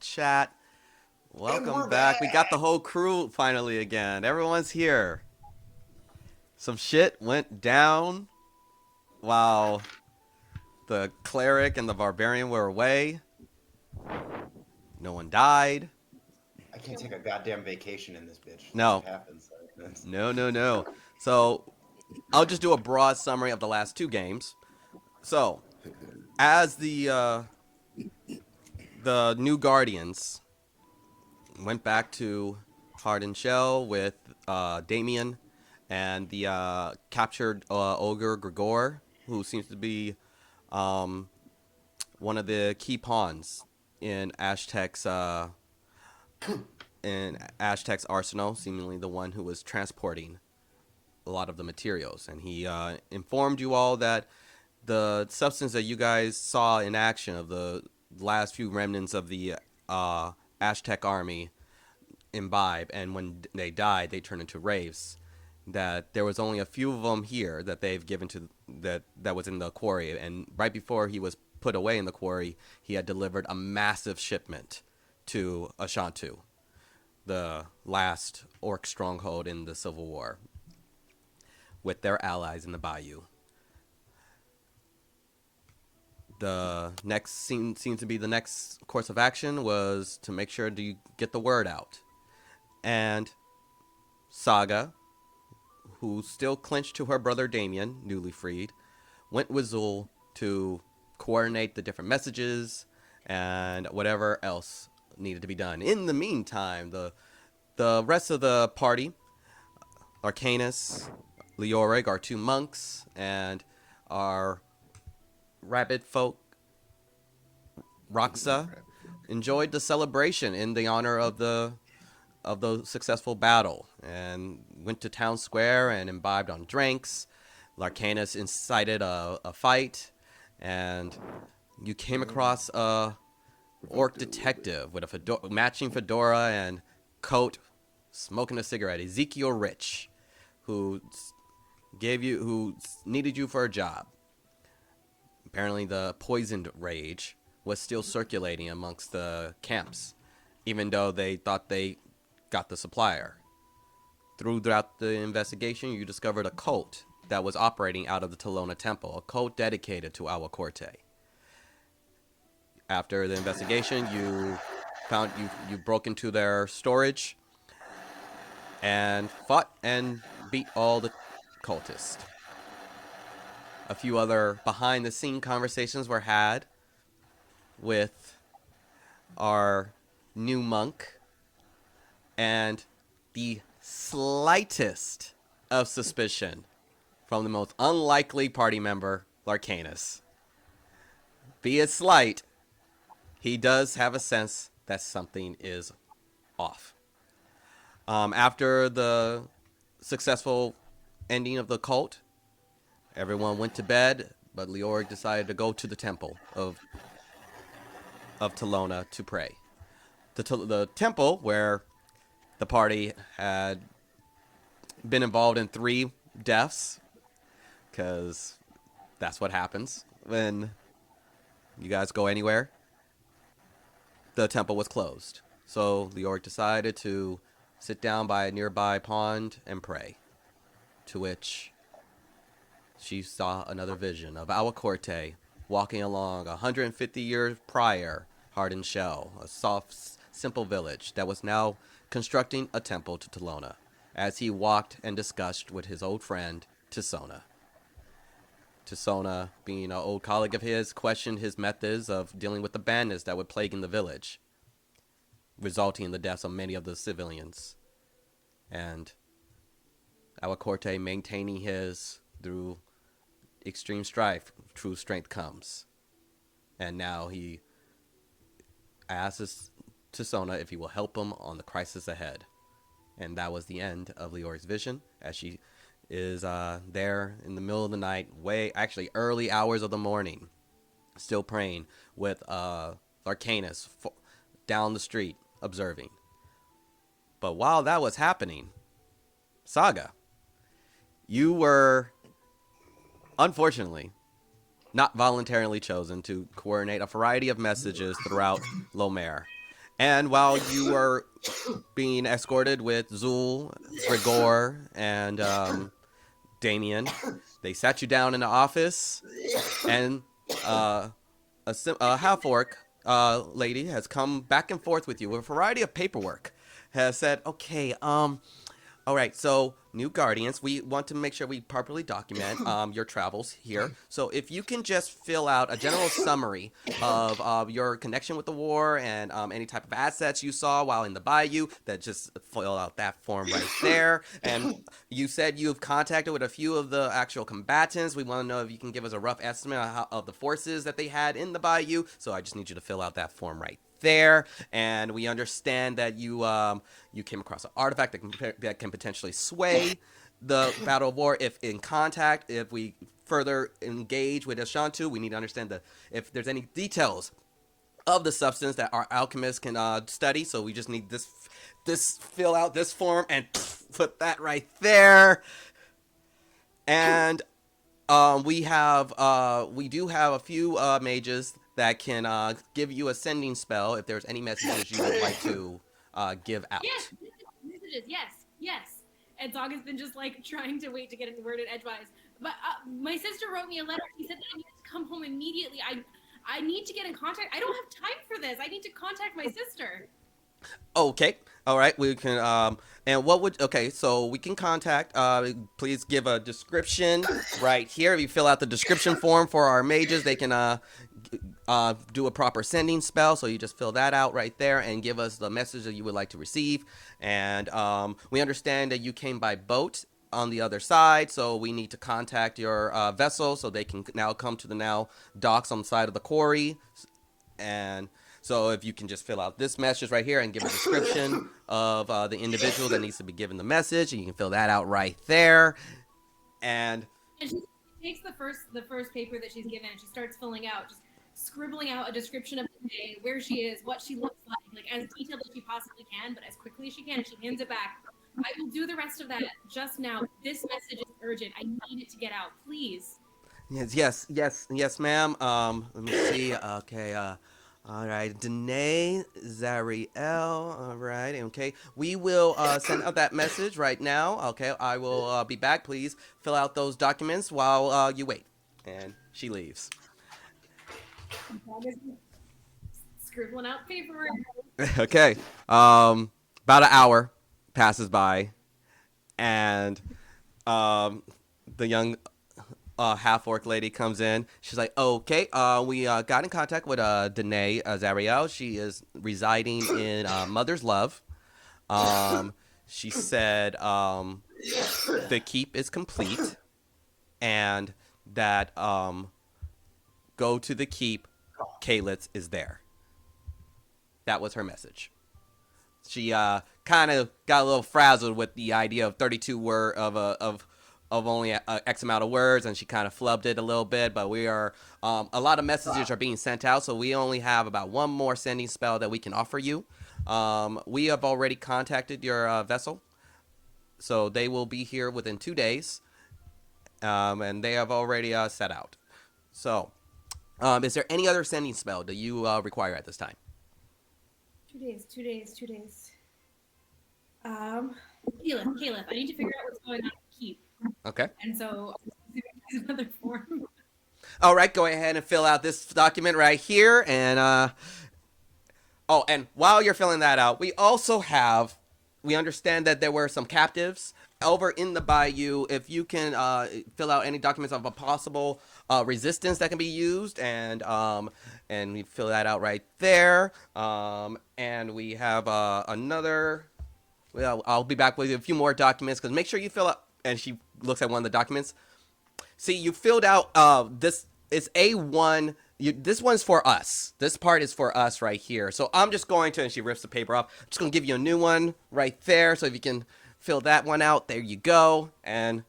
chat. Welcome back. We got the whole crew finally again. Everyone's here. Some shit went down while the cleric and the barbarian were away. No one died. I can't take a goddamn vacation in this bitch. That's No. what happens. No. So, I'll just do a broad summary of the last two games. So, as the new guardians went back to Hard Shell with Damien and the captured ogre Gregor, who seems to be um, one of the key pawns in Aztec's arsenal, seemingly the one who was transporting a lot of the materials. And he informed you all that the substance that you guys saw in action of the last few remnants of the Aztec army imbibe, and when they died, they turned into wraiths. That there was only a few of them here that they've given to that was in the quarry, and right before he was put away in the quarry, he had delivered a massive shipment to Ashantu, the last orc stronghold in the Civil War, with their allies in the bayou. The next seemed to be the next course of action was to make sure to get the word out. And Saga, who still clinched to her brother Damien, newly freed, went with Zul to coordinate the different messages and whatever else needed to be done. In the meantime, the rest of the party, Arcanus, Leorig, our two monks, and our rabbit folk, Roxa, enjoyed the celebration in the honor of the successful battle, and went to town square and imbibed on drinks. Larcanus incited a fight, and you came across a orc detective with a matching fedora and coat, smoking a cigarette, Ezekiel Rich, who needed you for a job. Apparently the poisoned rage was still circulating amongst the camps, even though they thought they got the supplier. Throughout the investigation, you discovered a cult that was operating out of the Telona Temple, a cult dedicated to Agua Corte. After the investigation, you broke into their storage and fought and beat all the cultists. A few other behind-the-scene conversations were had with our new monk, and the slightest of suspicion from the most unlikely party member, Larcanus. Be it slight, he does have a sense that something is off. After the successful ending of the cult, everyone went to bed, but Leoric decided to go to the temple of Telona to pray. The temple where the party had been involved in 3 deaths, because that's what happens when you guys go anywhere. The temple was closed. So Leoric decided to sit down by a nearby pond and pray. To which she saw another vision of Agua Corte walking along 150 years prior, Hardened Shell, a soft, simple village that was now constructing a temple to Telona, as he walked and discussed with his old friend, Tisona. Tisona, being an old colleague of his, questioned his methods of dealing with the bandits that were plaguing the village, resulting in the deaths of many of the civilians. And Agua Corte maintaining his through extreme strife, true strength comes. And now he asks Tisona if he will help him on the crisis ahead. And that was the end of Leoric's vision, as she is there in the middle of the night, early hours of the morning, still praying with Larcanus down the street, observing. But while that was happening, Saga, you were, unfortunately, not voluntarily chosen to coordinate a variety of messages throughout Lomér. And while you were being escorted with Zul, Grigor, and Damien, they sat you down in the office, and a half orc lady has come back and forth with you with a variety of paperwork. Has said, okay, all right, so new guardians, we want to make sure we properly document your travels here. So if you can just fill out a general summary of your connection with the war and any type of assets you saw while in the bayou, that just fill out that form right there. And you said you've contacted with a few of the actual combatants. We want to know if you can give us a rough estimate of the forces that they had in the bayou. So I just need you to fill out that form right there. And we understand that you came across an artifact that can potentially sway the battle of war. If in contact, if we further engage with Ashantu, we need to understand that if there's any details of the substance that our alchemists can study. So we just need this fill out this form and put that right there. And we do have a few mages that can give you a sending spell if there's any messages you would like to give out. Yes, messages. Yes, yes. And Zog has been just like trying to wait to get it worded edgewise. But my sister wrote me a letter. She said that I needed to come home immediately. I need to get in contact. I don't have time for this. I need to contact my sister. Okay. All right. We can. And what would? Okay. So we can contact. Please give a description right here. If you fill out the description form for our mages, they can do a proper sending spell. So you just fill that out right there and give us the message that you would like to receive. And we understand that you came by boat on the other side, so we need to contact your vessel so they can now come to the now docks on the side of the quarry. And so if you can just fill out this message right here and give a description of the individual that needs to be given the message, and you can fill that out right there. And she takes the first paper that she's given and she starts filling out, just scribbling out a description of the day, where she is, what she looks like as detailed as she possibly can, but as quickly as she can. And she hands it back. I will do the rest of that just now. This message is urgent. I need it to get out, please. Yes, ma'am. Let me see. Okay. All right, Danae, Zariel. All right, okay. We will send out that message right now. Okay, I will be back. Please fill out those documents while you wait. And she leaves. Scribbling out paperwork. Okay. About an hour passes by, and the young half orc lady comes in. She's like, okay, we got in contact with Danae Zariel. She is residing in Mother's Love. She said the keep is complete, and that go to the keep. Kalitz is there. That was her message. She kind of got a little frazzled with the idea of 32 word of only X amount of words, and she kind of flubbed it a little bit. But we are a lot of messages are being sent out, so we only have about one more sending spell that we can offer you. We have already contacted your vessel, so they will be here within 2 days, and they have already set out. So, is there any other sending spell that you require at this time? 2 days. Caliph, I need to figure out what's going on with Keep. Okay. And so another form. All right, go ahead and fill out this document right here. And and while you're filling that out, we understand that there were some captives over in the bayou. If you can fill out any documents of a possible resistance that can be used, and we fill that out right there. And we have another. Well, I'll be back with a few more documents, because make sure you fill out. And she looks at one of the documents. See, you filled out this. It's A1. This one's for us. This part is for us right here. So I'm just going to, and she rips the paper off. I'm just going to give you a new one right there. So if you can fill that one out, there you go. And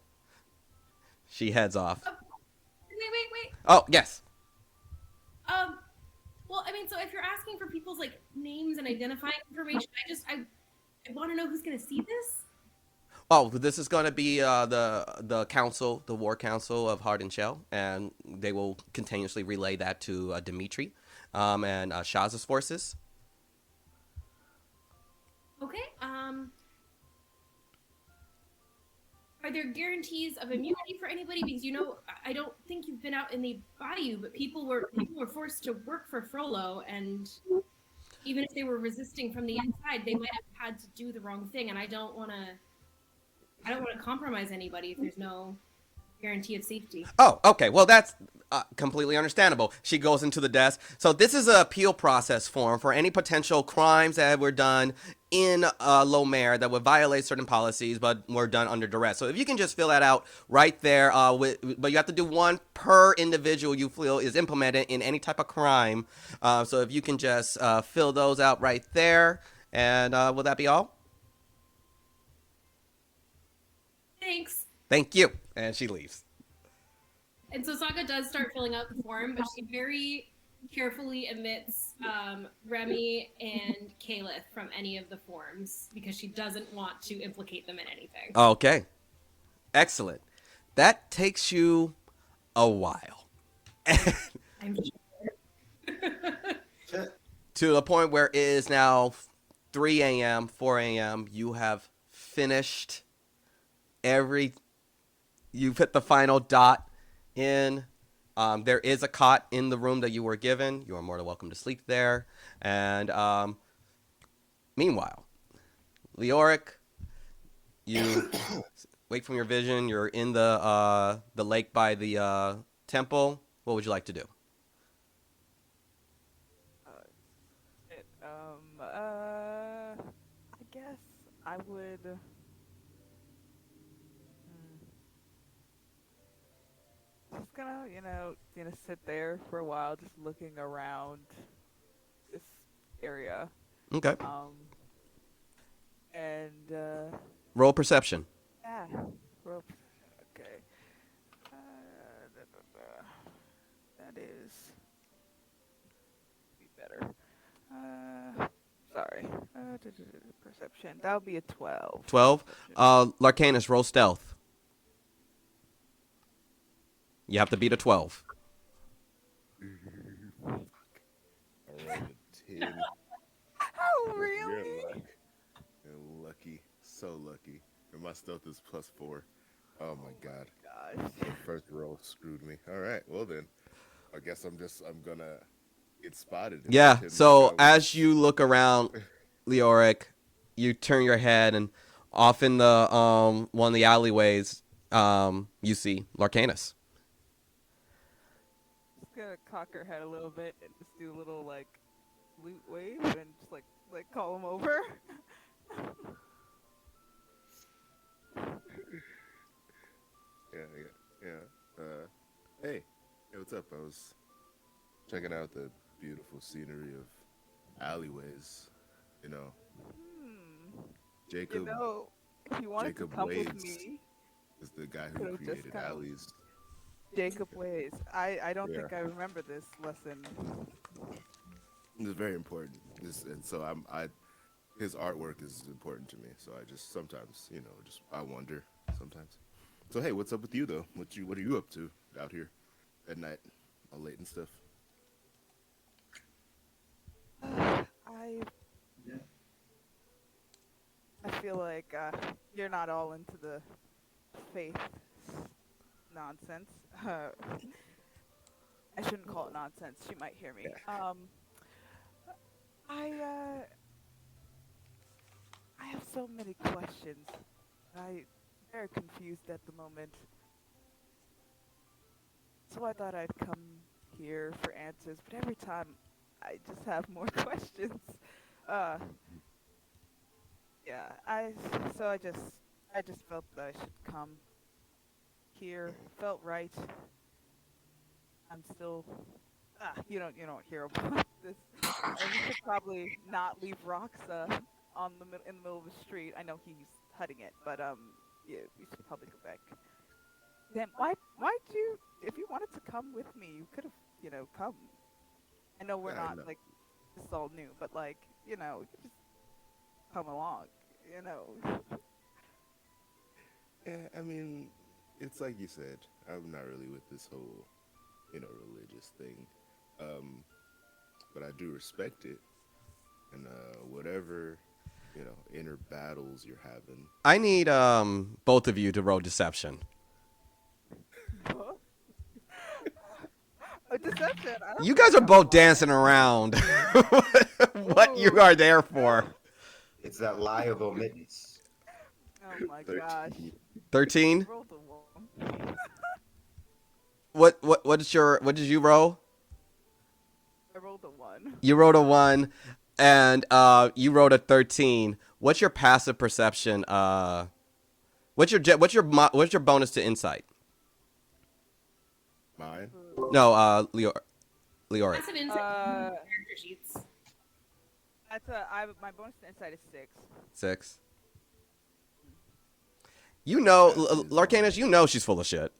she heads off. Wait. Oh, yes. Well, I mean, so if you're asking for people's like names and identifying information, I want to know who's going to see this. Oh, this is going to be the council, the war council of Heart and Shell, and they will continuously relay that to Dimitri and Shaz's forces. Are there guarantees of immunity for anybody? Because I don't think you've been out in the bayou, but people were forced to work for Frollo, and even if they were resisting from the inside, they might have had to do the wrong thing. And I don't want to compromise anybody if there's no guarantee of safety. Oh, okay. Well, that's completely understandable. She goes into the desk. So this is an appeal process form for any potential crimes that were done in Lomér that would violate certain policies, but were done under duress. So if you can just fill that out right there, but you have to do one per individual you feel is implemented in any type of crime. So if you can just fill those out right there, and will that be all? Thanks. Thank you. And she leaves. And so Saga does start filling out the form, but she very carefully omits Remy and Caliph from any of the forms because she doesn't want to implicate them in anything. Okay. Excellent. That takes you a while. I'm sure. To the point where it is now 3 a.m., 4 a.m. You have finished you've hit the final dot in. There is a cot in the room that you were given. You are more than welcome to sleep there. And meanwhile, Leoric, you wake from your vision. You're in the lake by the temple. What would you like to do? I guess I would. Just gonna sit there for a while, just looking around this area. Okay. And roll perception. yeah, okay. That is be better. Sorry. Perception. That would be a 12. 12. Larcanus, roll stealth. You have to beat a 12. I rolled a 10. Oh, With really? your luck. And lucky. So lucky. And my stealth is +4. Oh my god. Gosh. The first roll screwed me. Alright, well then. I guess I'm gonna get spotted. Yeah, so as you look around, Leoric, you turn your head, and off in the one of the alleyways, you see Larcanus. Just gonna cock her head a little bit and just do a little loot wave and just like call him over. Yeah. Hey, what's up? I was checking out the beautiful scenery of alleyways. Jacob. If you wanted to come with me, is the guy who created alleys. Jacob Ways. I don't think I remember this lesson. It's very important. His artwork is important to me. So I just sometimes, I wonder sometimes. So hey, what's up with you though? What are you up to out here at night, all late and stuff? I feel like you're not all into the faith nonsense. I shouldn't call it nonsense. She might hear me. Yeah. I have so many questions. I'm very confused at the moment. So I thought I'd come here for answers, but every time I just have more questions. Yeah, I just felt that I should come here. Felt right. I'm still you don't hear about this. And we should probably not leave Roxa in the middle of the street. I know he's hiding it, but yeah, we should probably go back. Then why'd you, if you wanted to come with me, you could have, come. I know we're not this is all new, but you just come along, Yeah, I mean, it's like you said, I'm not really with this whole, religious thing. But I do respect it. And whatever, inner battles you're having. I need both of you to roll deception. Huh? A deception. I don't You think guys I are have both one. dancing around what you Ooh. are there for. It's that lie of omittance. Oh my gosh. 13. 13. Rolled a one. What did you roll? I rolled a 1. You rolled a 1 and you rolled a 13. What's your passive perception? What's your bonus to insight? Mine? No, Leoric. Passive insight character sheets. My bonus to insight is 6. 6. You know, That is, Larcanus, you know she's full of shit.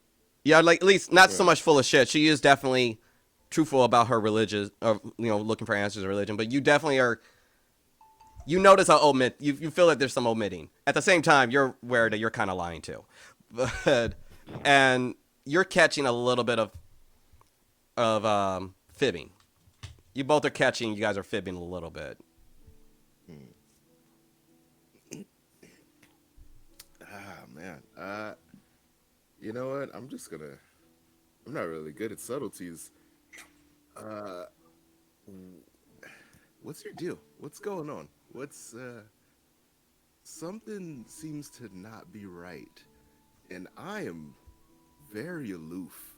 Yeah, like at least not so Right. much full of shit. She is definitely truthful about her religious, or looking for answers in religion. But you definitely are. You notice a omit. You feel that there's some omitting. At the same time, you're aware that you're kind of lying too, but and you're catching a little bit of fibbing. You both are catching. You guys are fibbing a little bit. Ah, man. You know what? I'm not really good at subtleties. What's your deal? What's going on? Something seems to not be right. And I am very aloof.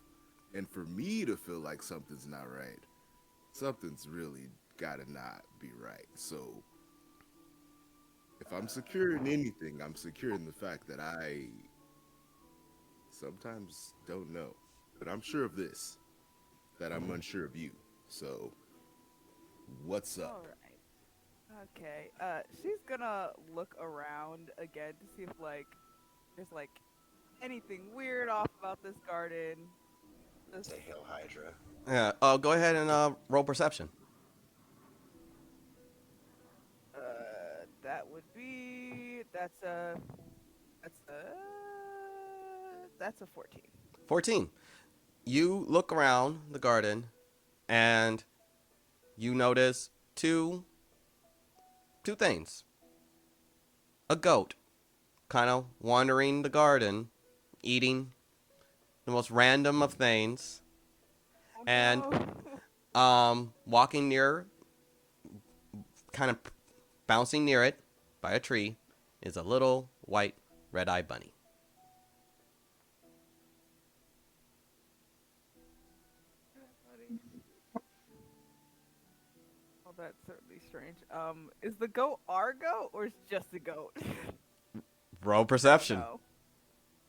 And for me to feel like something's not right, something's really gotta not be right. So, if I'm secure in anything, I'm secure in the fact that I sometimes don't know. But I'm sure of this, that I'm unsure of you. So, what's up? Alright. Okay. She's gonna look around again to see if there's anything weird off about this garden. It's a hill hydra. Yeah. Go ahead and roll perception. That would be that's a 14. 14. You look around the garden, and you notice two things. A goat, kind of wandering the garden, eating the most random of things, Oh, and no. walking near, kind of bouncing near it by a tree, is a little white red-eyed bunny. Oh, that's certainly strange. Is the goat our goat or is it just a goat? Roll perception. No.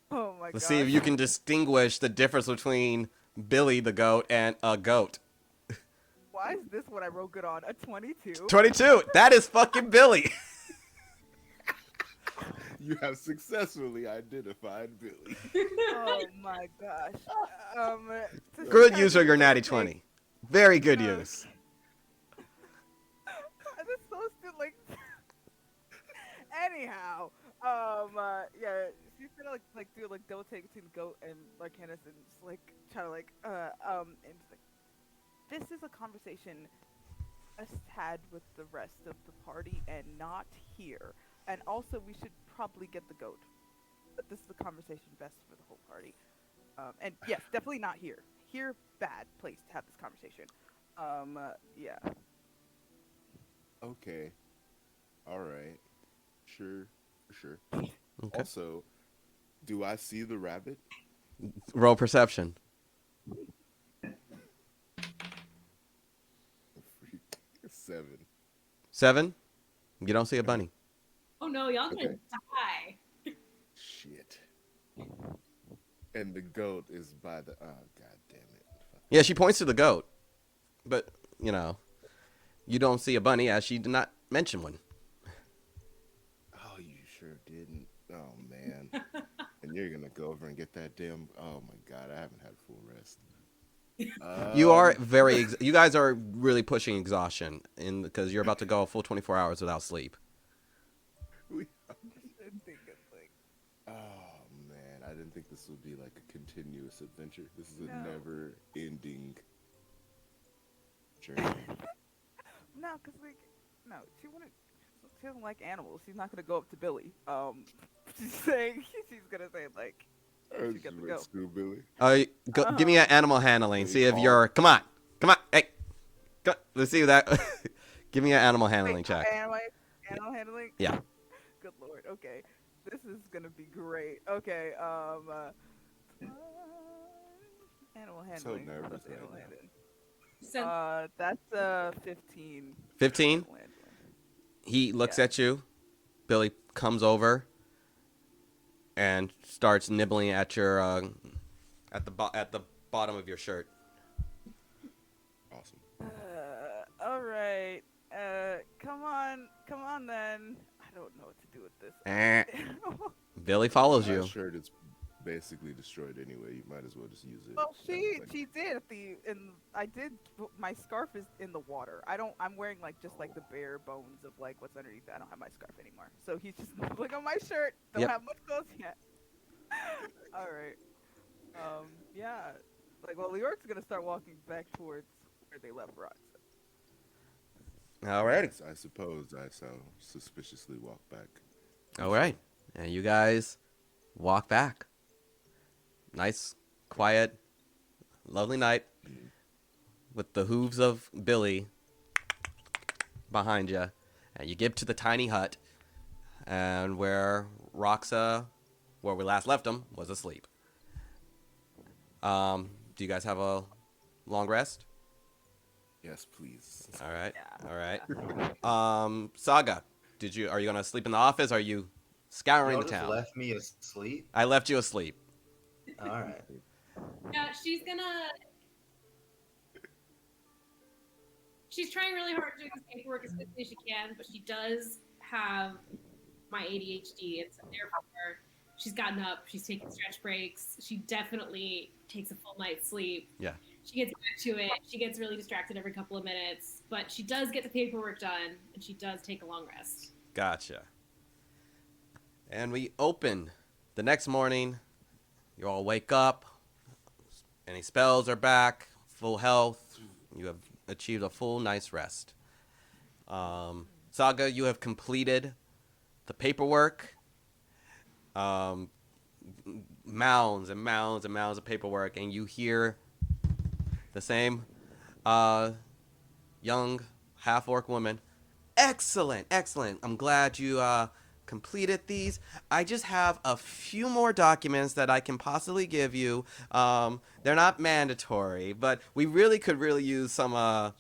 Oh my Let's gosh. see if you can distinguish the difference between Billy the goat and a goat. Why is this what I wrote good on? A 22? 22. That is fucking Billy. You have successfully identified Billy. Oh my gosh. This Good kind use of your natty 20. Very good Uh, use. That's so stupid. Anyhow, yeah, she's gonna do double take between the goat and Larcanus and just try to and just, this is a conversation us had with the rest of the party and not here. And also, we should probably get the goat. But this is the conversation best for the whole party. And yes, definitely not here. Here, bad place to have this conversation. Yeah. Okay. All right. Sure. Sure. Okay. Also, do I see the rabbit? Roll perception. 7. 7. You don't see a bunny. Oh no, y'all gonna Okay. die. Shit. And the goat is by the. Oh, god damn it. Fuck. Yeah, she points to the goat. But, you don't see a bunny as she did not mention one. Oh, you sure didn't. Oh, man. And you're going to go over and get that damn. Oh, my god. I haven't had full rest. You are you guys are really pushing exhaustion because you're about to go a full 24 hours without sleep. We, I didn't think oh, man. I didn't think this would be like a continuous adventure. This is a No. never-ending journey. No, because no, she doesn't like animals. She's not gonna go up to Billy. She's saying she's gonna say like, I she got to just go. screw Billy. Give me an animal handling. Really See if calm. you're. Come on. Hey, let's see that. Give me an animal handling Wait, check. animal handling? Yeah. Good lord. Okay, this is gonna be great. Okay. Animal handling. nervous What's right animal now. handling? So That's 15. 15. Animal handling. He looks Yeah. at you. Billy comes over and starts nibbling at your at the bottom of your shirt. Awesome. All right. Come on then. I don't know what to do with this. Eh. Billy follows My you. shirt is basically destroyed anyway. You might as well just use it. Well, she Like, did I did. My scarf is in the water. I'm wearing just the bare bones of what's underneath. I don't have my scarf anymore. So he's just look on my shirt. Don't Yep. have much clothes yet. All right. Yeah. Well, Leork's gonna start walking back towards where they left Rod. All right. I suppose I shall suspiciously walk back. All right. And you guys walk back. Nice, quiet, lovely night with the hooves of Billy behind you. And you get to the tiny hut, and where Roxa, where we last left him, was asleep. Do you guys have a long rest? Yes, please. All right. Yeah. All right. Saga, are you gonna sleep in the office? Are you scouring Y'all the just town? left me asleep. I left you asleep. All right. yeah, she's trying really hard to do this paperwork as quickly as she can, but she does have my ADHD, and so therefore she's gotten up, she's taking stretch breaks, she definitely takes a full night's sleep. Yeah. She gets back to it, she gets really distracted every couple of minutes, but she does get the paperwork done, and she does take a long rest. Gotcha. And we open the next morning. You all wake up. Any spells are back. Full health. You have achieved a full night's rest. Saga, you have completed the paperwork. Mounds and mounds and mounds of paperwork, and you hear the same young half-orc woman. Excellent, excellent. I'm glad you completed these. I just have a few more documents that I can possibly give you. They're not mandatory, but we could really use some a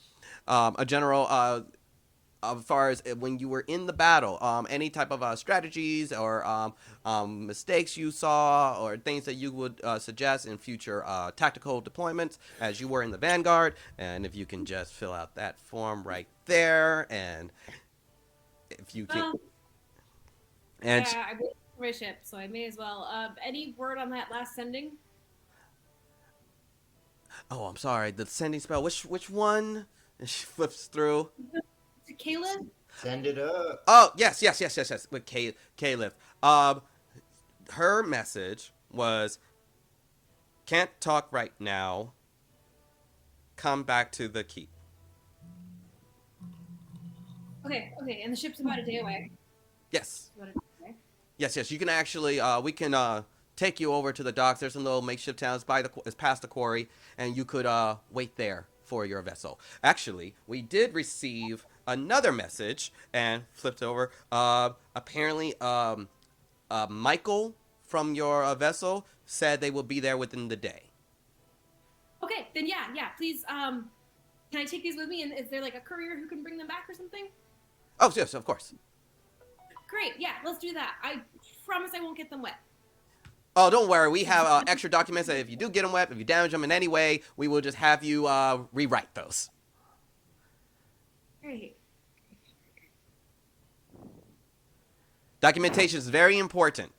general as far as when you were in the battle, any type of strategies or mistakes you saw or things that you would suggest in future tactical deployments as you were in the Vanguard. And if you can just fill out that form right there, and if you can. And yeah, I waited for my ship, so I may as well. Any word on that last sending? oh, I'm sorry, the sending spell. Which one? And she flips through. To Caleb? Send it up. Oh, yes. With Caleb. Her message was, can't talk right now. Come back to the keep. Okay, and the ship's about a day away. Yes. About a day away. Yes. You can actually, we can take you over to the docks. There's some little makeshift towns it's past the quarry, and you could wait there for your vessel. Actually, we did receive another message and flipped over. Apparently, Michael from your vessel said they will be there within the day. Okay, then yeah, please, can I take these with me? And is there a courier who can bring them back or something? Oh, yes, of course. Great, yeah, let's do that. I promise I won't get them wet. Oh, don't worry. We have extra documents that if you do get them wet, if you damage them in any way, we will just have you rewrite those. Great. Documentation is very important.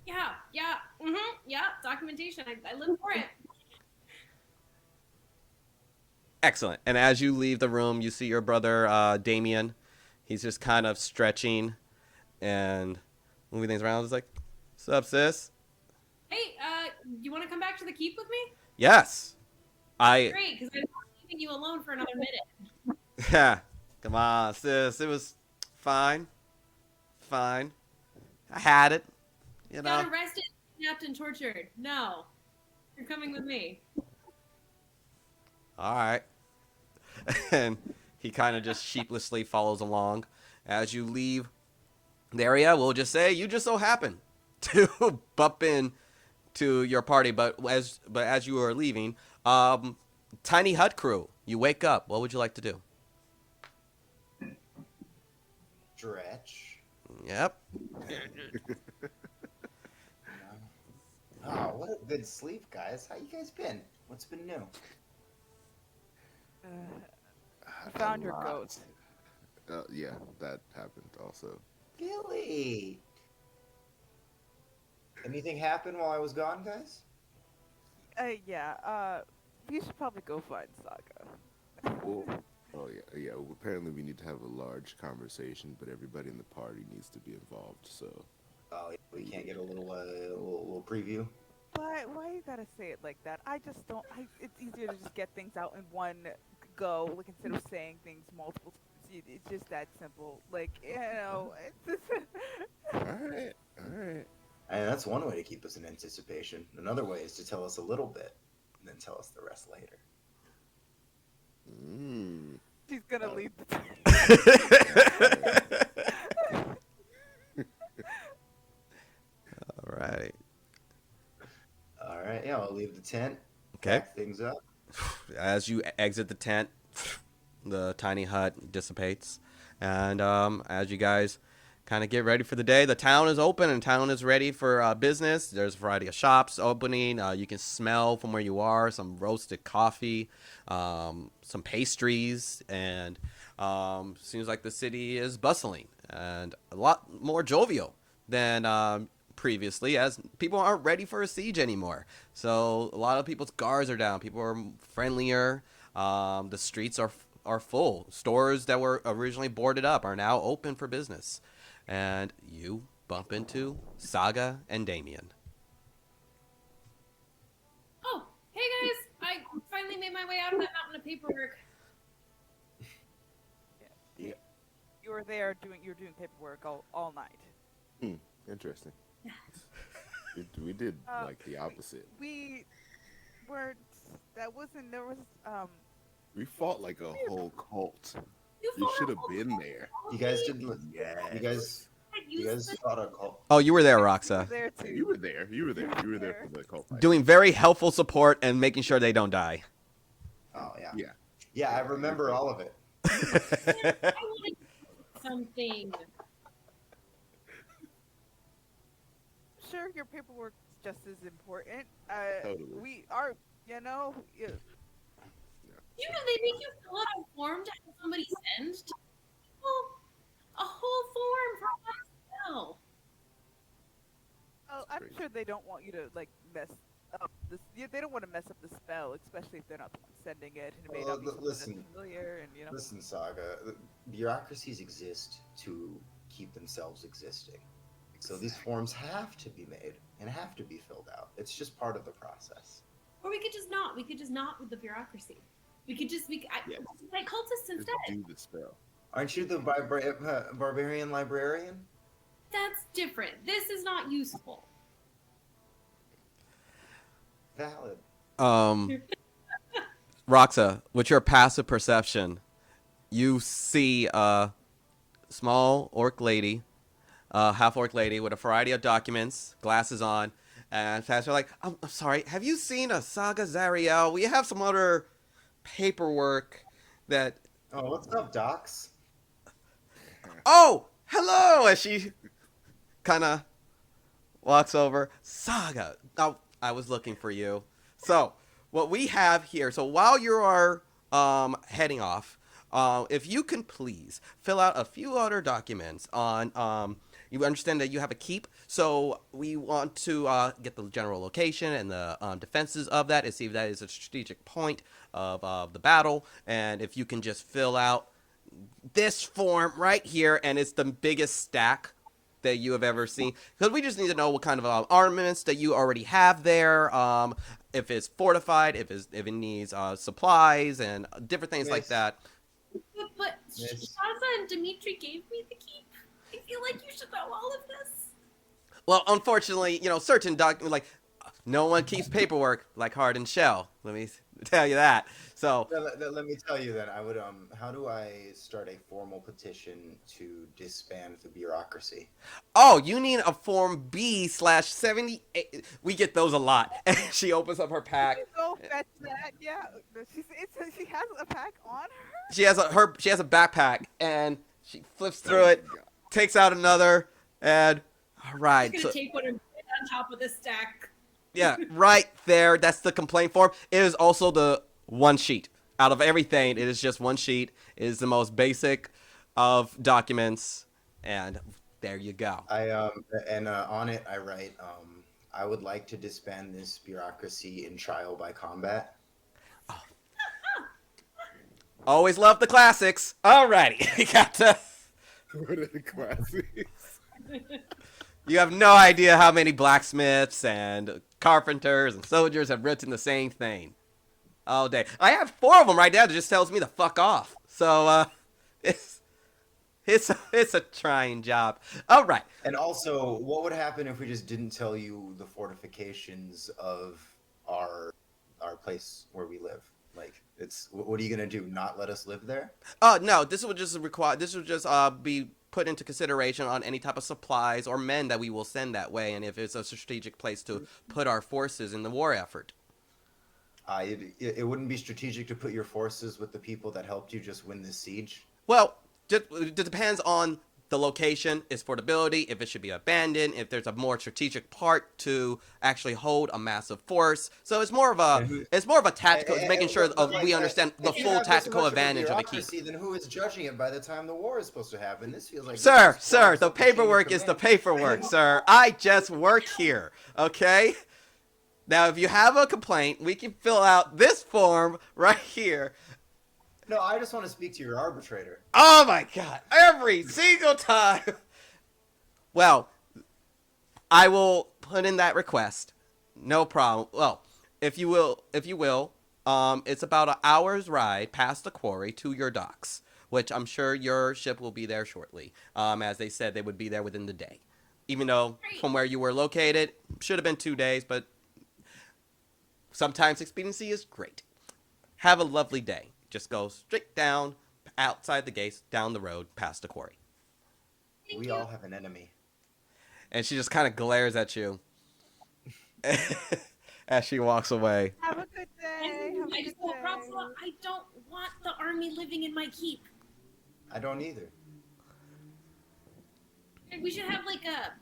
Yeah, documentation. I live for it. Excellent. And as you leave the room, you see your brother, Damien. He's just kind of stretching and moving things around. He's like, what's up, sis? Hey, you want to come back to the keep with me? Yes. Great, because I'm not leaving you alone for another minute. Yeah. Come on, sis. It was Fine. Fine. I had it. You know. Got arrested, kidnapped, and tortured. No. You're coming with me. All right. And he kind of just sheepishly follows along. As you leave the area, we'll just say you just so happen to bump in to your party. But as you are leaving, tiny hut crew, you wake up. What would you like to do? Stretch. Yep. Oh, what a good sleep, guys. How you guys been? What's been new? I found your goat. Yeah, that happened also. Gilly! Anything happen while I was gone, guys? Yeah. We should probably go find Saga. Well, oh yeah. Well, apparently we need to have a large conversation, but everybody in the party needs to be involved. So. Oh, we can't get a little preview. Why you gotta say it like that? I just don't. It's easier to just get things out in one go, like instead of saying things multiple times. It's just that simple. Like it's just All right. And that's one way to keep us in anticipation. Another way is to tell us a little bit, and then tell us the rest later. She's gonna leave the All right. All right, yeah, I'll leave the tent. Okay. Pack things up. As you exit the tent, the tiny hut dissipates, and as you guys kind of get ready for the day, the town is open and town is ready for business. There's a variety of shops opening. You can smell from where you are some roasted coffee, some pastries, and seems like the city is bustling and a lot more jovial than previously, as people aren't ready for a siege anymore. So a lot of people's guards are down. People are friendlier. The streets are full. Stores that were originally boarded up are now open for business. And you bump into Saga and Damien. Oh, hey guys! I finally made my way out of that mountain of paperwork. Yeah. You were there you're doing paperwork all night. Interesting. We did like the opposite. We weren't. That wasn't. There was. We fought like a whole cult. You You fought should a have whole been cult. there. You guys did. Yes. You guys fought a cult. Oh, you were there, You were Roxa. there too. You were there. You were there for the cult fight. Doing very helpful support and making sure they don't die. Oh yeah. Yeah. Yeah, I remember all of it. I want something. Sure, your paperwork's just as important. Totally. We are. You know they make you fill out a form to have somebody send to people? A whole form for one spell. Oh, I'm crazy. sure they don't want you to like mess up this. They don't want to mess up the spell, especially if they're not the one sending it, and it may not be something that's listen. familiar. And Listen, Saga, bureaucracies exist to keep themselves existing. So these forms have to be made and have to be filled out. It's just part of the process. Or we could just not. We could just not with the bureaucracy. We could just like cultists Just instead. do the spell. Aren't you the barbarian librarian? That's different. This is not useful. Valid. Roxa, with your passive perception, you see a small orc lady, half orc lady with a variety of documents, glasses on, and fast are like, I'm sorry, have you seen a Saga Zariel? We have some other paperwork that. Oh, what's up, Docs? Oh, hello! As she kind of walks over, Saga. Oh, I was looking for you. So, what we have here. So while you are heading off, if you can please fill out a few other documents on. You understand that you have a keep, so we want to get the general location and the defenses of that and see if that is a strategic point of the battle. And if you can just fill out this form right here, and it's the biggest stack that you have ever seen, because we just need to know what kind of armaments that you already have there, if it's fortified, if it needs supplies and different things like that. But Yes. Shaza and Dimitri gave me the keep. I feel like you should know all of this. Well, unfortunately, certain documents, like, no one keeps paperwork like Hard and Shell. Let me tell you that. So, Let me tell you then. I would How do I start a formal petition to disband the bureaucracy? oh, you need a Form B/78. We get those a lot. And she opens up her Did pack. you go fetch that? Yeah. She has a pack on her. She has a backpack, and she flips through Oh it, God. takes out another, and all I'm right. just So, gonna take one and put it on top of this stack. yeah, right there. That's the complaint form. It is also the one sheet. Out of everything, it is just one sheet. It is the most basic of documents, and there you go. I and on it I write I would like to disband this bureaucracy in trial by combat. Always love the classics. Alrighty, we got to. What are the classics? You have no idea how many blacksmiths and carpenters and soldiers have written the same thing all day. I have 4 of them right now that just tells me to fuck off. So, it's it's a trying job. All right. And also, what would happen if we just didn't tell you the fortifications of our place where we live? Like, what are you gonna do? Not let us live there? No, this would just require. This would just be put into consideration on any type of supplies or men that we will send that way, and if it's a strategic place to put our forces in the war effort. It wouldn't be strategic to put your forces with the people that helped you just win this siege. Well, it depends on the location, its portability, if it should be abandoned, if there's a more strategic part to actually hold a massive force. So it's more of a tactical. It's making sure we understand the if you full have this tactical much advantage of the keep. bureaucracy, then who is judging it by the time the war is supposed to happen? This feels like Sir, this is sir, flawless the up chain of paperwork is the command. paperwork, sir. I just work here, okay? Now, if you have a complaint, we can fill out this form right here. No, I just want to speak to your arbitrator. Oh my god, every single time. Well, I will put in that request. No problem. Well, if you will, it's about an hour's ride past the quarry to your docks, which I'm sure your ship will be there shortly. As they said, they would be there within the day. Even though from where you were located, should have been 2 days, but sometimes expediency is great. Have a lovely day. Just go straight down, outside the gates, down the road, past the quarry. Thank We you. all have an enemy. And she just kind of glares at you as she walks away. Have a good day. Have a I good just told day. Roxla, I don't want the army living in my keep. I don't either. And we should have like a.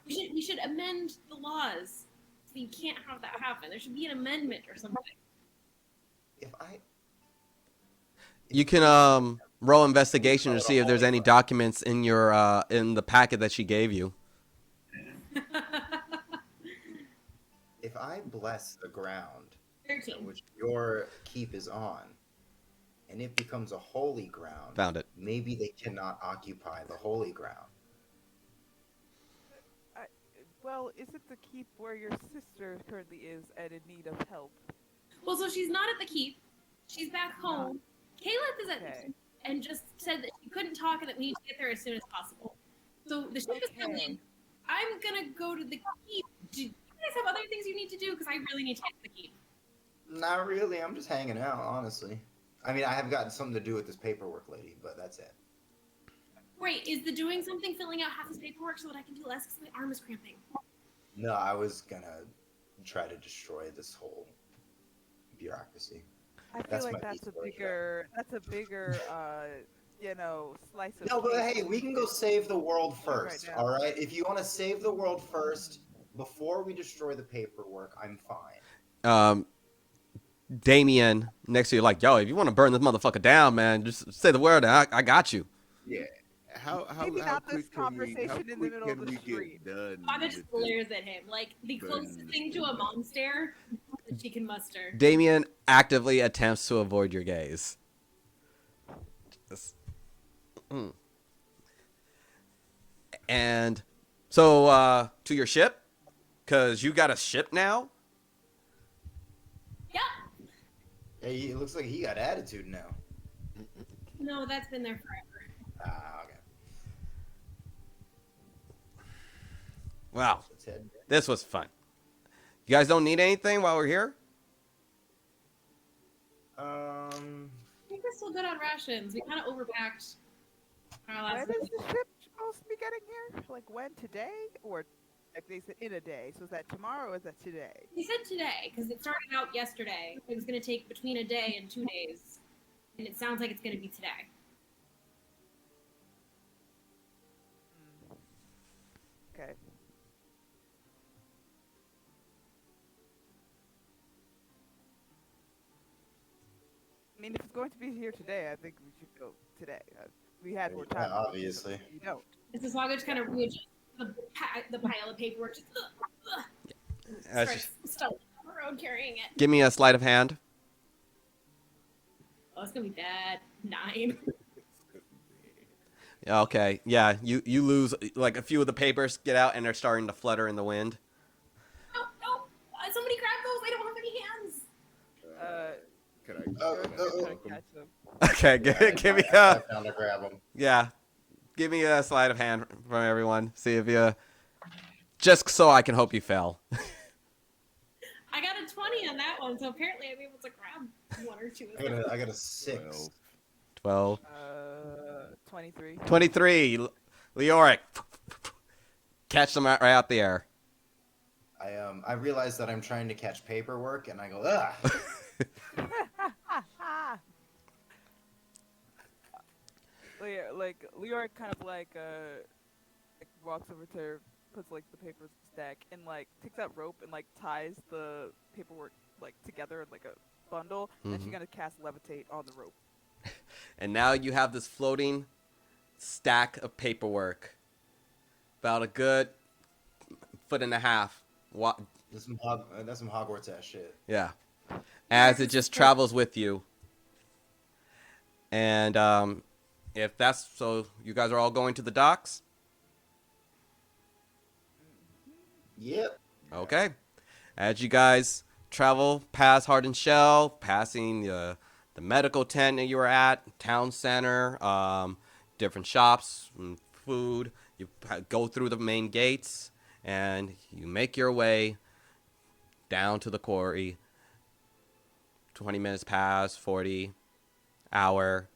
We should amend the laws. So you can't have that happen. There should be an amendment or something. If I You can roll investigation to see if there's any documents in your in the packet that she gave you. if I bless the ground 13. which your keep is on, and it becomes a holy ground, Found it. maybe they cannot occupy the holy ground. Well, is it the keep where your sister currently is and in need of help? Well, so she's not at the keep. She's back home. Caleb is at the Okay. keep and just said that she couldn't talk and that we need to get there as soon as possible. So the ship is coming in. I'm gonna go to the keep. Do you guys have other things you need to do? Because I really need to get to the keep. Not really. I'm just hanging out, honestly. I mean, I have gotten something to do with this paperwork lady, but that's it. Wait, is the doing something filling out half this paperwork so that I can do less because my arm is cramping? No, I was gonna try to destroy this whole bureaucracy. I feel That's like my that's a research. bigger, slice of No, but cake. hey, we can go save the world first, now. all right? If you want to save the world first, before we destroy the paperwork, I'm fine. Damien next to you, like, yo, if you want to burn this motherfucker down, man, just say the word. And I got you. Yeah. How Maybe how not this quick can we, how conversation in the quick middle of can the we street. get done? Anna just with this? glares at him like the closest Burn thing this to a thing. mom stare that she can muster. Damien actively attempts to avoid your gaze. Just- And so, to your ship, because you got a ship now. Yeah. Hey, it looks like he got attitude now. No, that's been there forever. Ah, okay. Wow, Let's head. this was fun. You guys don't need anything while we're here? I think we're still good on rations. We kind of overpacked our When last is the ship supposed to be getting here? Like when? Today? Or like they said in a day? So is that tomorrow or is that today? He said today because it started out yesterday. It was going to take between a day and 2 days, and it sounds like it's going to be today. Okay. I mean, if it's going to be here today, I think we should go today. We had more time. Obviously. You don't. This is Waga just kind of readjusts the pile of paperwork. Just starts stumbling down the road carrying it. Give me a sleight of hand. Oh, it's gonna be bad. 9. Okay, yeah, you lose, like, a few of the papers get out and they're starting to flutter in the wind. No, somebody grab those. I don't have any hands. Can I Catch them. Okay, give me I a, found to grab them. yeah, give me a sleight of hand from everyone. See if you, just so I can hope you fail. I got a 20 on that one, so apparently I'm able to grab 1 or 2 of them. I got a 6. 12. 23. 23. Leoric. Catch them right out the air. I realize that I'm trying to catch paperwork, and I go, ah. Like Leoric kind of like walks over to her, puts like the papers stack, and like takes that rope and like ties the paperwork like together in like a bundle, and she's gonna cast levitate on the rope. And now you have this floating stack of paperwork. About a good 1.5 feet. That's some Hogwarts ass shit. Yeah. As it just travels with you. And if that's so, you guys are all going to the docks? Yep. Okay. As you guys travel past Hardened Shell, passing the medical tent that you were at, town center, different shops, food, you go through the main gates, and you make your way down to the quarry. 20 minutes pass, 40, hour.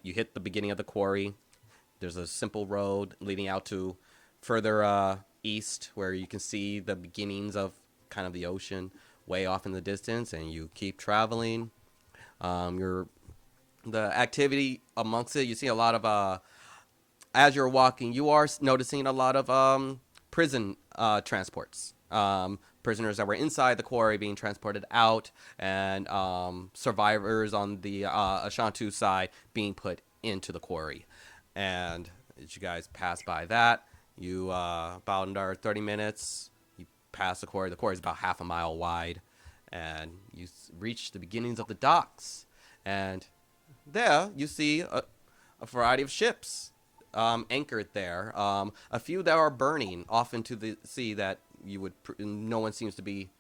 You hit the beginning of the quarry. There's a simple road leading out to further east, where you can see the beginnings of kind of the ocean way off in the distance, and you keep traveling. The activity amongst it, you see a lot of as you're walking, you are noticing a lot of prison transports. Prisoners that were inside the quarry being transported out, and survivors on the Ashantu side being put into the quarry. And as you guys pass by that, you about another 30 minutes, you pass the quarry. The quarry is about half a mile wide, and you reach the beginnings of the docks. And there you see a variety of ships anchored there. A few that are burning off into the sea that no one seems to be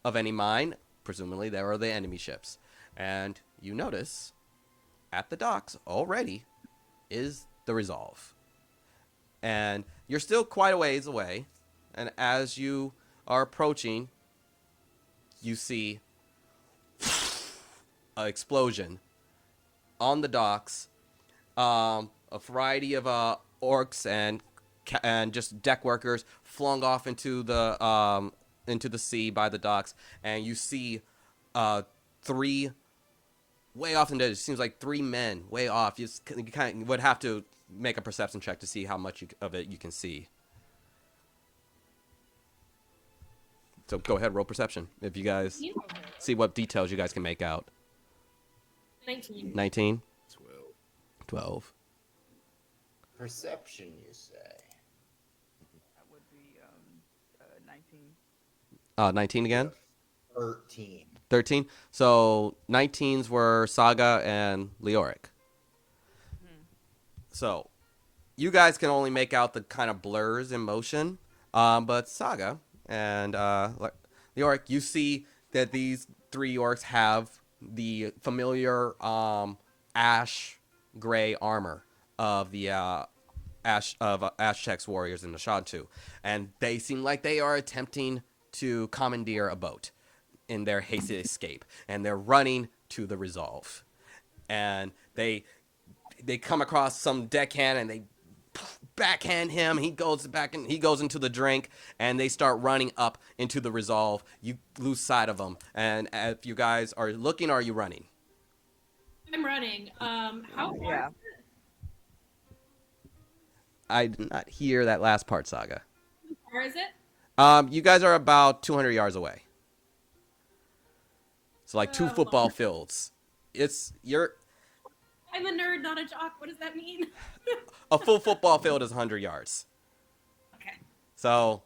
of any mind. Presumably, there are the enemy ships. And you notice at the docks already is the Resolve. And you're still quite a ways away. And as you are approaching, you see an explosion on the docks. A variety of orcs and just deck workers flung off into the sea by the docks, and you see 3 way off in the. It seems like 3 men way off. You kind of would have to make a perception check to see how much of it you can see. So go ahead, roll perception if you guys see what details you guys can make out. 19. 19? 12. 12. Perception, you say? That would be 19. 19 again? 13. 13. So 19s were Saga and Leoric. So you guys can only make out the kind of blurs in motion. But Saga and Leoric, you see that these 3 orcs have the familiar ash gray armor of the Aztec's warriors in the Shantu, and they seem like they are attempting to commandeer a boat in their hasty escape, and they're running to the Resolve, and they come across some deckhand and they backhand him. He goes back and he goes into the drink, and they start running up into the Resolve. You lose sight of them, and if you guys are looking, are you running? I'm running. How far? Yeah. I did not hear that last part, Saga. How far is it? You guys are about 200 yards away. So like 2 Oh, football Lord. fields. I'm a nerd, not a jock. What does that mean? A full football field is 100 yards. Okay. So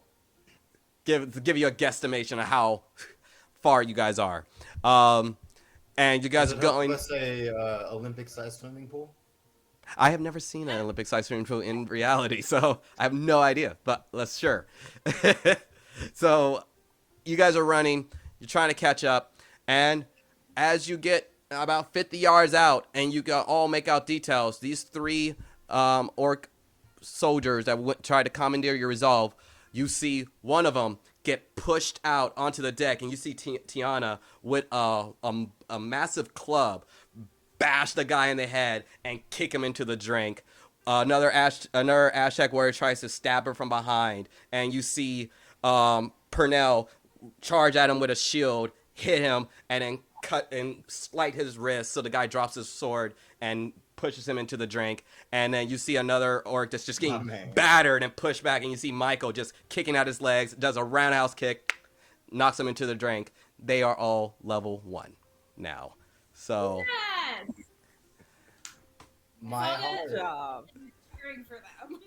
give you a guesstimation of how far you guys are. And you guys Is are it going. Let's say Olympic-sized swimming pool. I have never seen an Olympic-sized swimming pool in reality, so I have no idea. But let's sure. So you guys are running. You're trying to catch up, and as you get about 50 yards out, and you all make out details, these 3 orc soldiers that tried to commandeer your Resolve, you see one of them get pushed out onto the deck, and you see Tiana with a massive club bash the guy in the head and kick him into the drink. Another Aztec warrior tries to stab her from behind, and you see Purnell charge at him with a shield, hit him, and then cut and slice his wrist, so the guy drops his sword and pushes him into the drink. And then you see another orc that's just getting battered and pushed back, and you see Michael just kicking out his legs, does a roundhouse kick, knocks him into the drink. They are all level 1 now. So Yes. My Saga- heart. Good job. Cheering for them.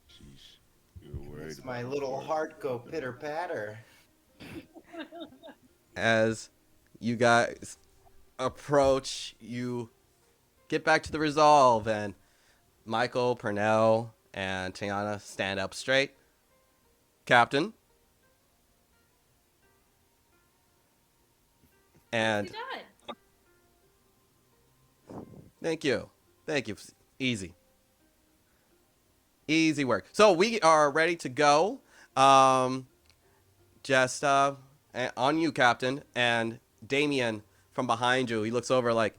Sheesh. You're worried. Makes my little heart go pitter patter. as you guys approach, you get back to the Resolve, and Michael, Purnell, and Tiana stand up straight. Captain. And Nicely done. thank you. Thank you. Easy. Easy work. So we are ready to go. Just on you, Captain. And Damien from behind you, he looks over like,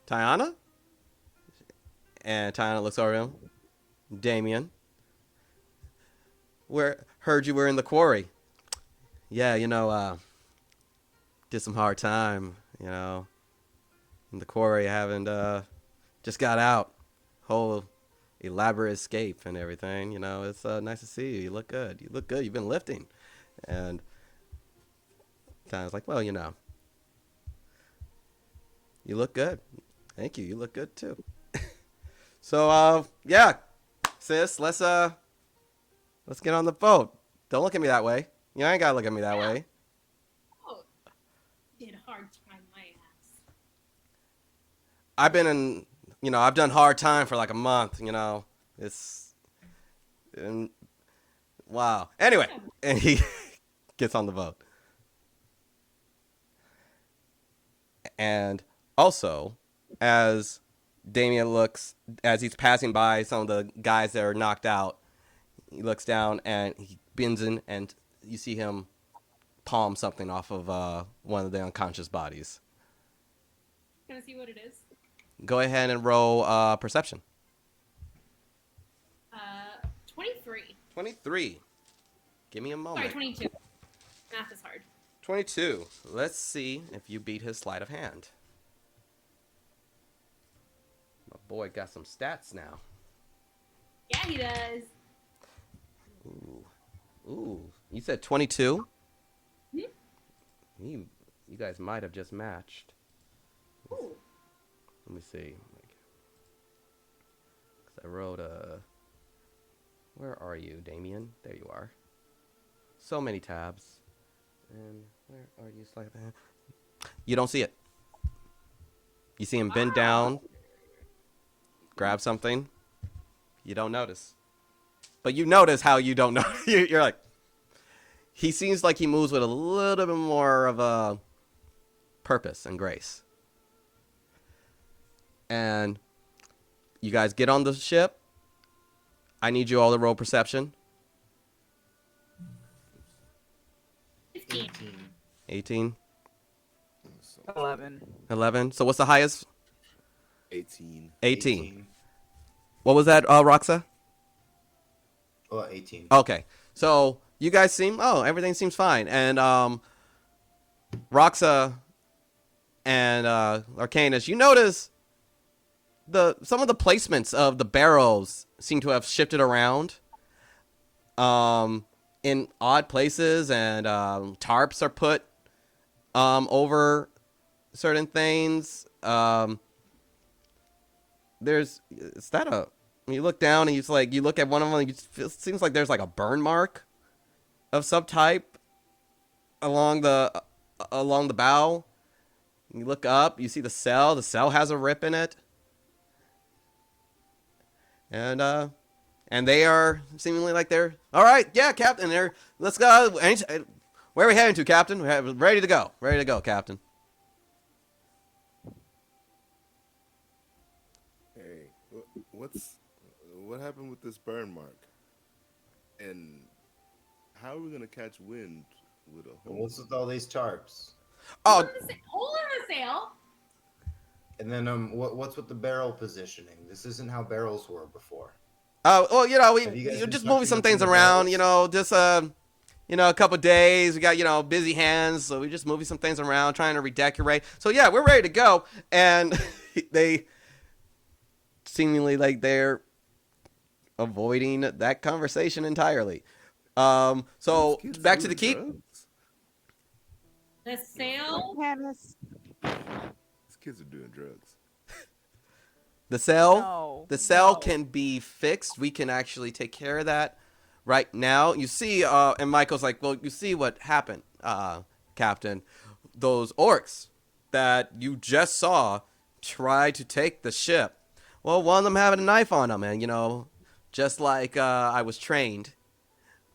Tiana? And Tiana looks over him. Damien. Heard you were in the quarry. Yeah, did some hard time, in the quarry. I haven't, just got out. Whole elaborate escape and everything. It's nice to see you. You look good. You've been lifting. And Tiana's like, well, you look good. Thank you. You look good too. So, yeah, sis, let's get on the boat. Don't look at me that way. You ain't gotta look at me that way. Oh, did hard time my ass. I've been I've done hard time for like a month. Wow. Anyway, and he gets on the boat. And also, as Damien looks, as he's passing by some of the guys that are knocked out, he looks down and he bends in, and you see him palm something off of one of the unconscious bodies. Can I see what it is? Go ahead and roll perception. 23. 23. Give me a moment. Sorry, 22. Math is hard. 22. Let's see if you beat his sleight of hand. My boy got some stats now. Yeah, he does. Ooh. You said 22? Hmm? You guys might have just matched. Ooh. Let me see. 'Cause I wrote where are you, Damien? There you are. So many tabs. And where are you? Sleight of hand? You don't see it. You see him bend down, grab something. You don't notice. But you notice how you don't know. You're like, he seems like he moves with a little bit more of a purpose and grace. And you guys get on the ship. I need you all to roll perception. 15. 18, So, 11. 11. So what's the highest? 18. 18. What was that, Roxa? Well, 18. Okay. So you guys everything seems fine. And Roxa and Arcanus, you notice some of the placements of the barrels seem to have shifted around in odd places, and tarps are put over certain things. You look down and you look at one of them, it seems like there's like a burn mark of some type along the bow. You look up, you see the cell. The cell has a rip in it. And they are seemingly like they're all right. Yeah, Captain. Let's go. Where are we heading to, Captain? We're ready to go. Ready to go, Captain. Hey, what happened with this burn mark? And how are we gonna catch wind with a hole? What's with all these tarps? Oh, Hole in the sail. And then what's with the barrel positioning? This isn't how barrels were before. well, Have you guys you're been just moving some sucking things into the around. barrels? Just a couple of days. We got busy hands, so we're just moving some things around, trying to redecorate. So yeah, we're ready to go. And they seemingly like they're avoiding that conversation entirely. So Those kids back to the doing keep. drugs? The sail. Arcanus. These kids are doing drugs. The cell. No. The cell no. can be fixed. We can actually take care of that right now. You see, and Michael's like, well, you see what happened, Captain. Those orcs that you just saw try to take the ship. Well, one of them had a knife on them, and just like I was trained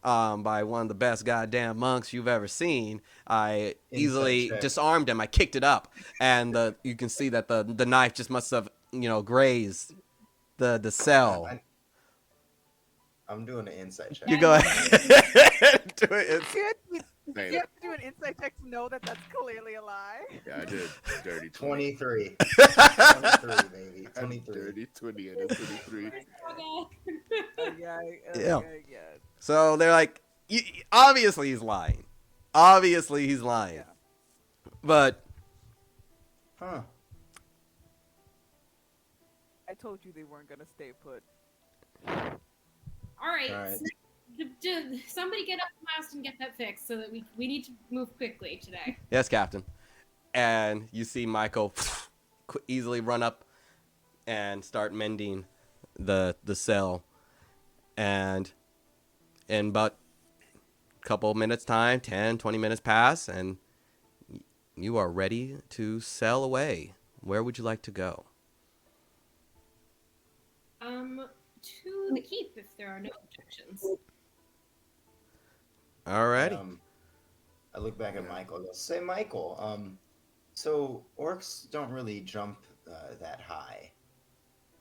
by one of the best goddamn monks you've ever seen, I easily check. disarmed him. I kicked it up, and you can see that the knife just must have grazed the cell. I'm doing an insight check. You go ahead. Do it. Do you have to do an insight check to know that that's clearly a lie? Yeah, I did. Dirty 20. 23. 23, baby. 23. Dirty 20 and a 23. Yeah. So they're like, obviously he's lying. Obviously he's lying. Yeah. But Huh. I told you they weren't gonna stay put. All right. All right. Somebody get up the mast and get that fixed so that we need to move quickly today. yes, Captain. And you see Michael easily run up and start mending the cell. And in about a couple of minutes time, 10, 20 minutes pass, and you are ready to sail away. Where would you like to go? To the keep if there are no objections. Alrighty. I look back at Michael and go, say, Michael, so orcs don't really jump that high.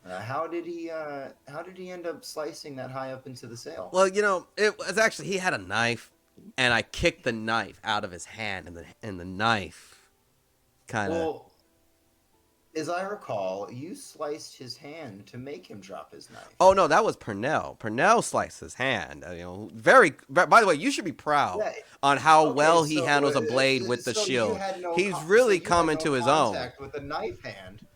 How did he end up slicing that high up into the sail? Well, it was actually, he had a knife, and I kicked the knife out of his hand, and the knife kind of... Well, as I recall, you sliced his hand to make him drop his knife. Oh, no, that was Purnell. Purnell sliced his hand. By the way, you should be proud on how well he handles a blade with the shield. He's really come into his own. With a knife hand.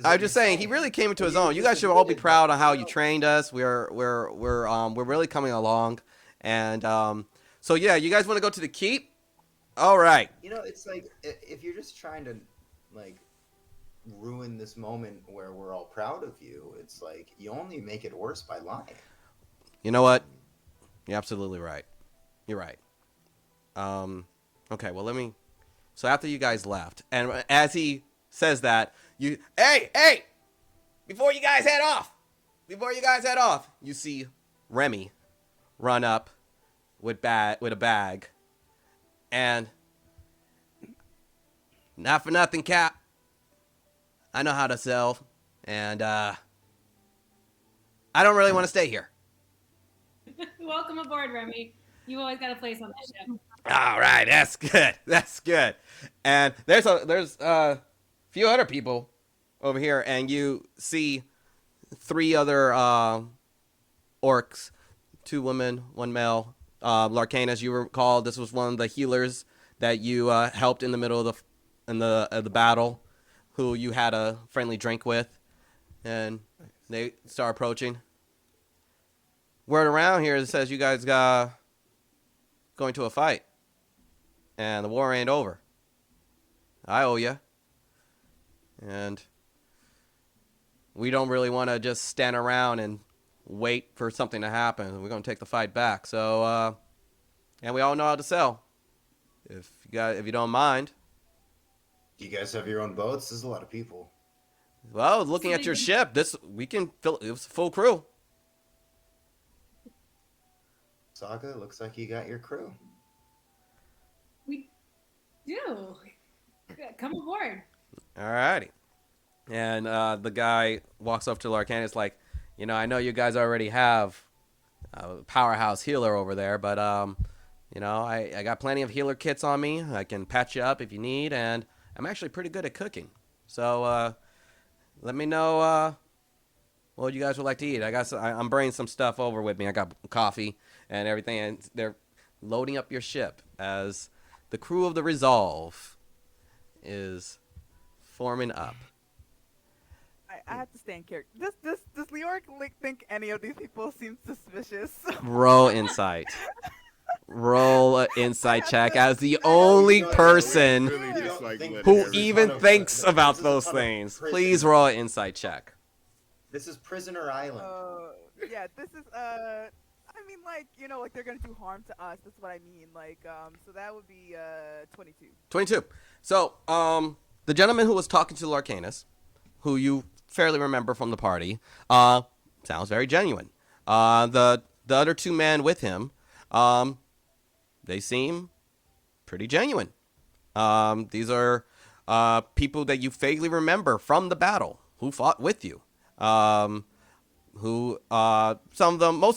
I'm just saying, he really came into his own. You guys should all be proud on how you trained us. We're really coming along, and so yeah, you guys want to go to the keep? All right. It's like if you're just trying to ruin this moment where we're all proud of you, it's like you only make it worse by lying. You know what? You're absolutely right. You're right. Okay, well so after you guys left, and as he says that, hey, before you guys head off, you see Remy run up with a bag, and not for nothing, Cap, I know how to sell And I don't really want to stay here. Welcome aboard, Remy. You always got a place on this ship. All right, that's good. That's good. And there's a few other people over here, and you see three other orcs, two women, one male. Larkane, as you recall, this was one of the healers that you helped in the middle of the battle, who you had a friendly drink with, and they start approaching. Word around here says you guys got going to a fight, and the war ain't over. I owe you, and we don't really want to just stand around and wait for something to happen. We're gonna take the fight back. So, and we all know how to sell. If you don't mind. Do you guys have your own boats? There's a lot of people. Well, looking at your ship, we can fill it was a full crew. Saga, looks like you got your crew. We do. Come aboard. Alrighty. And the guy walks up to Larkan. It's like, I know you guys already have a powerhouse healer over there, but I got plenty of healer kits on me. I can patch you up if you need, and I'm actually pretty good at cooking. So let me know what you guys would like to eat. I'm bringing some stuff over with me. I got coffee and everything, and they're loading up your ship as the crew of the Resolve is forming up. I have to stay in character. Does Leoric think any of these people seem suspicious? Roll insight. Roll an insight check as the only person Really just like let who everything- even thinks about those things. Please roll an insight check. This is Prisoner Island. Yeah, this is I mean, like they're gonna do harm to us. That's what I mean. So that would be 22. 22. So, the gentleman who was talking to Larcanus, who you fairly remember from the party, sounds very genuine. The other two men with him, they seem pretty genuine. These are people that you vaguely remember from the battle who fought with you. Most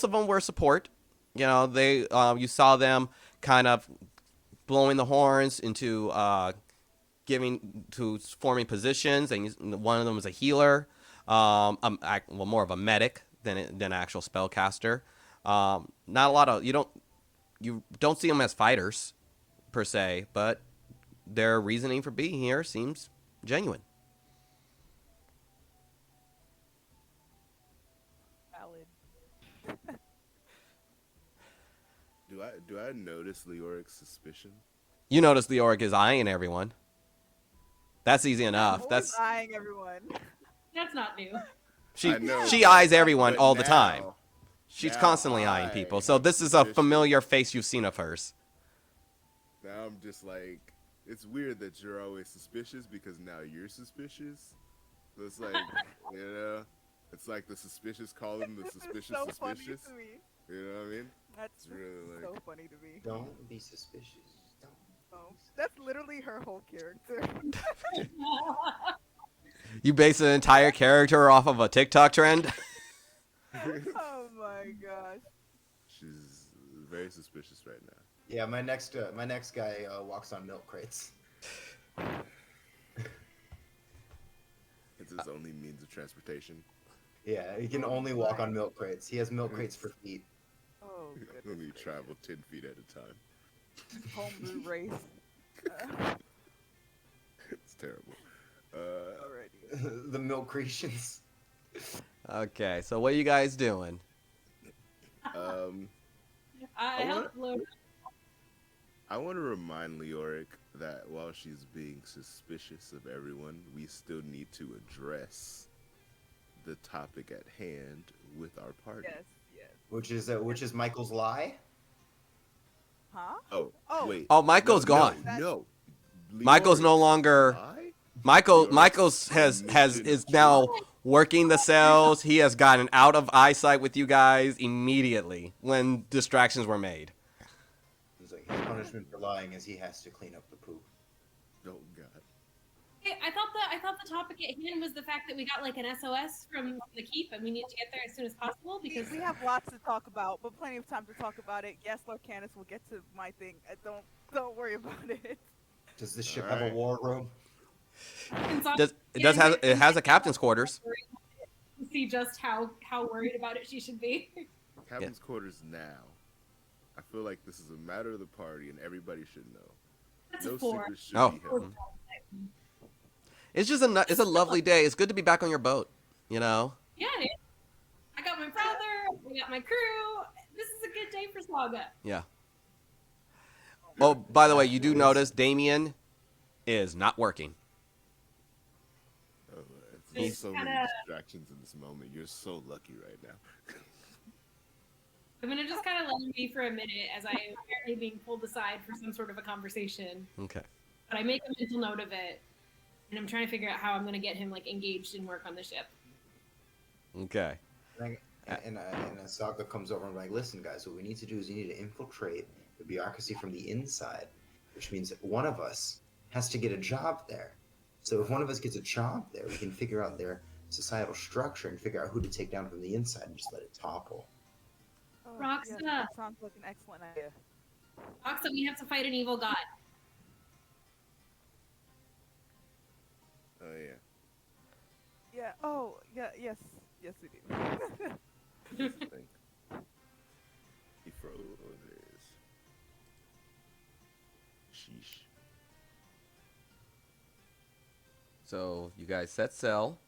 of them were support. You saw them kind of blowing the horns into forming positions, and one of them was a healer, more of a medic than an actual spellcaster. Not a lot of you don't see them as fighters per se, but their reasoning for being here seems genuine. Valid. Do I notice Leoric's suspicion? You notice the orc is eyeing everyone. That's easy enough. Always That's eyeing everyone. That's not new. she I know, she eyes everyone but all the now- time. She's now constantly eyeing I people. So have this is a suspicion. familiar face you've seen of hers. Now I'm just like, it's weird that you're always suspicious because now you're suspicious. So it's like, it's like the suspicious calling the This suspicious is so suspicious. funny to me. You know what I mean? That's It's really so like, funny to me. Don't be suspicious. Don't. Oh, that's literally her whole character. You base an entire character off of a TikTok trend? Oh my gosh. she's very suspicious right now. Yeah, my next guy walks on milk crates. It's his only means of transportation. Yeah, he can only walk on milk crates. He has milk crates for feet. Oh He goodness. only travel 10 feet at a time. Homebrew race. It's terrible. Alrighty. The milk creations. Okay, so what are you guys doing? I helped load. I want to remind Leoric that while she's being suspicious of everyone, we still need to address the topic at hand with our party. Yes. Which is Michael's lie. Huh? Oh, Oh. wait. Oh, Michael's No, gone. No. Michael's no Leoric's longer. lie? Michael's is now working the cells. He has gotten out of eyesight with you guys immediately when distractions were made. He's like, his punishment for lying is he has to clean up the poop. Oh, God. I thought the topic at hand was the fact that we got like an SOS from the keep, and we need to get there as soon as possible because We have lots to talk about, but plenty of time to talk about it. Yes, Lord Candace will get to my thing. Don't worry about it. Does the ship All have a right. war room? It has a captain's quarters. To see just how worried about it she should be. Captain's quarters now. I feel like this is a matter of the party, and everybody should know. That's No a 4. secrets should Oh. be held. It's just it's a lovely day. It's good to be back on your boat. You know. Yeah, dude. I got my brother. We got my crew. This is a good day for Saga. Yeah. Oh, by the way, you do notice Damien is not working. Oh, He's there's so many kinda- distractions in this moment. You're so lucky right now. I'm gonna just kind of let him be for a minute as I am apparently being pulled aside for some sort of a conversation. Okay. But I make a mental note of it, and I'm trying to figure out how I'm gonna get him like engaged in work on the ship. Okay. And Asaka comes over and like, listen, guys, what we need to do is you need to infiltrate the bureaucracy from the inside, which means that one of us has to get a job there. So if one of us gets a job there, we can figure out their societal structure and figure out who to take down from the inside and just let it topple. Oh, Roxa. yes, that sounds like an excellent idea. Oxa, we have to fight an evil god. Oh yeah. Yeah. Oh, yeah. Yes. Yes, we do. That's the thing. He froze. Sheesh. So you guys set sail.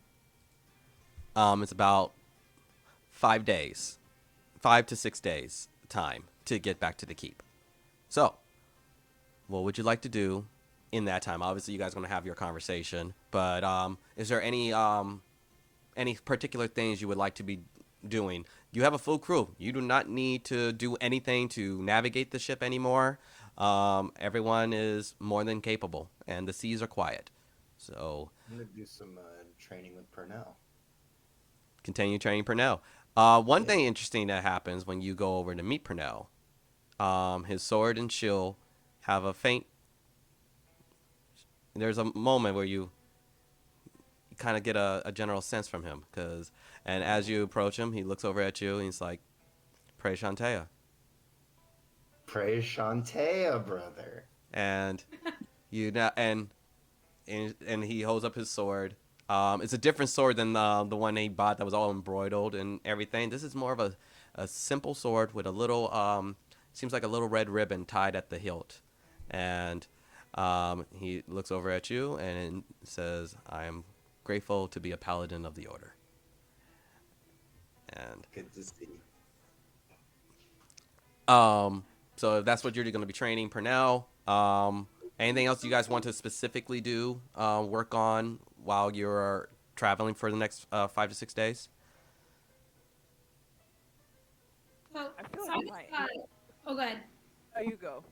It's about 5 days, 5 to 6 days time to get back to the keep. So, what would you like to do in that time? Obviously, you guys are gonna have your conversation, but is there any particular things you would like to be doing? You have a full crew. You do not need to do anything to navigate the ship anymore. Everyone is more than capable, and the seas are quiet. So I'm gonna do some training with Purnell. continue training Purnell. One thing interesting that happens when you go over to meet Purnell, his sword and shield have a faint. There's a moment where you kind of get a general sense from him, and as you approach him, he looks over at you and he's like, "Pray Shantea," Praise Shantea, brother. and you now and he holds up his sword. It's a different sword than the one he bought that was all embroidered and everything. This is more of a simple sword with a little seems like a little red ribbon tied at the hilt, and he looks over at you and says, "I am grateful to be a paladin of the order." And Good to see. so if that's what you're going to be training Purnell. Anything else you guys want to specifically do, work on while you're traveling for the next 5 to 6 days? So I feel like Saga's I might. got, oh, go ahead. Oh, you go.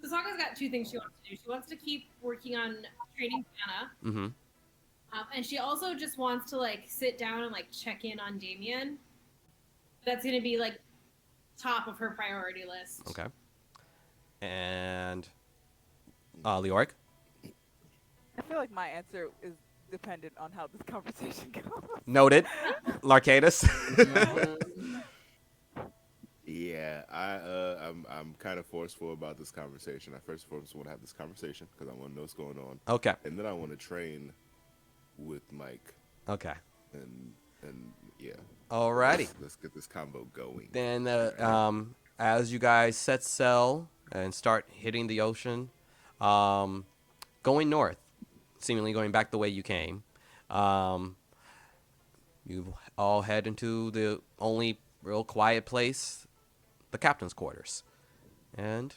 So Saga's got 2 things she wants to do. She wants to keep working on training Anna, Mm-hmm. and she also just wants to like sit down and like check in on Damien. That's gonna be like top of her priority list. Okay. And Leoric? I feel like my answer is dependent on how this conversation goes. Noted. Larcadus? Yeah, I'm kind of forceful about this conversation. I first and foremost want to have this conversation because I want to know what's going on, Okay. and then I want to train with Mike, Okay. and yeah. Alrighty. Let's get this combo going. Then, as you guys set sail and start hitting the ocean, going north, seemingly going back the way you came, you all head into the only real quiet place, the captain's quarters, and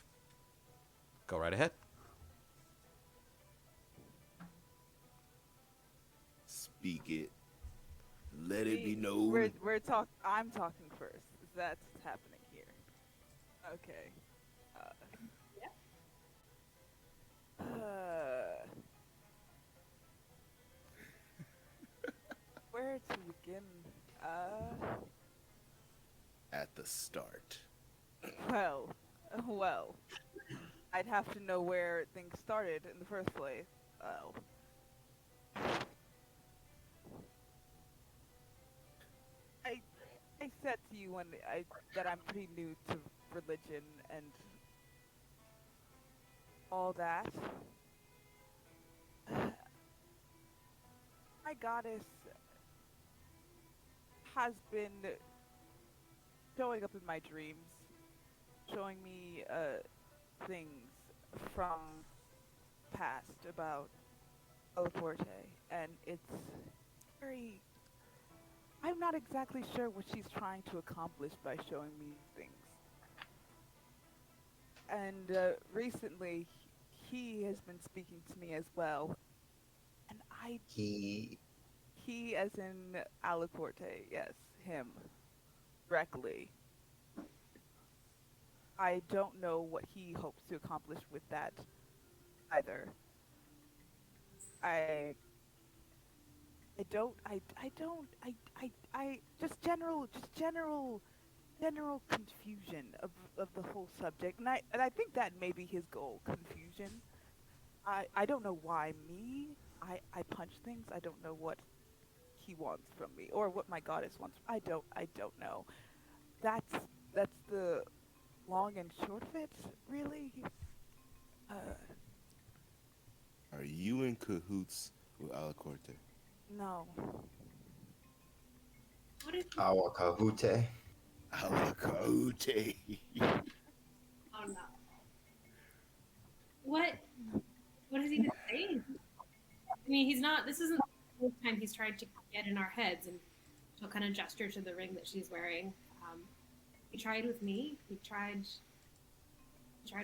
go right ahead. Speak it. Let it be known. I'm talking first. That's what's happening here. Okay. Where to begin? At the start. Well, I'd have to know where things started in the first place. said to you that I'm pretty new to religion and all that. My goddess has been showing up in my dreams, showing me things from past about Alaporte, and it's very. I'm not exactly sure what she's trying to accomplish by showing me things. And recently, he has been speaking to me as well, and He he as in Alaporte, yes, him, directly. I don't know what he hopes to accomplish with that either. I I don't I don't I just general confusion of the whole subject, and I think that may be his goal, confusion. I don't know why me. I punch things. I don't know what he wants from me or what my goddess wants. I don't know. That's that's the long and short of it, really. Uh, Are you in cahoots with Alacorte? no. What is? Awakahute. Alacorte. Oh no. What? What has he been saying? I mean, he's not. This isn't the first time he's tried to get in our heads, and she'll kind of gesture to the ring that she's wearing. He tried with me. He tried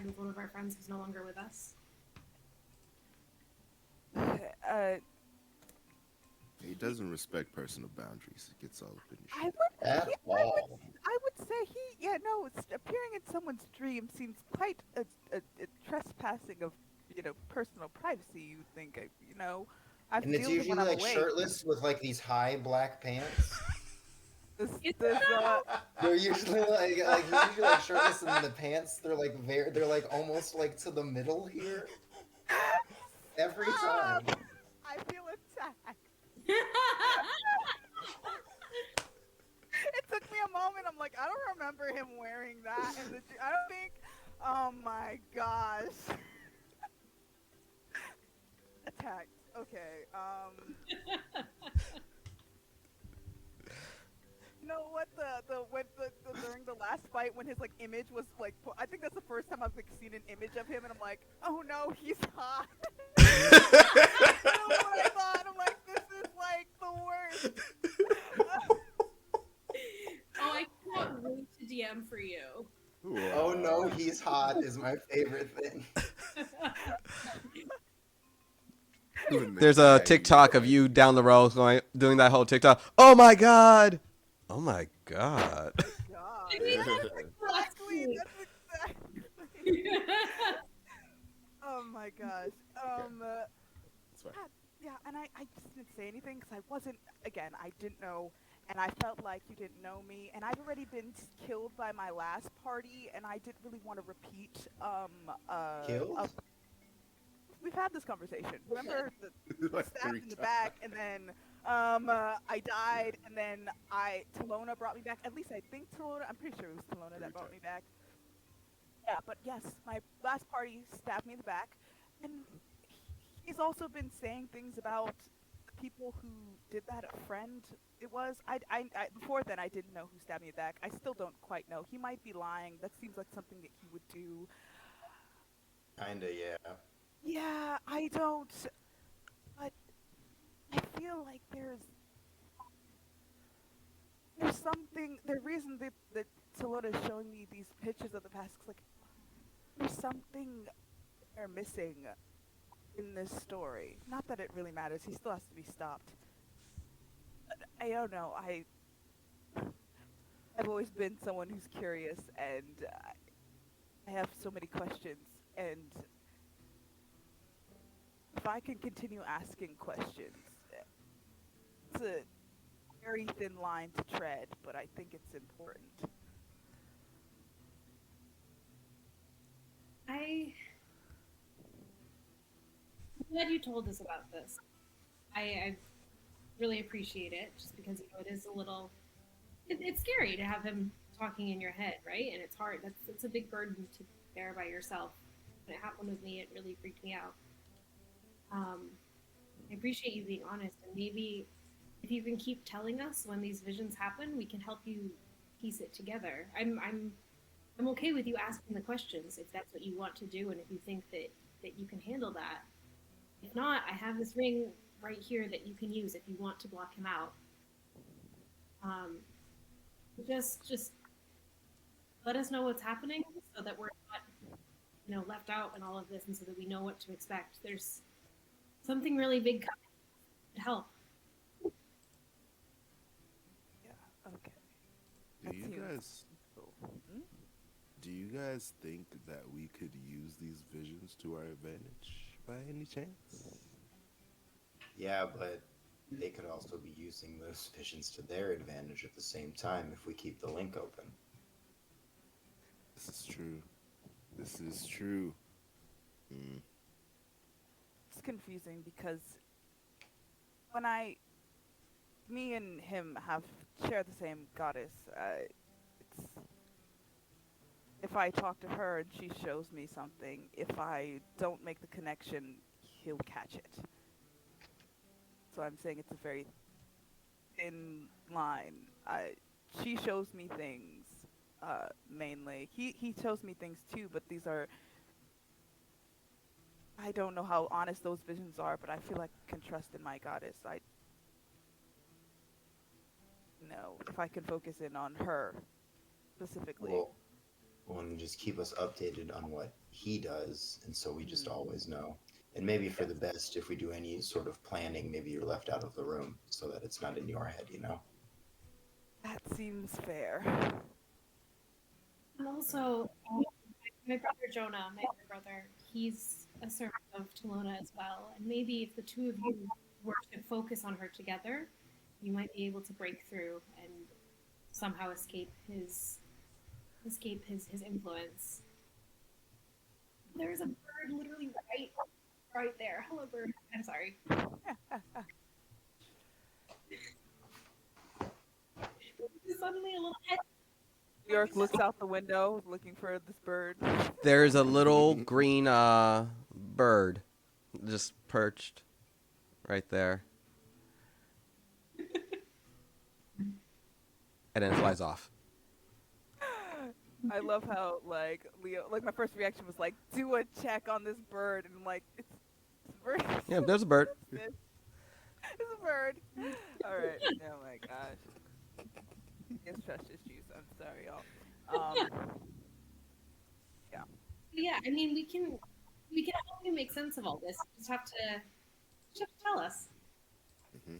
with one of our friends who's no longer with us. Uh, He doesn't respect personal boundaries. He gets all up in your I shit. would. At all. I would say he. Yeah, no. Appearing in someone's dream seems quite a trespassing of personal privacy. You would think. I And it's feel him when usually I'm like awake. shirtless with like these high black pants. This, Is this, They're usually like he's usually like shirtless, and the pants they're like almost like to the middle here every time. I feel attacked. It took me a moment. I'm like, I don't remember him wearing that in the. I don't think. Oh my gosh. Attacked. Okay. You know what during the last fight when his like image was like I think that's the first time I've like seen an image of him and I'm like, oh no, he's hot. That's what I thought. I'm like, this is like the worst. Oh, I cannot wait to DM for you. Oh no, he's hot is my favorite thing. There's a TikTok of you down the road doing that whole TikTok. Oh my god. Oh my god. God. I mean, Exactly. That's exactly. Oh my gosh. That's fine. Yeah, and I just didn't say anything because I didn't know, and I felt like you didn't know me, and I've already been killed by my last party, and I didn't really want to repeat, Killed? we've had this conversation. Remember the Like stab 3 in the times. back, and then, I died, and then Talona brought me back. At least I think Talona, I'm pretty sure it was Talona that brought me back. Yeah, but yes, my last party stabbed me in the back, and he's also been saying things about the people who did that. A friend, it was. Before then, I didn't know who stabbed me in the back. I still don't quite know. He might be lying. That seems like something that he would do. Kinda, yeah. Yeah, I don't. But I feel like there's something. The reason that Talona is showing me these pictures of the past is like there's something they're missing in this story. Not that it really matters. He still has to be stopped. But I don't know. I've always been someone who's curious, and I have so many questions. And if I can continue asking questions, it's a very thin line to tread, but I think it's important. I'm glad you told us about this. I really appreciate it, just because it is a little it's scary to have him talking in your head, right? And it's hard. That's a big burden to bear by yourself. When it happened with me, it really freaked me out. Um, I appreciate you being honest, and maybe if you can keep telling us when these visions happen, we can help you piece it together. I'm okay with you asking the questions if that's what you want to do, and if you think that you can handle that. If not, I have this ring right here that you can use if you want to block him out. Um, just let us know what's happening so that we're not left out in all of this, and so that we know what to expect. There's something really big coming to help. Yeah. Okay. Do That you seems guys cool. Hmm? do you guys think that we could use these visions to our advantage by any chance? Yeah, but they could also be using those visions to their advantage at the same time if we keep the link open. This is true. This is true. Mm. It's confusing because when me and him have share the same goddess. It's if I talk to her and she shows me something, if I don't make the connection, he'll catch it. So I'm saying it's a very thin line. She shows me things mainly. He shows me things too, but these are I don't know how honest those visions are, but I feel like I can trust in my goddess. I know if I can focus in on her specifically. Well, and just keep us updated on what he does, and so we just Mm, always know. And maybe for yes, the best, if we do any sort of planning, maybe you're left out of the room so that it's not in your head, you know? that seems fair. And also, my brother Jonah, my other brother, he's a servant of Talona as well. And maybe if the two of you were to focus on her together, you might be able to break through and somehow escape his influence. There's a bird literally right there. Hello, bird. I'm sorry. Suddenly a little head. York looks out the window looking for this bird. There's a little green bird just perched right there. And then it flies off. I love how like Leo like my first reaction was like do a check on this bird and I'm like it's a bird. Yeah, there's a bird. It's a bird. All right. Oh my gosh. It's trust issues. I'm sorry, y'all. Yeah. Yeah, I mean we can help you make sense of all this. You just have to tell us. Hmm.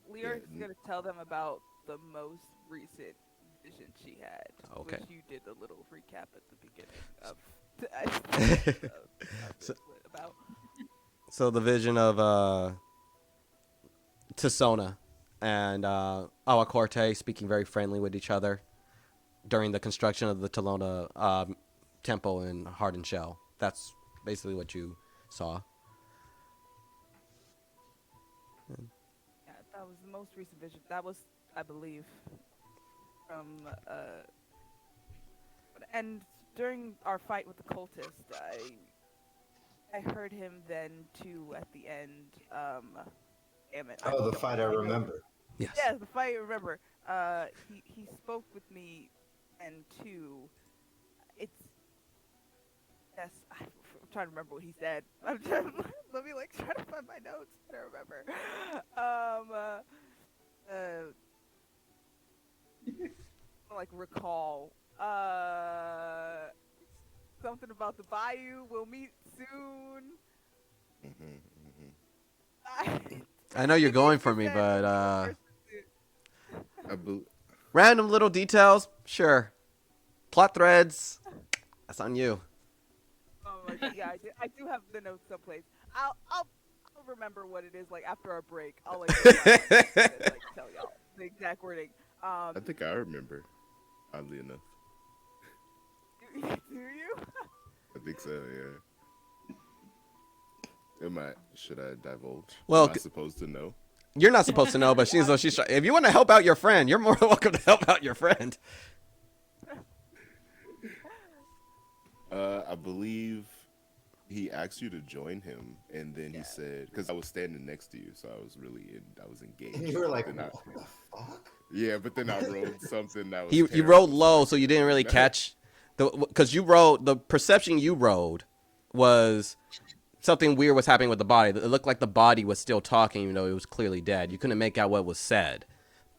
Lear is Yeah. gonna tell them about the most recent vision she had, Okay. which you did a little recap at the beginning of so, this, about. so the vision of Tisona and Awacorte speaking very friendly with each other during the construction of the Talona temple in Heart and Shell. That's basically what you saw. Yeah, that was the most recent vision. That was, I believe, from and during our fight with the cultist, I heard him then too at the end. Damn it, I Oh, the don't fight I have my notes. remember. Yes. Yeah, the fight. Remember, he spoke with me, and two, it's yes. I'm trying to remember what he said. I'm trying. Let me like try to find my notes. I don't remember. Like recall. Something about the bayou. We'll meet soon. Hmm. Hmm. I know you're The going names for you me, said but will be the first I bel random little details, sure. Plot threads, that's on you. Oh my god, yeah, I do have the notes someplace. I'll remember what it is like after our break. I'll like go back and like tell y'all the exact wording. I think I remember. Oddly enough, Do you? I think so. Yeah. Am I? Should I divulge? Well, Am I supposed to know? You're not supposed to know, but she's though she's. If you want to help out your friend, you're more than welcome to help out your friend. I believe he asked you to join him, and then he said, because I was standing next to you, so I was engaged. And you were like, Then what the fuck? yeah, but then I rolled something that was You terrible, rolled so low, I so you couldn't didn't really do that. catch because you rolled the perception you rolled was something weird was happening with the body. It looked like the body was still talking, even though it was clearly dead. You couldn't make out what was said,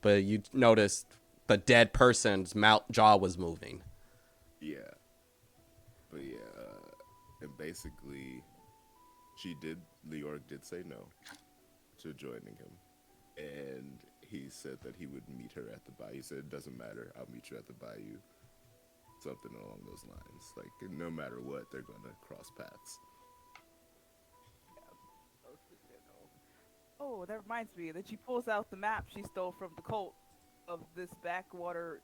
but you noticed the dead person's mouth jaw was moving. Yeah. But yeah, and basically, Leoric did say no to joining him. And he said that he would meet her at the bayou. He said, it doesn't matter, I'll meet you at the bayou. Something along those lines. Like, no matter what, they're going to cross paths. Oh, that reminds me that she pulls out the map she stole from the cult of this backwater,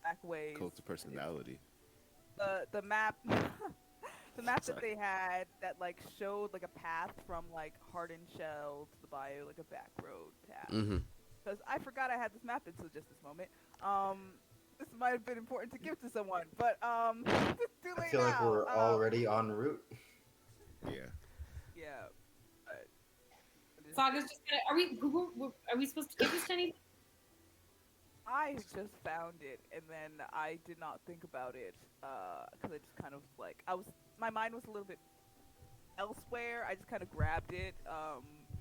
backways. Cult of personality. The map, the map Sorry. that they had that like showed like a path from like Hardened Shell to the bayou, like a back road path. Mm-hmm. Because I forgot I had this map until just this moment. This might have been important to give to someone, but too late I feel like now. we're already en route. Yeah. Yeah. But Saga's just gonna. Are we supposed to give this to anyone? I just found it, and then I did not think about it, because I just kind of like my mind was a little bit elsewhere. I just kind of grabbed it.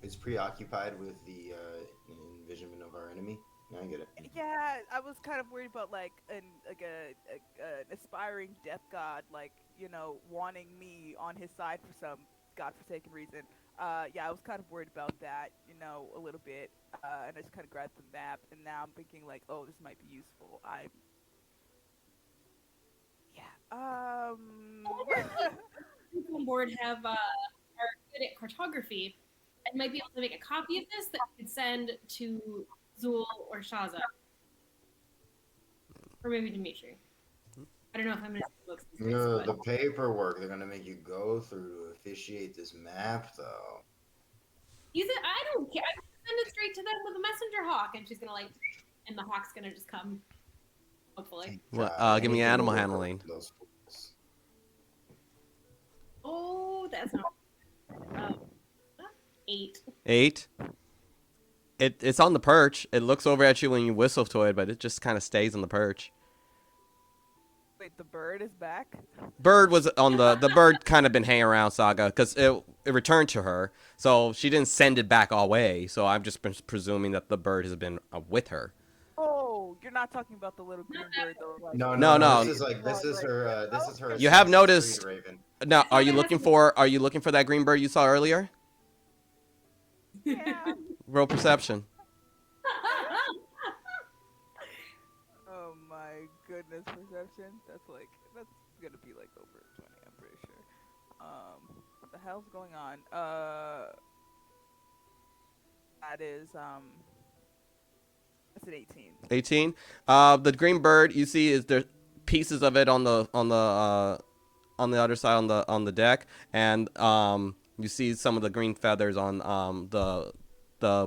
It's preoccupied with the envisionment of our enemy. I get it. Yeah, I was kind of worried about like an aspiring death god, like wanting me on his side for some godforsaken reason. Yeah, I was kind of worried about that, a little bit, and I just kind of grabbed the map, and now I'm thinking like, oh, this might be useful. People on board are good at cartography and might be able to make a copy of this that we could send to Zul or Shaza. Or maybe Dimitri. I don't know if I'm going to books these days, No, but the paperwork they're gonna make you go through to officiate this map, though. you said I don't care. I can send it straight to them with a messenger hawk, and she's gonna and the hawk's gonna just come. Hopefully. Well, give me anything animal will work handling. with those fools. Oh, that's not. 8. 8. It's on the perch. It looks over at you when you whistle to it, but it just kind of stays on the perch. Wait, the bird is back? Bird was on the bird kind of been hanging around Saga because it returned to her, so she didn't send it back all way. So I've just been presuming that the bird has been with her. Oh, you're not talking about the little green bird though. Like, No. This is her. This is her. You have Assassin's noticed- Creed Raven. Now, are you looking for that green bird you saw earlier? Yeah. Roll perception. Oh my goodness, perception. That's gonna be like over 20, I'm pretty sure. What the hell's going on? That is that's an 18. 18. The green bird you see is there pieces of it on the other side on the deck, and you see some of the green feathers on the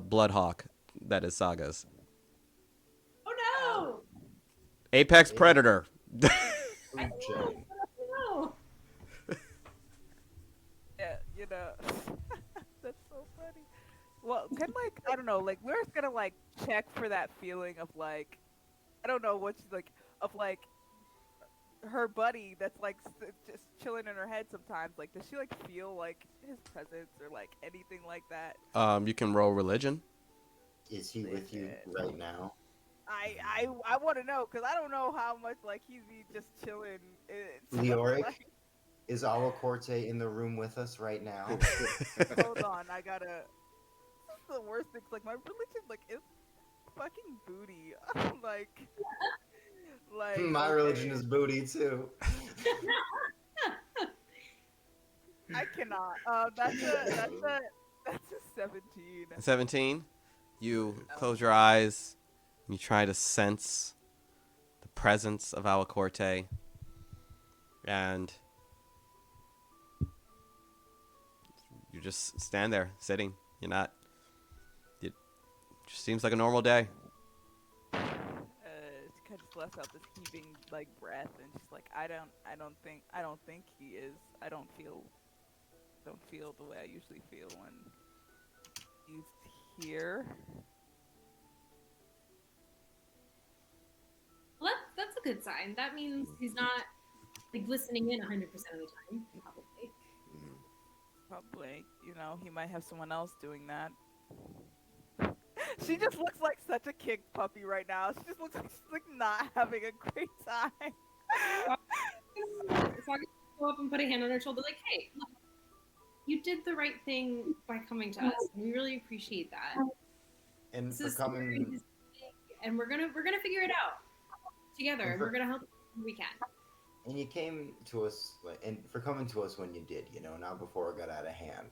bloodhawk that is Saga's. Oh no! Apex predator. Ooh, Oh, Jay. no! Yeah, that's so funny. Well, I don't know, like Lyra's gonna like check for that feeling of like, I don't know what she's like, of like her buddy that's like just chilling in her head sometimes. Like, does she like feel like his presence or like anything like that? You can roll religion. Is he with you right now? I want to know because I don't know how much like he's just chilling. Leoric? Like, Is Alacorte in the room with us right now? hold on, I gotta. This is the worst thing. Like my religion, like is fucking booty. like My okay. religion is booty too. I cannot. That's a 17. 17. You close your eyes. You try to sense the presence of Alacorte, and you just stand there, sitting. You're not. Just seems like a normal day. She kind of lets out this heaving like breath, and she's like, I don't think he is. I don't feel the way I usually feel when he's here. Well, that's a good sign. That means he's not like listening in 100% of the time, probably. Probably, he might have someone else doing that. She just looks like such a kicked puppy right now. She just looks like she's like not having a great time. If I could go up and put a hand on her shoulder, like, hey, look, you did the right thing by coming to us. And we really appreciate that. And This for is coming, big, and we're gonna figure it out together. And we're gonna help when we can. and you came to us, and for coming to us when you did, not before it got out of hand,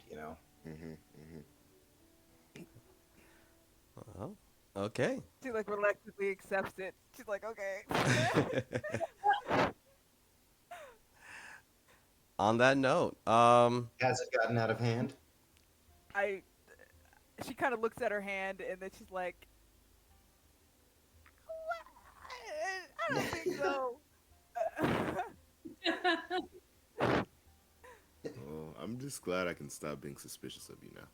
Oh, okay. She like reluctantly accepts it. She's like, okay. On that note, Has it gotten out of hand? She kind of looks at her hand and then she's like, what? I don't think so. Well, I'm just glad I can stop being suspicious of you now.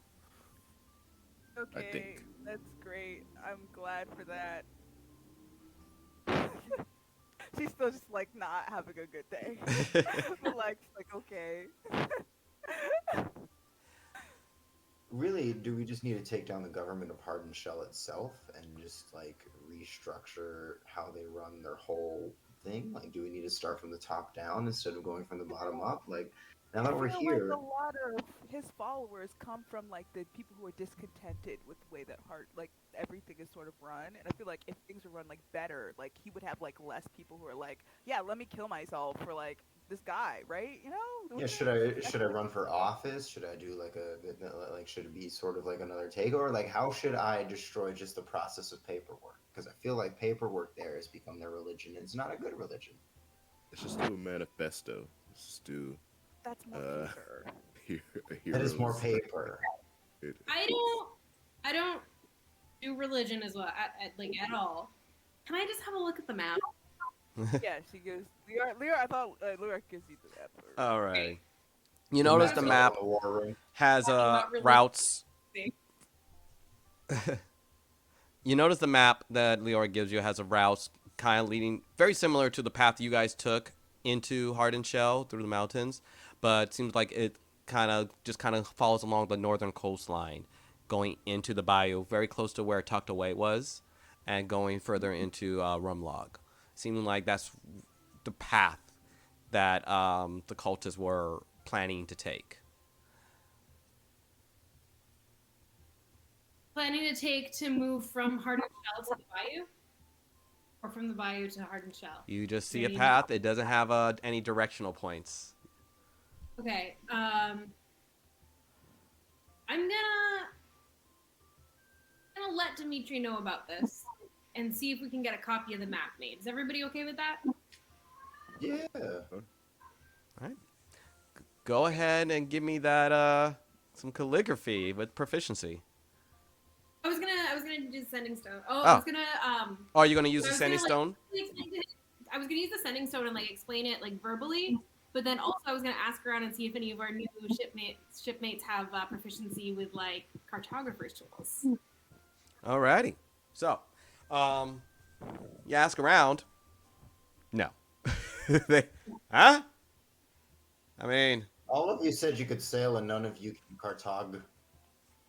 Okay, think. that's great. I'm glad for that. She's still just like not having a good day. But like, she's like, okay. Really, do we just need to take down the government of Hard and Shell itself and just like restructure how they run their whole thing? Like, do we need to start from the top down instead of going from the bottom up? Like, now that we're I feel here, like a lot of his followers come from like the people who are discontented with the way that like everything is sort of run, and I feel like if things were run like better, like he would have like less people who are like, yeah, let me kill myself for like this guy, right? yeah, should I run for office? Should I do should it be sort of like another takeover? Like, how should I destroy just the process of paperwork? Because I feel like paperwork there has become their religion, and it's not a good religion. Let's just do a manifesto. Let's just do That's more uh, paper. a That is more hero's- paper. I don't do religion as well, at all. Can I just have a look at the map? Yeah, she gives Leor. I thought Leor gives you the map. all right. You notice the map in the war room. has Not really. routes. You notice the map that Leora gives you has a route kind of leading very similar to the path you guys took into Hardened Shell through the mountains, but it seems like it kind of follows along the northern coastline, going into the bayou, very close to where Tucked Away was, and going further into Rumlog. Seeming like that's the path that the cultists were planning to take. Planning to take to move from Hardened Shell to the bayou? Or from the bayou to Hardened Shell? You just see a Maybe. path. It doesn't have any directional points. Okay, I'm gonna let Dimitri know about this and see if we can get a copy of the map made. Is everybody okay with that? Yeah. All right. Go ahead and give me that some calligraphy with proficiency. I was gonna do the sending stone. I Oh. was gonna Oh, are you gonna use I the was sending gonna, stone? I was gonna use the sending stone and like explain it like verbally, but then also I was gonna ask around and see if any of our new shipmates have proficiency with like cartographer's tools. Alrighty. So, you ask around. No. Huh? I mean, All of you said you could sail, and none of you can cartog.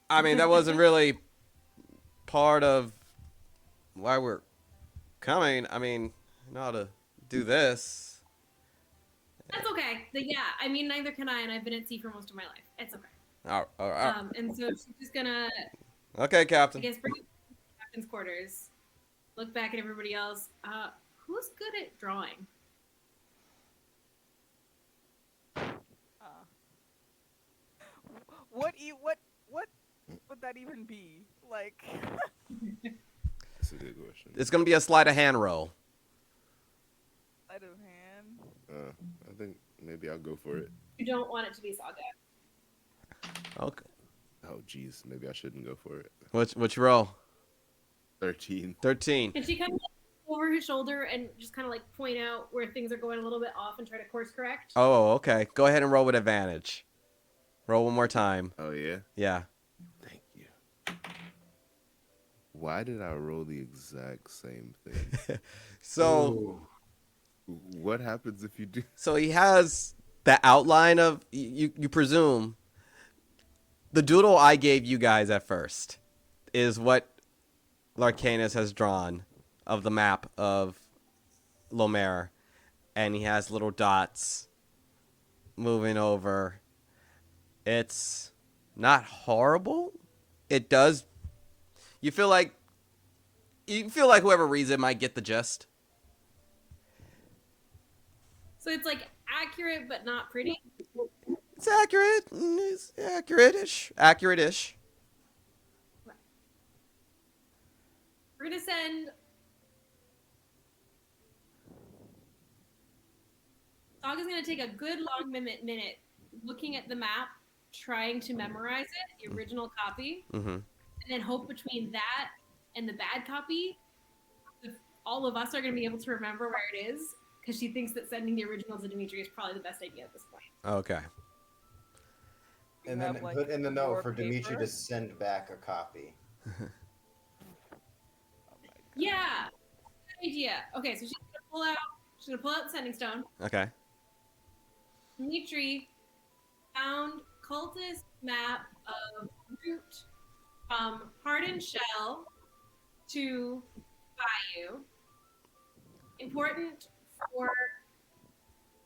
that wasn't really part of why we're coming. I know how to do this. That's okay. Neither can I, and I've been at sea for most of my life. It's okay. All right. And so she's just gonna, Okay, I Captain. guess, bring it to the captain's quarters. Look back at everybody else. Who's good at drawing? What would that even be? Like, That's a good question. It's gonna be a sleight of hand roll. sleight of hand. I think maybe I'll go for it. You don't want it to be Saga. Okay. Oh, geez, maybe I shouldn't go for it. What you roll? 13. 13. And she kind of over his shoulder and just kind of like point out where things are going a little bit off and try to course correct. Oh, okay. Go ahead and roll with advantage. Roll one more time. Oh, yeah? Yeah. Thank you. Why did I roll the exact same thing? So, Ooh. What happens if you do? so he has the outline of you presume the doodle I gave you guys at first is what Larcanus has drawn of the map of Lomér, and he has little dots moving over. It's not horrible. It does. You feel like whoever reads it might get the gist. So it's like accurate but not pretty. It's accurate. It's accurate-ish. Accurate-ish. We're gonna send Saga's gonna take a good long minute looking at the map, trying to memorize it, the original copy, Mm-hmm. and then hope between that and the bad copy, all of us are gonna be able to remember where it is, because she thinks that sending the original to Dimitri is probably the best idea at this point. Okay. You And then have, like, put in the note your for Dimitri paper? to send back a copy. Oh my God. Yeah, good idea. Okay, so she's gonna pull out the sending stone. Okay. Dimitri found cultist map of route from Hardened Shell to Bayou. Important for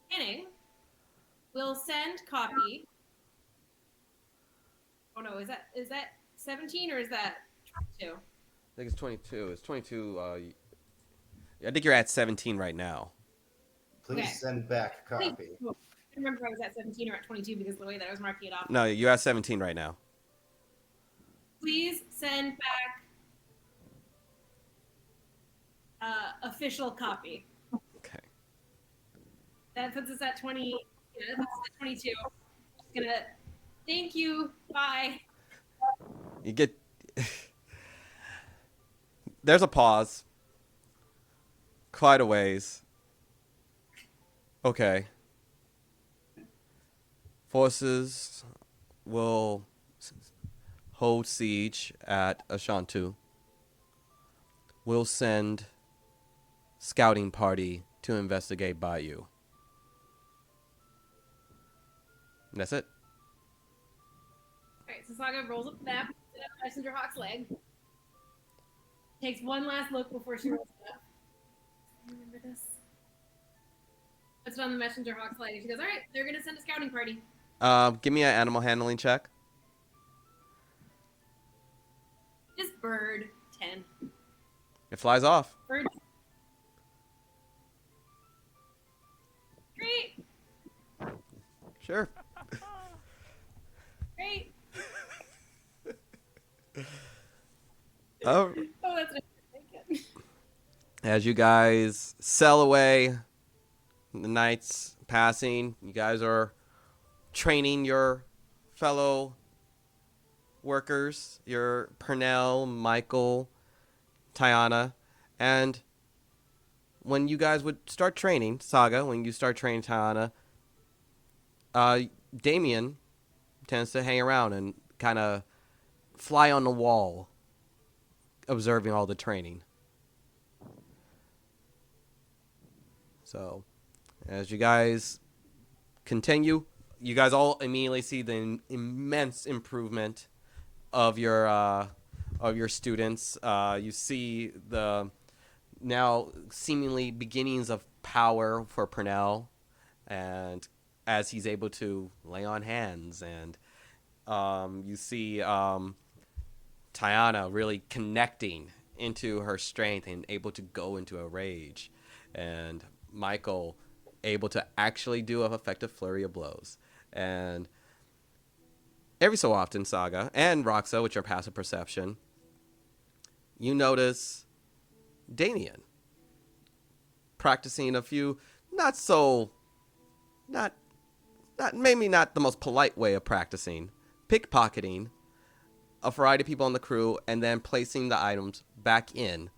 beginning. We'll send copy. Oh no, is that 17 or is that 22? I think it's 22. It's 22. I think you're at 17 right now. Please Okay. send back a copy. I remember if I was at 17 or at 22 because of the way that I was marking it off. No, you're at 17 right now. Please send back official copy. Okay. That puts us at 20. Yeah, that puts us at 22. Just gonna thank you. Bye. You get. There's a pause. Quite a ways. Okay. Forces will hold siege at Ashantu. We'll send scouting party to investigate Bayou. And that's it. Alright, so Saga rolls up the map, puts it up Messenger Hawk's leg. Takes one last look before she rolls it up. Remember this? Puts it on the Messenger Hawk's leg and she goes, alright, they're gonna send a scouting party. Give me an animal handling check. This bird, 10. It flies off. Bird. Great, Sure. great. Oh. Oh, that's what I was thinking. As you guys sail away, the night's passing. You guys are training your fellow workers, your Pernell, Michael, Tiana, and when you guys would start training, Saga, when you start training Tiana, Damien tends to hang around and kind of fly on the wall, observing all the training. So, as you guys continue, you guys all immediately see the immense improvement of your students. You see the now seemingly beginnings of power for Pernell, and as he's able to lay on hands, and you see Tiana really connecting into her strength and able to go into a rage, and Michael able to actually do an effective flurry of blows. And every so often, Saga and Roxa, with your passive perception, you notice Damien practicing a few not maybe not the most polite way of practicing pickpocketing a variety of people on the crew and then placing the items back in,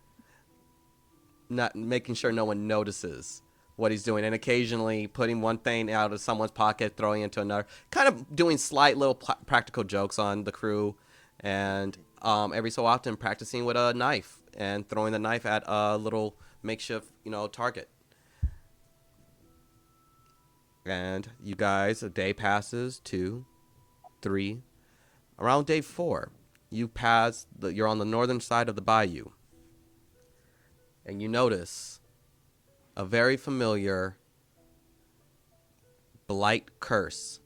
not making sure no one notices what he's doing, and occasionally putting one thing out of someone's pocket, throwing it into another, kind of doing slight little practical jokes on the crew, and every so often practicing with a knife and throwing the knife at a little makeshift, target. And you guys, a day passes, 2, 3. Around day 4, you're on the northern side of the bayou, and you notice a very familiar blight curse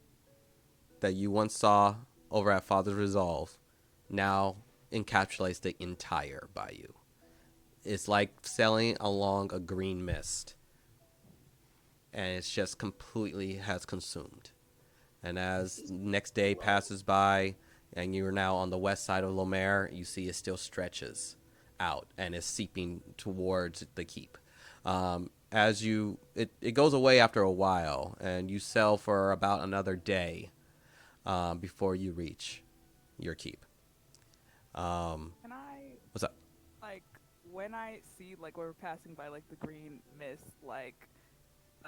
that you once saw over at Father's Resolve now encapsulates the entire bayou. It's like sailing along a green mist, and it's just completely has consumed. And as next day passes by, and you're now on the west side of Lomér, you see it still stretches out and is seeping towards the keep. It goes away after a while, and you sail for about another day before you reach your keep. Can I, What's up? like, when I see, like, we're passing by, like, the green mist, like,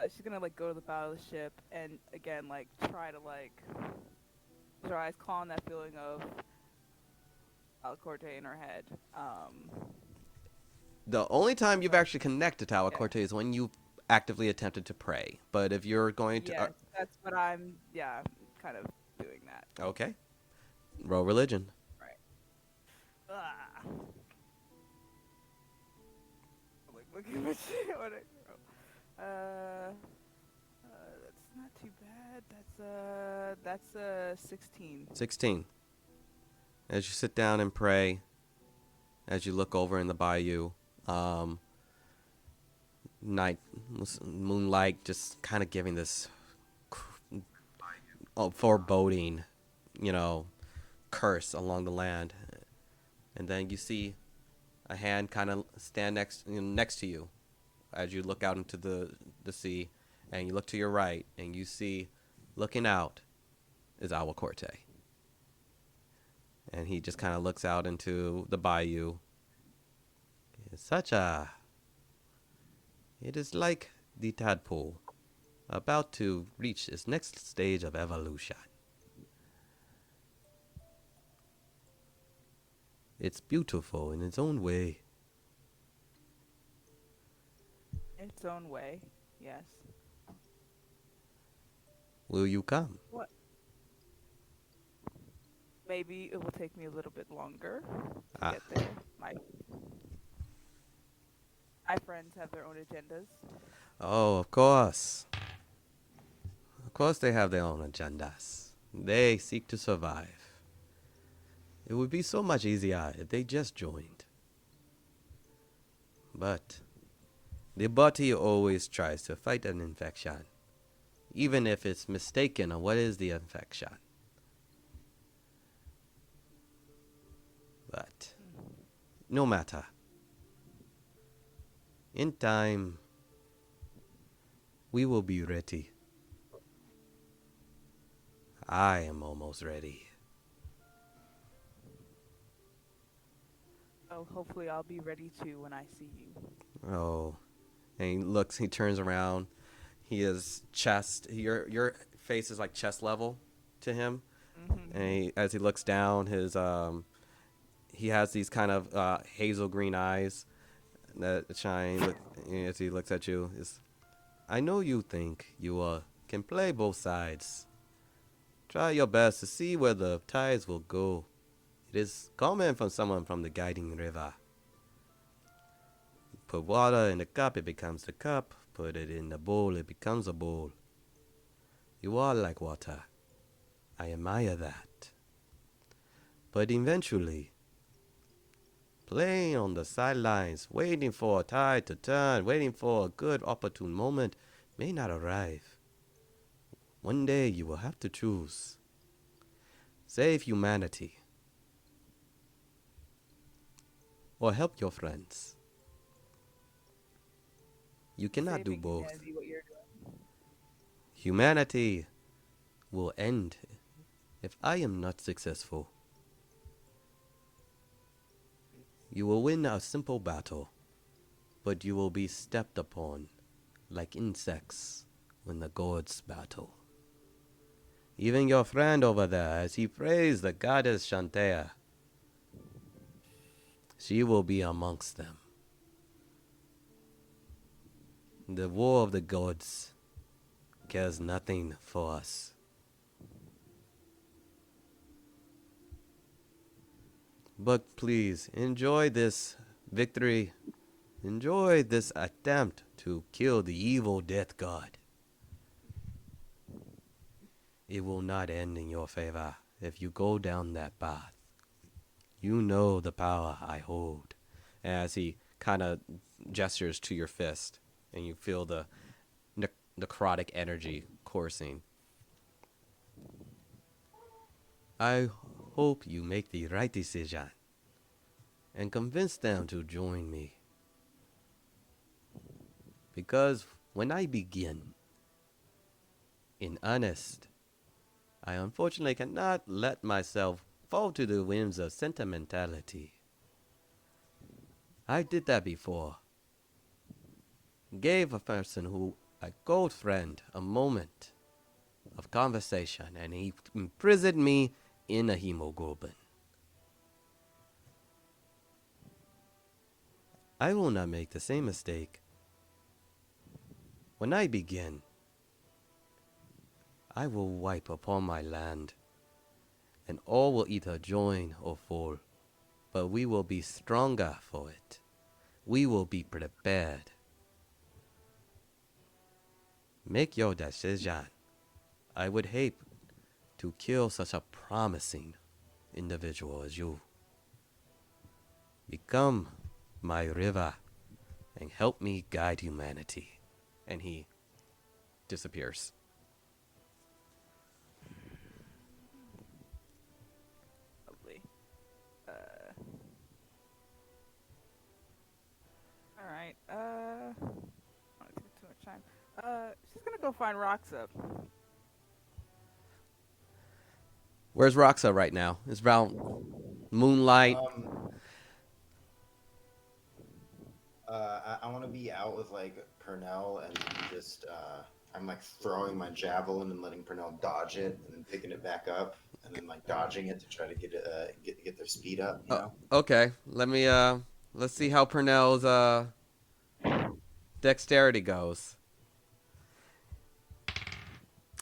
she's gonna, like, go to the bow of the ship and, again, like, try to, like, her eyes calm that feeling of Alcorte in her head. The only time you've actually connected to Alacorte is when you actively attempted to pray. But if you're going to... Yes, that's what I'm, kind of doing that. Okay. Roll religion. Right. Ah. Like, look at what I roll. That's not too bad. That's 16. 16. As you sit down and pray, as you look over in the bayou, night, moonlight, just kind of giving this foreboding, curse along the land. And then you see a hand kind of stand next to you as you look out into the sea, and you look to your right, and you see, looking out, is Alacorte. And he just kind of looks out into the bayou. It is like the tadpole about to reach its next stage of evolution. It's beautiful in its own way. Its own way, yes. Will you come? What? Maybe it will take me a little bit longer to get there. My friends have their own agendas. Oh, of course. Of course they have their own agendas. They seek to survive. It would be so much easier if they just joined. But the body always tries to fight an infection, even if it's mistaken on what is the infection. But no matter. In time, we will be ready. I am almost ready. Oh, hopefully I'll be ready too when I see you. Oh, and he turns around. He is your face is like chest level to him. Mm-hmm. And as he looks down, he has these kind of hazel green eyes that shine as he looks at you. I know you think you can play both sides. Try your best to see where the tides will go. It is coming from someone from the guiding river. Put water in the cup, it becomes the cup. Put it in the bowl, it becomes a bowl. You are like water. I admire that. But eventually, playing on the sidelines, waiting for a tide to turn, waiting for a good opportune moment may not arrive. One day you will have to choose. Save humanity. Or help your friends. You cannot do both. What you're doing. Humanity will end if I am not successful. You will win a simple battle, but you will be stepped upon like insects when the gods battle. Even your friend over there, as he prays the goddess Shantea, she will be amongst them. The war of the gods cares nothing for us. But please, enjoy this victory. Enjoy this attempt to kill the evil death god. It will not end in your favor if you go down that path. You know the power I hold. As he kind of gestures to your fist, and you feel the necrotic energy coursing. I hope you make the right decision and convince them to join me. Because when I begin, in earnest, I unfortunately cannot let myself fall to the whims of sentimentality. I did that before. Gave a person who a gold friend a moment of conversation, and he imprisoned me in a hemoglobin. I will not make the same mistake. When I begin, I will wipe upon my land, and all will either join or fall, but we will be stronger for it. We will be prepared. Make your decision. I would hate to kill such a promising individual as you. Become my river and help me guide humanity. And he disappears. Lovely. All right. I don't want to take too much time. She's gonna go find Roxa. Where's Roxa right now? It's around moonlight. I want to be out with like Purnell and just I'm like throwing my javelin and letting Purnell dodge it and then picking it back up and then like dodging it to try to get it get their speed up. You know. Okay, let's see how Purnell's dexterity goes.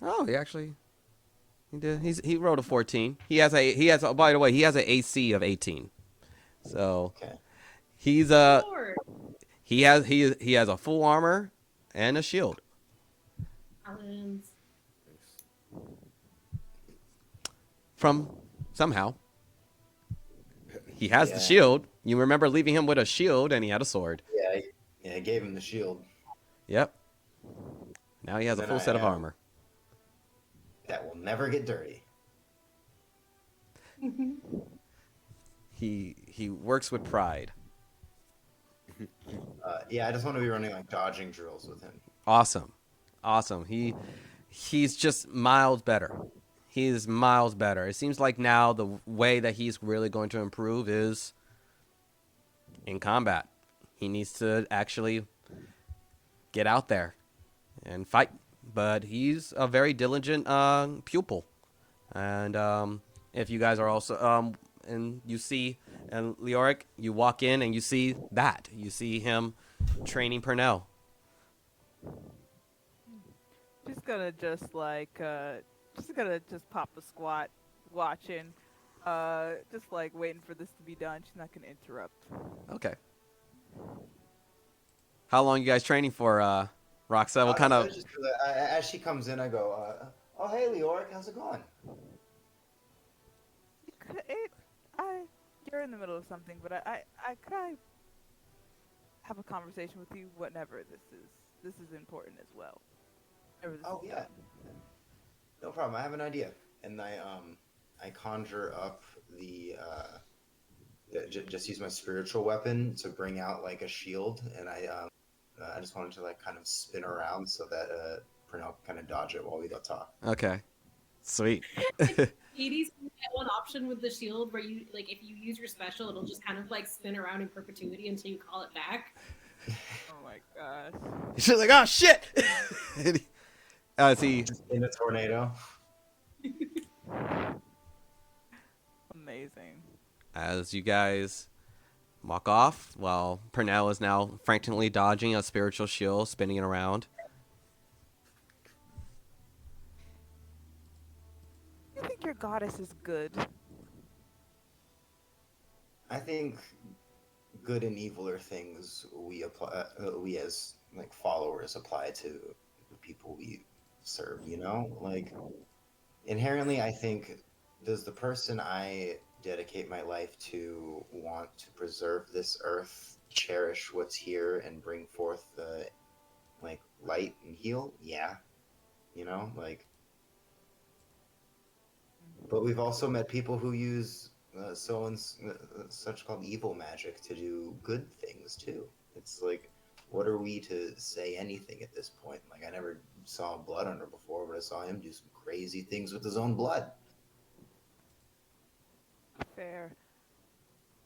Oh, he did. He rolled a 14. He has a by the way, he has an AC of 18. So Okay. he's Lord. he has a full armor and a shield. Paladins. From somehow. He has the Yeah. shield. You remember leaving him with a shield and he had a sword. Yeah, I gave him the shield. Yep. Now he has a Then full I set of have- armor. That will never get dirty. He works with pride. Yeah, I just want to be running like dodging drills with him. Awesome. He's just miles better. He's miles better. It seems like now the way that he's really going to improve is in combat. He needs to actually get out there and fight. But he's a very diligent pupil. And if you guys are also and you see and Leoric, you walk in and you see that. You see him training Purnell. She's gonna just like just pop a squat, watching, just like waiting for this to be done. She's not gonna interrupt. Okay. How long you guys training for, Roxa? What kind of... As she comes in, I go, "Oh hey, Leoric, how's it going?" You're in the middle of something, but I could I have a conversation with you whenever this is important as well. Whenever this Oh is yeah, done. no problem. I have an idea, and I conjure up just use my spiritual weapon to bring out like a shield, and I just wanted to like kind of spin around so that Purnell can kind of dodge it while we go talk. Okay. Sweet. Hades, you get one option with the shield where you like if you use your special, it'll just kind of like spin around in perpetuity until you call it back. Oh my gosh. He's just like, oh shit! As he, In a tornado. Amazing. as you guys walk off, while Purnell is now frantically dodging a spiritual shield, spinning it around. You think your goddess is good? I think good and evil are things we apply. We as like followers apply to the people we serve. You know, like inherently, I think does the person I dedicate my life to want to preserve this earth, cherish what's here, and bring forth the like light and heal? Yeah, you know, like. But we've also met people who use such called evil magic to do good things too. It's like, what are we to say anything at this point? Like, I never saw Bloodhunter before, but I saw him do some crazy things with his own blood. Fair.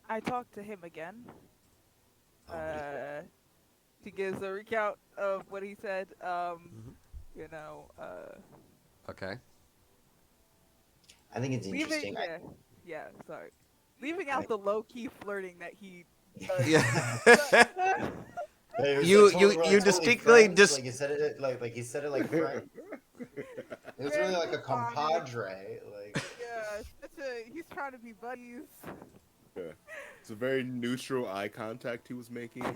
I talked to him again. Oh, what do you think? He gives a recount of what he said. Mhm. You know, Okay. I think it's leaving. interesting. Yeah. Sorry. Leaving out the low key flirting that he. Yeah. Yeah, it was You- like you- totally, you totally distinctly friends. dis- Like you said it like he said it like friends. It was really like a compadre. Like Yeah, he's trying to be buddies. Yeah. It's a very neutral eye contact he was making. It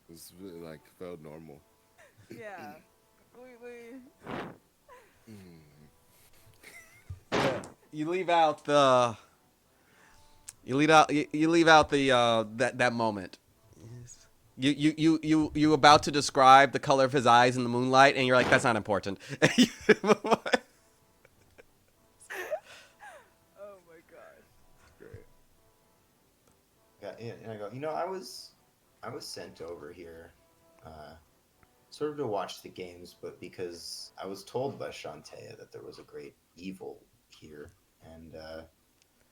was really, like felt normal. Yeah, completely. You leave out the. You leave out the that moment. You about to describe the color of his eyes in the moonlight, and you're like, that's not important. Oh my gosh. Great. yeah, and I go, I was sent over here, sort of to watch the games, but because I was told by Shantea that there was a great evil here, and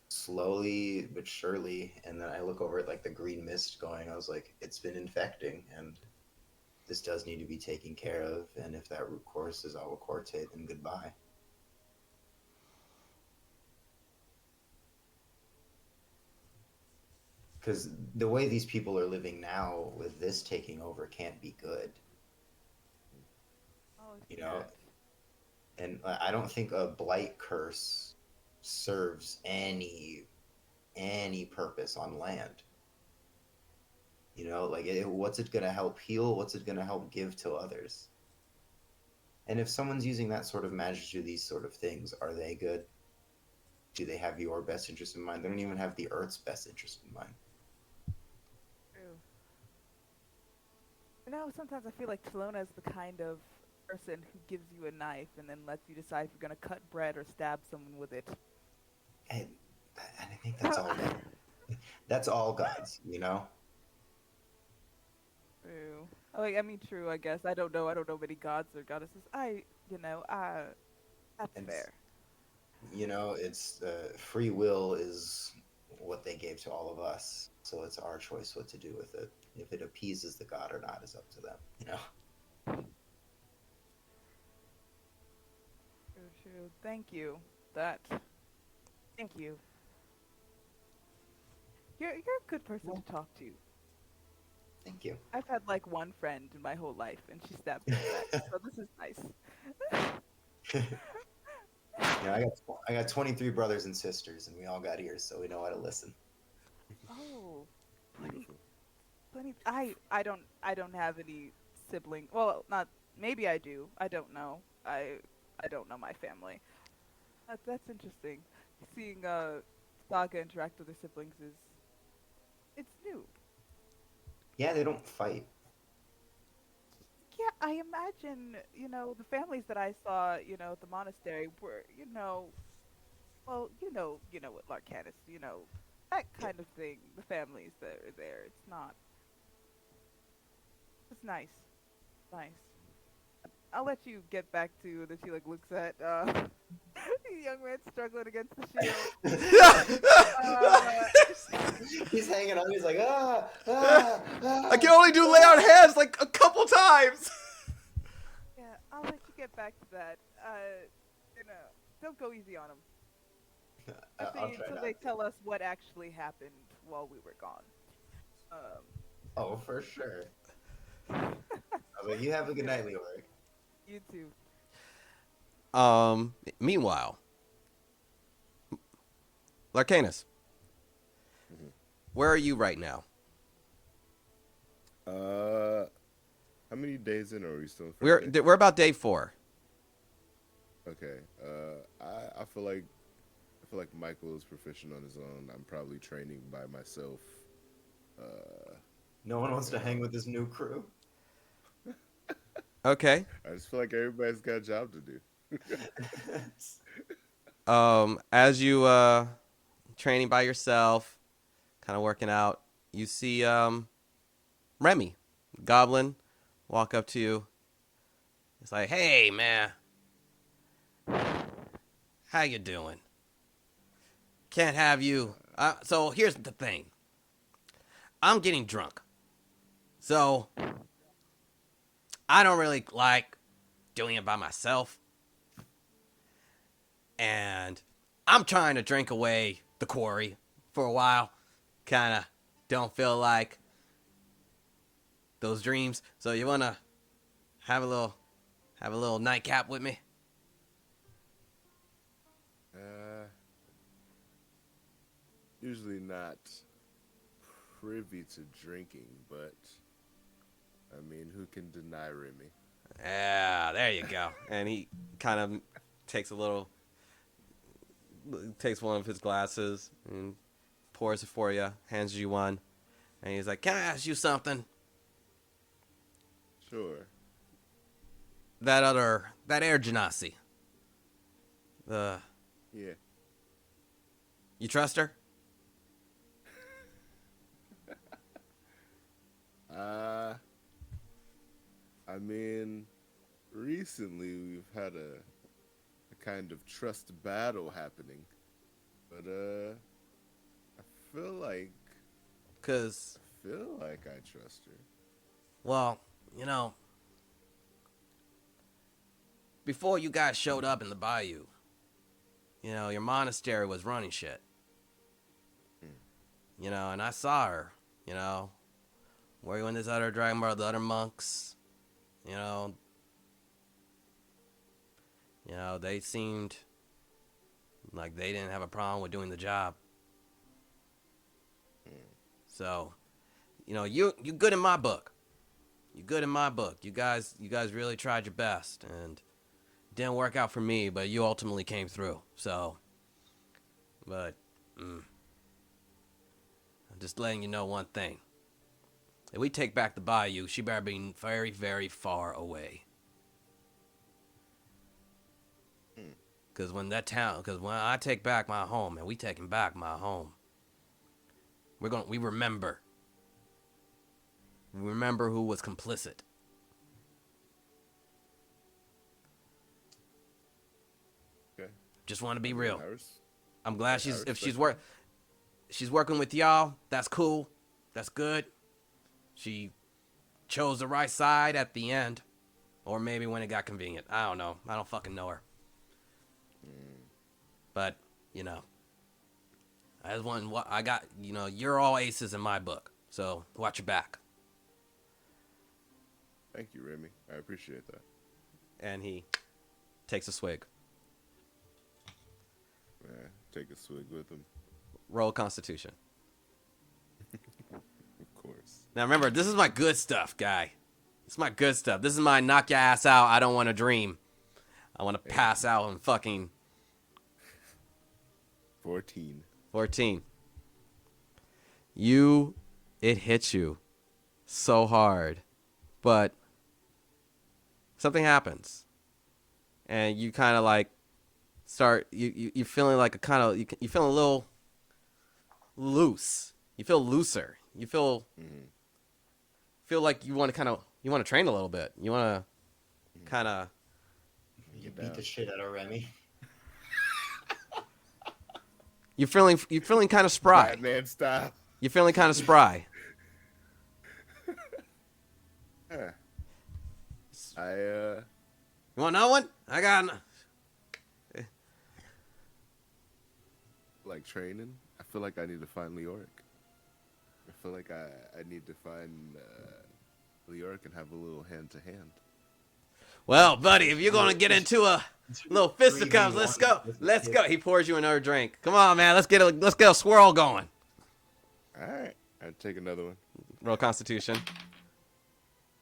slowly but surely, and then I look over at like the green mist going, I was like, it's been infecting, and this does need to be taken care of, and if that root course is Agua Corte, then goodbye. Because the way these people are living now with this taking over can't be good, Oh, you know. shit. And I don't think a blight curse serves any purpose on land. You know, like what's it gonna help heal? What's it gonna help give to others? And if someone's using that sort of magic to do these sort of things, are they good? Do they have your best interest in mind? They don't even have the Earth's best interest in mind. True. You know, sometimes I feel like Talona is the kind of person who gives you a knife and then lets you decide if you're gonna cut bread or stab someone with it. And, and I think that's all. That's all gods, you know. True. I mean, true. I guess I don't know. I don't know many gods or goddesses. That's And fair. you know, it's free will is what they gave to all of us, so it's our choice what to do with it. If it appeases the god or not is up to them, you know. True. True. Thank you. That. Thank you. You're a good person to talk to. Thank you. I've had like one friend in my whole life, and she stabbed me in the back. So this is nice. Yeah, I got 23 brothers and sisters, and we all got ears, so we know how to listen. Oh, plenty, Beautiful. plenty. I don't have any sibling. Well, not. Maybe I do. I don't know. I don't know my family. That's interesting. Seeing Saga interact with her siblings is it's new. Yeah, they don't fight. Yeah, I imagine, the families that I saw, at the monastery were, well, what Larcanus, that Yeah. kind of thing. The families that are there, it's nice, nice. I'll let you get back to that. She like looks at, Young man struggling against the shield. He's hanging on. He's like, ah. I can only do lay on hands like a couple times. Yeah, I'll let you get back to that. Don't go easy on him. I'll try Until not they to. tell us what actually happened while we were gone. Oh, for sure. But you have a good night, Leoric. You too. Meanwhile, Larcanus, where are you right now? How many days in are we still? We're about day 4. Okay. I feel like Michael is proficient on his own. I'm probably training by myself. No one wants to hang with this new crew. Okay. I just feel like everybody's got a job to do. As you training by yourself, kind of working out, you see Remy, goblin, walk up to you. It's like, "Hey, man, how you doing? Can't have you." So here's the thing. I'm getting drunk, so I don't really like doing it by myself. And I'm trying to drink away the quarry for a while. Kind of don't feel like those dreams. So you want to have a little nightcap with me? Usually not privy to drinking, but I mean, who can deny Remy? Yeah, there you go. And he kind of takes one of his glasses and pours it for you, hands you one, and he's like, "Can I ask you something? Sure. That Air Genasi, Yeah. you trust her?" I mean, recently we've had a kind of trust battle happening, but I feel like Cause, I trust her. well, before you guys showed up in the bayou, your monastery was running shit. And I saw her, where you and this other dragon bar, the other monks, they seemed like they didn't have a problem with doing the job. So, you good in my book. You good in my book. You guys really tried your best, and it didn't work out for me, but you ultimately came through. So, but I'm just letting you know one thing. If we take back the bayou, she better be very, very far away. Because when I take back my home, and we taking back my home, we remember. We remember who was complicit. Okay. Just want to be real. I'm I glad respect she's working with y'all. That's cool. That's good. She chose the right side at the end, or maybe when it got convenient. I don't know. I don't fucking know her. But I just want what I got. You're all aces in my book, so watch your back. Thank you, Remy. I appreciate that. And he takes a swig. Yeah, take a swig with him. Roll Constitution. Of course. Now remember, this is my good stuff, guy. This is my good stuff. This is my knock your ass out. I don't want to dream. I want to pass out and fucking 14. 14. It hits you so hard, but something happens, and you kind of like start. You're feeling like you feeling a little loose. You feel looser. You feel like you want to train a little bit. You want to kind of. You beat the shit out of Remy. You're feeling kind of spry. Batman style. You're feeling kind of spry. Huh. You want another one? I got. Like training. I feel like I need to find Leoric. I feel like I need to find Leoric and have a little hand to hand. Well, buddy, if you're gonna get into a little fisticuffs, 3v1 let's go. with the Let's kid. go. He pours you another drink. Come on, man. Let's get a swirl going. All right, I'd take another one. Roll Constitution.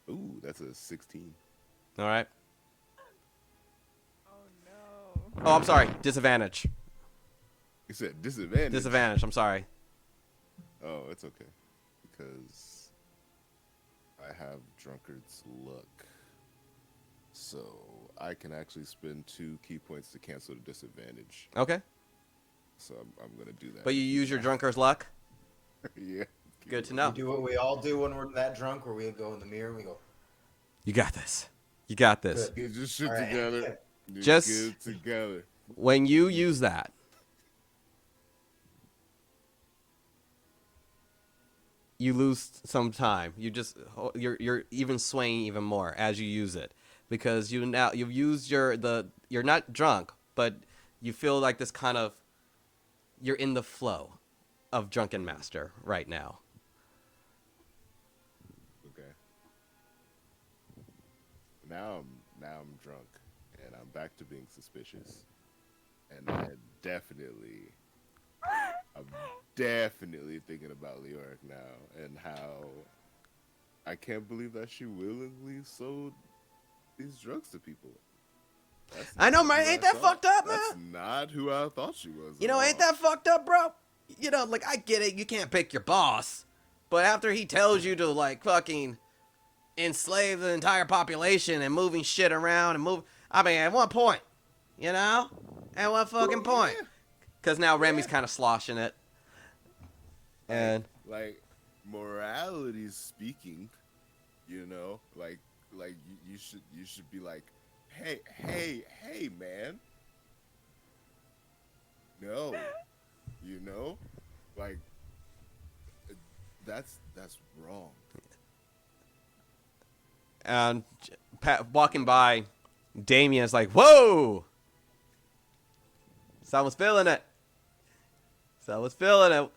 Ooh, that's a 16. All right. Oh no. Oh, I'm sorry. Disadvantage. You said disadvantage. Disadvantage. I'm sorry. Oh, it's okay. Because I have Drunkard's Luck. So I can actually spend 2 key points to cancel the disadvantage. Okay. So I'm going to do that. But you use your Drunker's Luck. Yeah. Good to We know. do what we all do when we're that drunk, where we go in the mirror and we go, You got this. You got this. Good. Get your shit All right. together. Get Just- good together. When you use that, you lose some time. You're even swaying even more as you use it, because you've used you're not drunk, but you feel like this kind of, you're in the flow of Drunken Master right now. Okay. Now I'm drunk, and I'm back to being suspicious, and I'm definitely thinking about Leoric now, and how I can't believe that she willingly sold these drugs to people. That's I know, not man. who Ain't I that thought- fucked up, That's man? not who I thought she was. You at know, ain't all. that fucked up, bro? You know, like, I get it. You can't pick your boss. But after he tells you to, like, fucking enslave the entire population and moving shit around and I mean, at one point, you know? At one fucking point. Yeah. Because now Remy's kind of sloshing it. And Like morality speaking, you know, like you should be like, hey man, no, you know, like that's wrong. and walking by, Damien's like, whoa! Someone's feeling it. Someone's feeling it.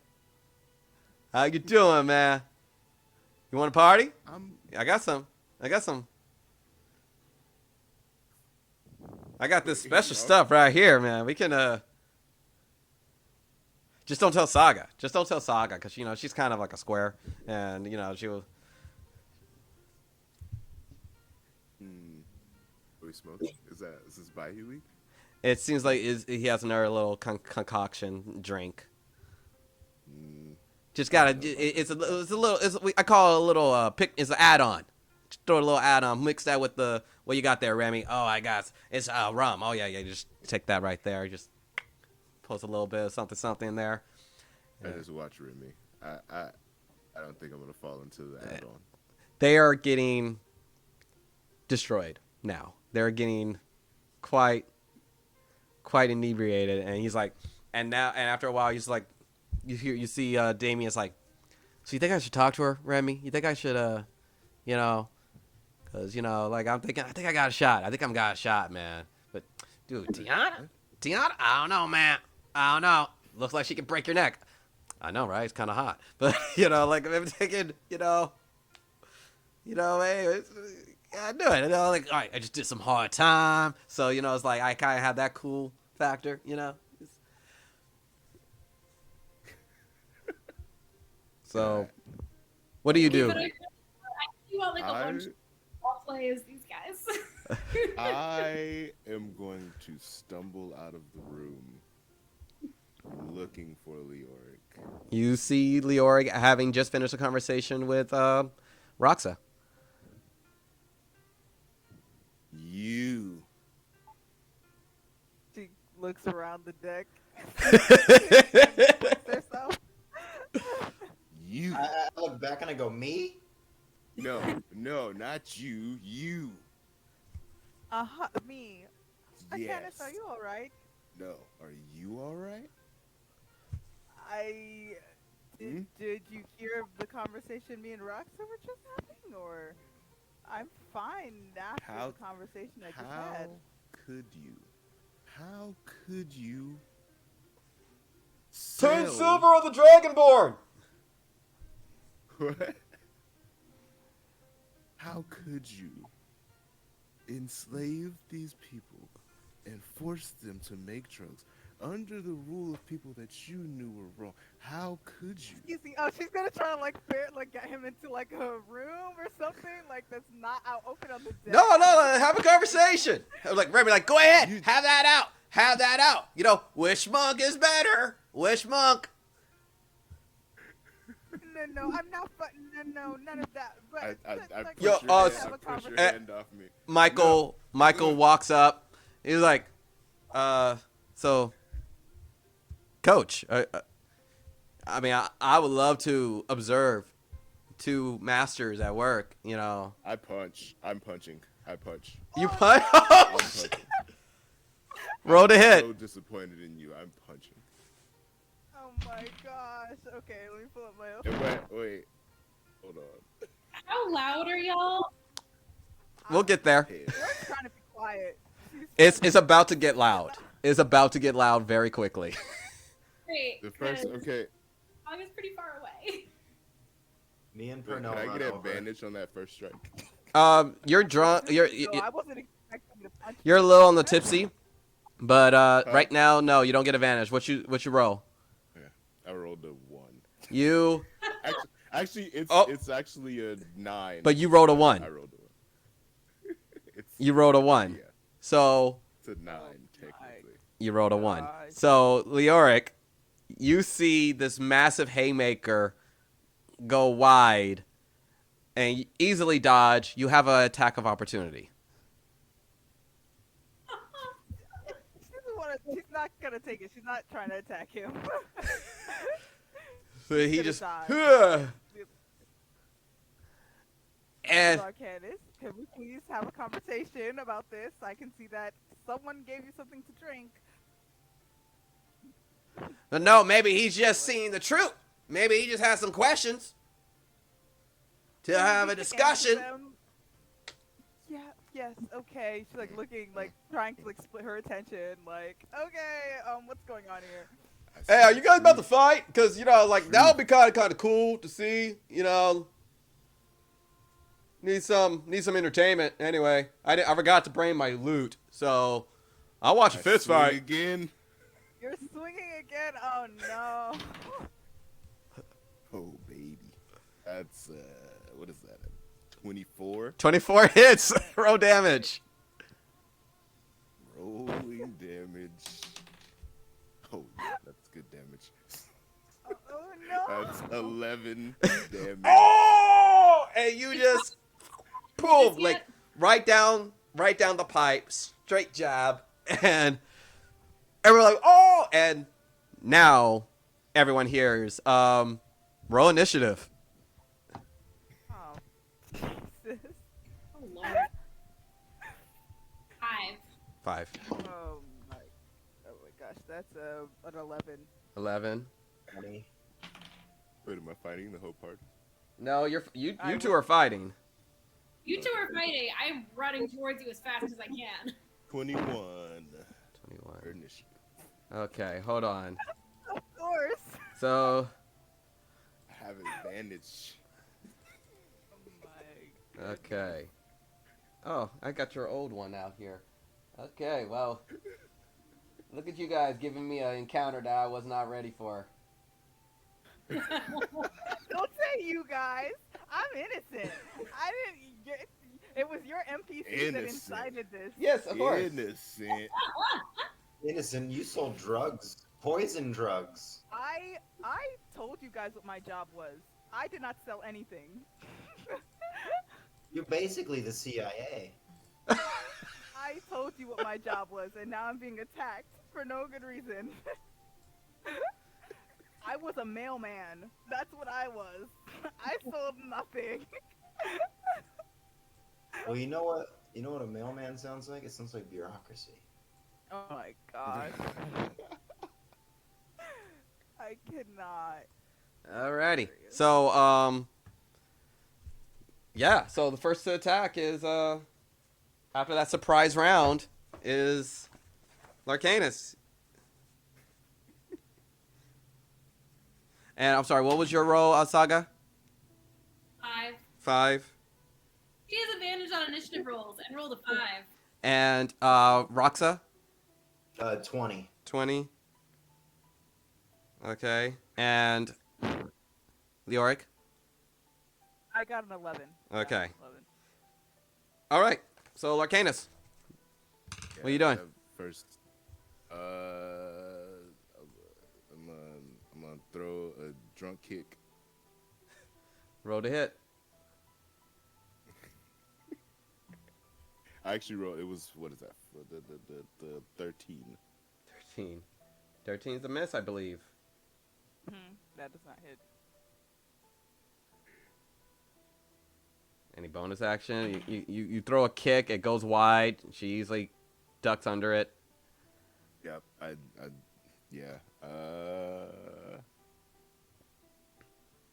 How you doing, man? You want a party? I got some. I got this special stuff right here, man. We can, just don't tell Saga. Just don't tell Saga, because, you know, she's kind of like a square. And, you know, she'll... What are we smoking? Is this Bayou week? It seems like he has another little concoction drink. Just gotta. It's a little. I call it a little pick. It's an add-on. Just throw a little add-on. Mix that with the what you got there, Remy. Oh, I got it's rum. Oh yeah. Just take that right there. Just post a little bit of something in there. I just watch Remy. I don't think I'm gonna fall into the add-on. They are getting destroyed now. They're getting quite inebriated, and he's like, and after a while, he's like, you see Damien's like, so you think I should talk to her, Remy? You think I should, you know, because, you know, like, I think I got a shot. I think I'm got a shot, man. But, dude, Tiana, I don't know, man. I don't know. Looks like she could break your neck. I know, right? It's kind of hot. But, you know, like, I'm thinking, you know, hey, I do it. You know, like, all right, I just did some hard time. So, you know, it's like, I kind of have that cool factor, you know? So, what do you do? But I do want like a bunch of ball play as these guys. I am going to stumble out of the room looking for Leoric. You see Leoric having just finished a conversation with Roxa. You. She looks around the deck. Herself. You. I look back and I go, me? No, not you. You. Me. I can't. Yes. Are you all right? No. Are you all right? Did you hear the conversation me and Roxa were just having, or I'm fine after How- the conversation I just How had. could you? How could you 10 sell? silver on the Dragonborn! What? How could you enslave these people and force them to make drugs under the rule of people that you knew were wrong? How could you? Excuse me. Oh, she's gonna try to like get him into like a room or something like that's not out open on the deck. No, have a conversation. Like Remy, like, go ahead, You- have that out. Have that out. You know, which monk is better? Which monk? No, I'm not. No, none of that. But I like, push Yo, your, us- hand, I push your eh, hand off me. Michael walks up. He's like, so, Coach, I mean, I would love to observe two masters at work, you know. I punch. I'm punching. I punch. You punch? I'm punching. Roll to I'm hit. so disappointed in you. I'm punching. Oh my gosh. Okay, let me pull up my. And wait. Hold on. How loud are y'all? We'll get there. Hey, We're trying to be quiet. She's It's about to get loud. It's about to get loud very quickly. Great. the first. 'cause Okay. August pretty far away. Me and Wait, Pernell can I run get over. advantage on that first strike? You're drunk. No, I wasn't expecting to punch. You're a little on the tipsy, but Huh? right now, no, you don't get advantage. What you roll? I rolled a 1. You, Actually, Oh. it's actually a 9. but you rolled a 1. I rolled a 1. It's You rolled a 1. Yeah, So it's a 9 technically. you rolled a 1. Gosh. So Leoric, you see this massive haymaker go wide and easily dodge. You have an attack of opportunity. She's not gonna take it. She's not trying to attack him. So he gonna just dodge. and Arcanist, can we please have a conversation about this? I can see that someone gave you something to drink. no, maybe he's just seeing the truth. Maybe he just has some questions to have a You can answer discussion. them. Yeah, yes, okay. She's like looking, like trying to like split her attention. Like, okay, what's going on here? I Hey, see are you guys about to truth. fight? Because, you know, like, that would be kind of cool to see, you know. Need some entertainment. Anyway, I forgot to bring my loot, so I'll watch a I fist swing fight. again? You're swinging again. Oh no. Oh baby, that's what is that? 24 24 hits. Roll damage. rolling damage. Oh yeah, that's good damage. Oh no. That's 11 damage. Oh! And you just boom, Just like get- right down the pipe, straight jab, and everyone like, oh! And now everyone hears, roll initiative. Oh. Jesus. Oh lord. 5. 5, Oh my gosh, that's an 11. 11. 20. Wait, am I fighting the whole party? No, you I two will- are fighting. You two are fighting. I'm running towards you as fast as I can. 21 21. for initiative. Okay, hold on. Of course. So, I have advantage. Oh my. okay. Oh, I got your old one out here. Okay, well, look at you guys giving me an encounter that I was not ready for. Don't say you guys. I'm innocent. I didn't. It was your NPC that Innocent. incited this. Yes, of course. Innocent. Innocent, you sold drugs. Poison drugs. I told you guys what my job was. I did not sell anything. You're basically the CIA. I told you what my job was, and now I'm being attacked for no good reason. I was a mailman. That's what I was. I sold nothing. Well, you know what? You know what a mailman sounds like? It sounds like bureaucracy. Oh my god. I I cannot. Alrighty. Serious. So, yeah. So the first to attack is after that surprise round is Larcanus. And I'm sorry, what was your roll, Saga? 5. 5. She has advantage on initiative rolls and rolled a 5. And Roxa, 20. 20. Okay. And Leoric. I got an 11. Okay. 11. All right. So Larcanus, Yeah, what are you doing? First, I'm gonna throw a drunk kick. Roll to hit. I actually rolled. It was, what is that? The 13. 13. 13 is a miss, I believe. That does not hit. Any bonus action? You throw a kick, it goes wide. She easily ducks under it. Yep. Yeah.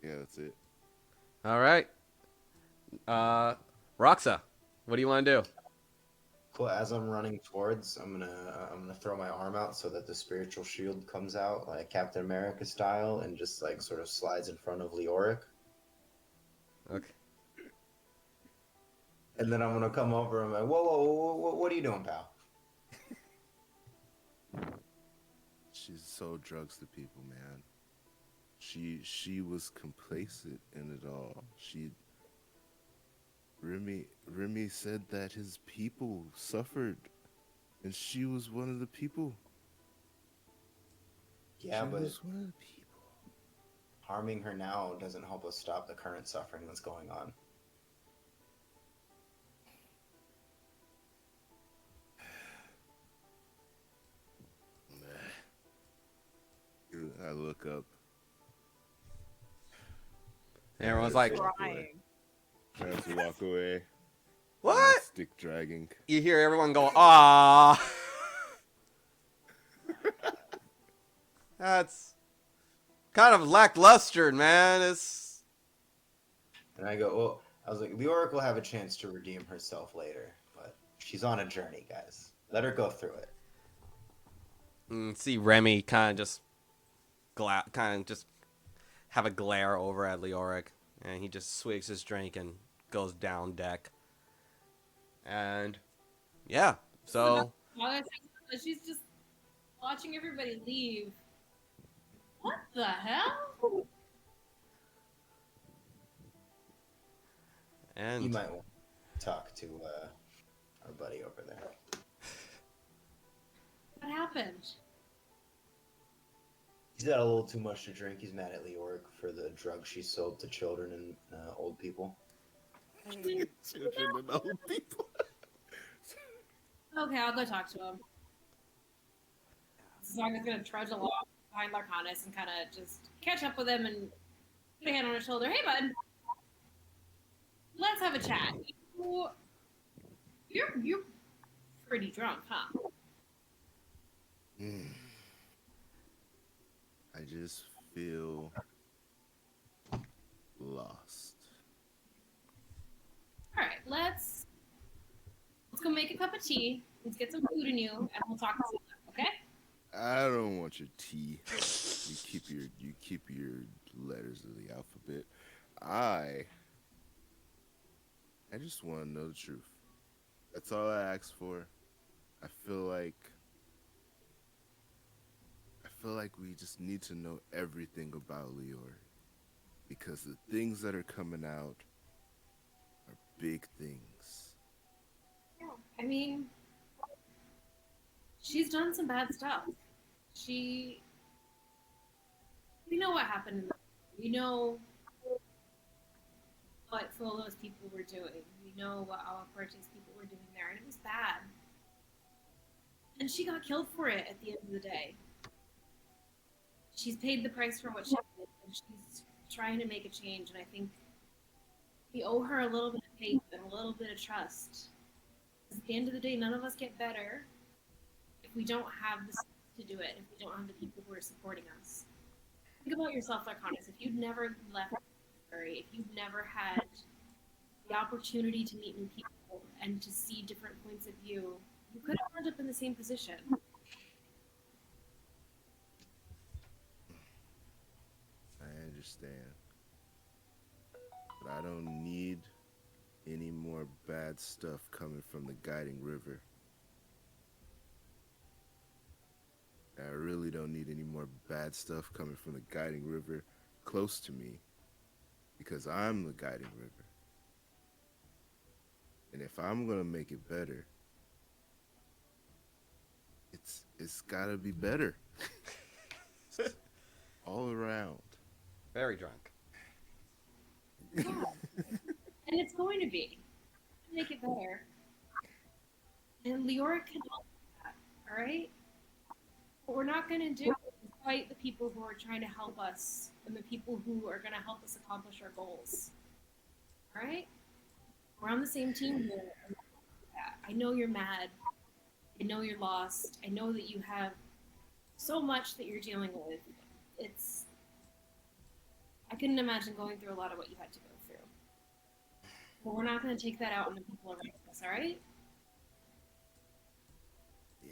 Yeah, that's it. All right. Roxa, what do you want to do? Cool. As I'm running towards, I'm gonna throw my arm out so that the spiritual shield comes out like Captain America style and just like sort of slides in front of Leoric. Okay. And then I'm gonna come over and I'm like, whoa, what are you doing, pal? She sold drugs to people, man. She was complacent in it all. Remy said that his people suffered, and she was one of the people. Yeah, she but was one of the people. harming her now doesn't help us stop the current suffering that's going on. I look up. And everyone's like, Crying. I have to walk away. what? Stick dragging. You hear everyone go, ah. That's kind of lackluster, man. It's And I go, well, I was like, Leoric will have a chance to redeem herself later, but she's on a journey, guys. Let her go through it. see Remy kind of just have a glare over at Leoric, and he just swigs his drink and goes down deck. And yeah, so She's just watching everybody leave. What the hell? You and might want to talk to our buddy over there. What happened? He's got a little too much to drink. He's mad at Leoric for the drugs she sold to children and old people. Children and old people. Okay, I'll go talk to him. Zaga's gonna trudge along behind Larcanus and kind of just catch up with him and put a hand on his shoulder. Hey, bud. Let's have a chat. You're pretty drunk, huh? I just feel lost. All right, let's go make a cup of tea. Let's get some food in you, and we'll talk some more, okay? I don't want your tea. You keep your letters of the alphabet. I just want to know the truth. That's all I ask for. I feel like we just need to know everything about Leoric, because the things that are coming out are big things. Yeah. I mean, she's done some bad stuff. We know what happened. We know what Folo's people were doing. We know what Alaporte's people were doing there, and it was bad. And she got killed for it at the end of the day. She's paid the price for what she did, and she's trying to make a change, and I think we owe her a little bit of faith and a little bit of trust. At the end of the day, none of us get better if we don't have the skills to do it, if we don't have the people who are supporting us. Think about yourself, Arcanus. If you'd never left Missouri, if you'd never had the opportunity to meet new people and to see different points of view, you could have ended up in the same position. I understand. But I don't need any more bad stuff coming from the guiding river. I really don't need any more bad stuff coming from the guiding river close to me, because I'm the guiding river. And if I'm gonna make it better, it's gotta be better. All around. Very drunk. Yeah. And it's going to be. Make it better. And Leoric can help with that, all right? What we're not going to do is fight the people who are trying to help us and the people who are going to help us accomplish our goals. All right? We're on the same team here. I know you're mad. I know you're lost. I know that you have so much that you're dealing with. I couldn't imagine going through a lot of what you had to go through. But we're not going to take that out on the people around us, all right? Yeah.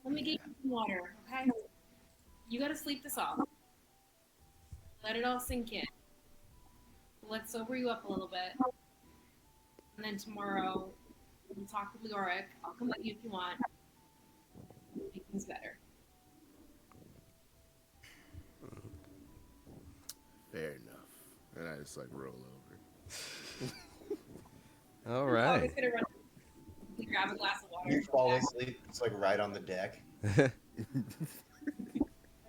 Let me get you some water, okay? You got to sleep this off. Let it all sink in. Let's sober you up a little bit. And then tomorrow, we'll talk with Leoric. I'll come with you if you want. Make things better. Fair enough. And I just like roll over. All I'm right. always gonna run and grab a glass of water. You fall asleep. It's like right on the deck.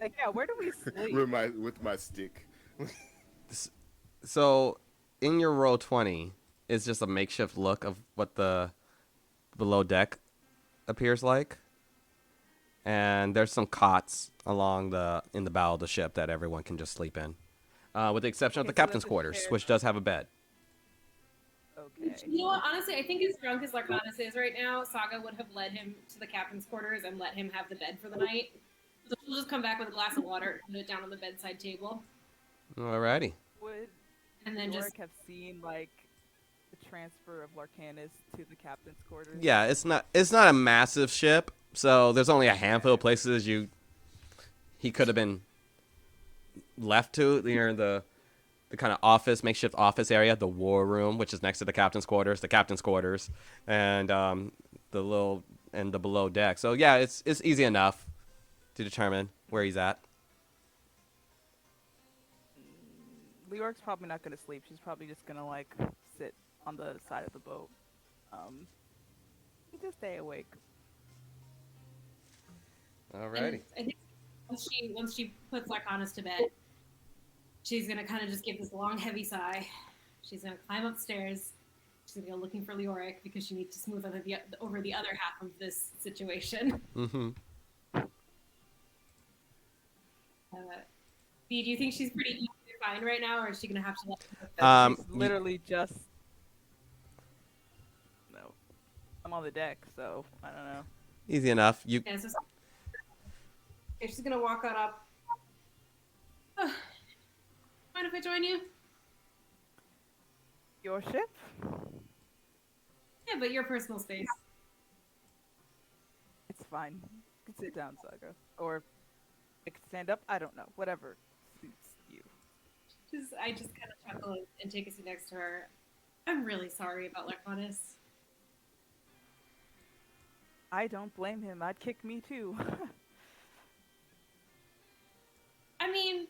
Like, yeah, where do we sleep? with my stick. So, in your roll 20 is just a makeshift look of what the below deck appears like. And there's some cots in the bow of the ship that everyone can just sleep in. With the exception of the Okay, so captain's that's a quarters, shared- which does have a bed. Okay. You know what? Honestly, I think as drunk as Larcanus is right now, Saga would have led him to the captain's quarters and let him have the bed for the night. So she'll just come back with a glass of water and put it down on the bedside table. Alrighty. Would And then Yorick just have seen like the transfer of Larcanus to the captain's quarters? Yeah, it's not a massive ship, so there's only a handful of places he could have been left to near the kind of makeshift office area, the war room, which is next to the captain's quarters, and the below deck. So yeah, it's easy enough to determine where he's at. Leoric's probably not gonna sleep. She's probably just gonna like sit on the side of the boat. Just stay awake. Alrighty. and I think once she puts Larcanus to bed, she's gonna kind of just give this long, heavy sigh. She's gonna climb upstairs. She's gonna go looking for Leoric because she needs to smooth over the other half of this situation. Mm-hmm. Bea, do you think she's pretty easy to find right now, or is she gonna have to let She's literally just. No, I'm on the deck, so I don't know. Easy enough. Yeah, so okay, she's gonna walk on up. Mind if I join you? Your ship? Yeah, but your personal space. It's fine. You can sit down, Saga, or I can stand up. I don't know. Whatever suits you. I just kind of chuckle and take a seat next to her. I'm really sorry about Larcanus. I don't blame him. I'd kick me too. I mean,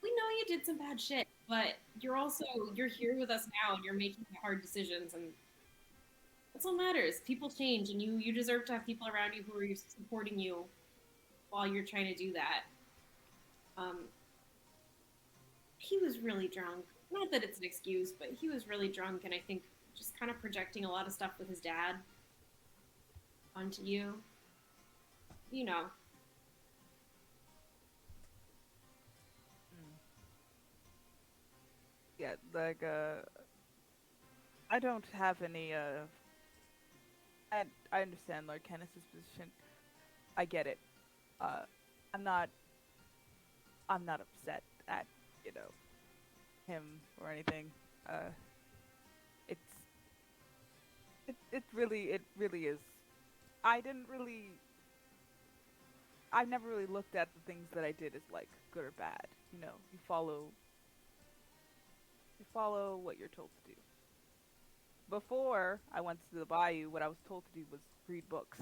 we know you did some bad shit, but you're here with us now, and you're making hard decisions, and that's what matters. People change, and you deserve to have people around you who are supporting you while you're trying to do that. He was really drunk. Not that it's an excuse, but he was really drunk, and I think just kind of projecting a lot of stuff with his dad onto you. You know. Yeah, like I don't have any And I understand Lord Canis's position. I get it. Uh, I'm not. I'm not upset at him or anything. Uh, it's it really is. I didn't really. I've never really looked at the things that I did as like good or bad. You follow what you're told to do. Before I went to the bayou, what I was told to do was read books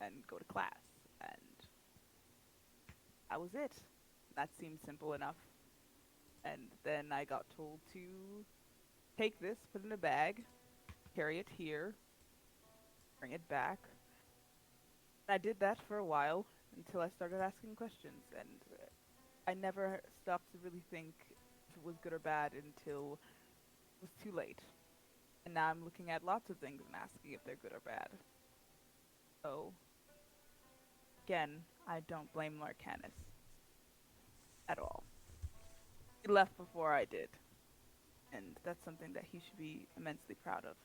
and go to class, and that was it. That seemed simple enough. And then I got told to take this, put it in a bag, carry it here, bring it back. And I did that for a while until I started asking questions, and I never stopped to really think if it was good or bad until it was too late. And now I'm looking at lots of things and asking if they're good or bad. So, again, I don't blame Larcanus at all. He left before I did, and that's something that he should be immensely proud of.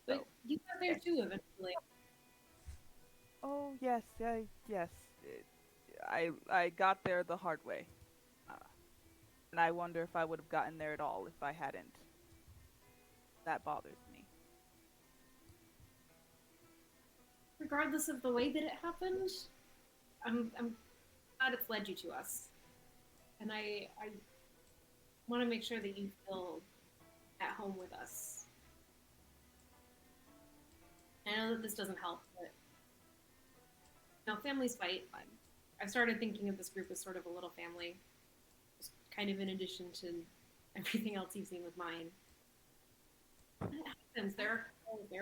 But So, you got there too eventually. oh yes, yes. I got there the hard way, uh, and I wonder if I would have gotten there at all if I hadn't. That bothers me. Regardless of the way that it happened, I'm glad it's led you to us. And I want to make sure that you feel at home with us. I know that this doesn't help, but families fight. I started thinking of this group as sort of a little family, just kind of in addition to everything else you've seen with mine. It happens. There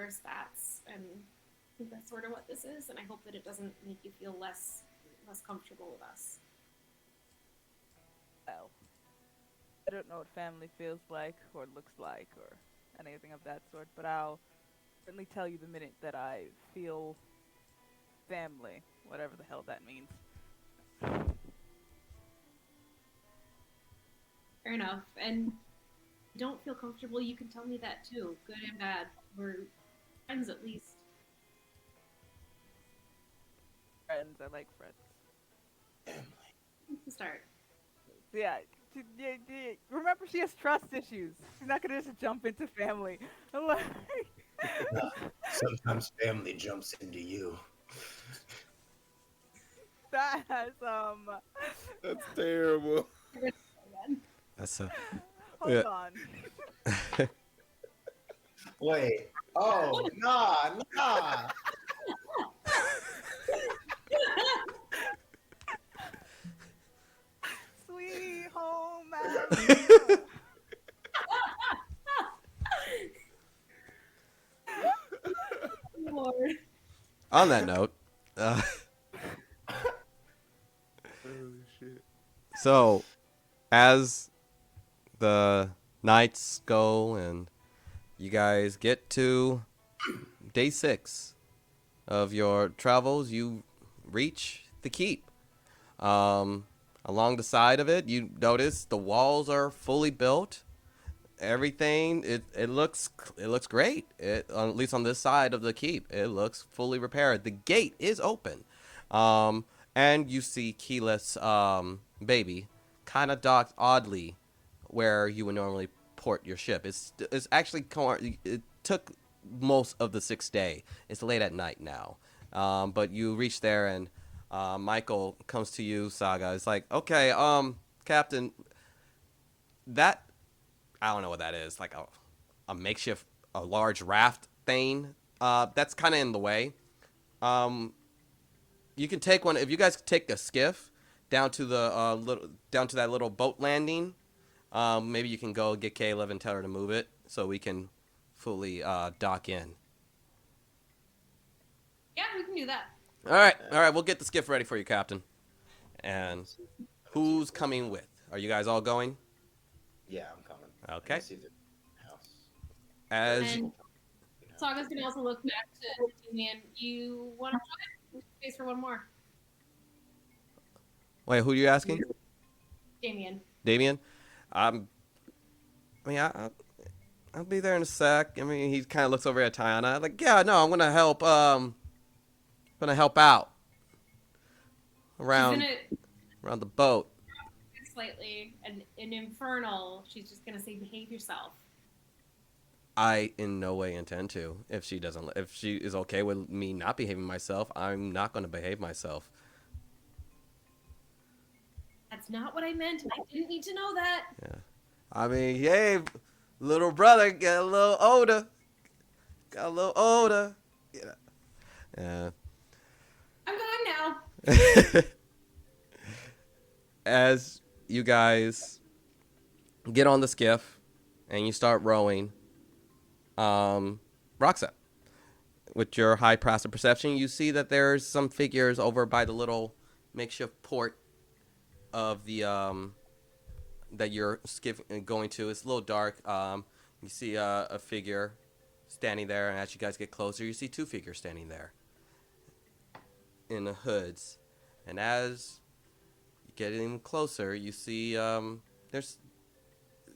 are stats, and I think that's sort of what this is. And I hope that it doesn't make you feel less comfortable with us. Well, I don't know what family feels like or looks like or anything of that sort, but I'll certainly tell you the minute that I feel family, whatever the hell that means. Fair enough. And don't feel comfortable, you can tell me that too, good and bad. We're friends at least. Friends, I like friends. To start. Yeah, remember she has trust issues. She's not gonna just jump into family. Sometimes family jumps into you. That has That's terrible. That's a hold yeah. on. Wait. Oh, nah. Sweet home Alabama. Lord. On that note, Holy shit. so as the nights go and you guys get to day 6 of your travels, you reach the keep. Along the side of it, you notice the walls are fully built. Everything it looks great. At least on this side of the keep, it looks fully repaired. The gate is open, and you see Keyless baby kind of docked oddly where you would normally port your ship. It's actually it took most of the 6th day. It's late at night now, but you reach there and Michael comes to you, Saga. It's like, okay, Captain, that I don't know what that is. Like a makeshift, a large raft thing. That's kind of in the way. You can take one if you guys take a skiff down to the down to that little boat landing. Maybe you can go get Caleb and tell her to move it so we can fully dock in. Yeah, we can do that. All right. We'll get the skiff ready for you, Captain. And who's coming with? Are you guys all going? Yeah, I'm coming. Okay. Let's see if there's a house. As And Saga's gonna also look back to Damien. You want to join? Space for one more. wait, who are you asking? Damien. Damien. I mean, I'll be there in a sec. I mean, he kind of looks over at Tiana. Like, yeah, no, I'm gonna help. Gonna help out She's around gonna the boat. slightly an infernal. She's just gonna say, "Behave yourself." I in no way intend to. If she doesn't, if she is okay with me not behaving myself, I'm not gonna behave myself. That's not what I meant, and I didn't need to know that. Yeah. I mean, hey, little brother, get a little older. Got a little older. Yeah. I'm going now. As you guys get on the skiff and you start rowing, Roxa, with your high passive perception, you see that there's some figures over by the little makeshift port of the that you're skiff going to. It's a little dark. You see a figure standing there, and as you guys get closer, you see two figures standing there in the hoods. And as you get even closer, you see there's.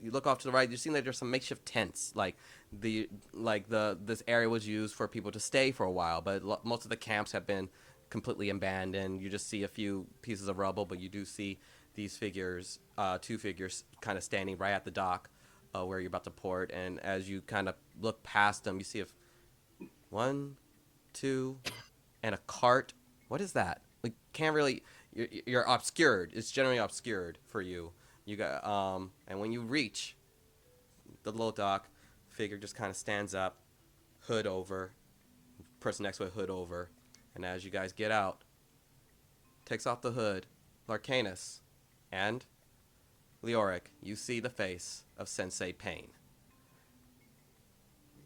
You look off to the right. You see that there's some makeshift tents, like this area was used for people to stay for a while, but most of the camps have been completely abandoned. You just see a few pieces of rubble, but you do see these figures, two figures, kind of standing right at the dock where you're about to port. And as you kind of look past them, you see one, two, and a cart. What is that? We can't really. You're obscured. It's generally obscured for you. You got and when you reach the little dock, figure just kind of stands up, hood over, person next to it hood over, and as you guys get out, takes off the hood, Larcanus, and Leoric, you see the face of Sensei Pain.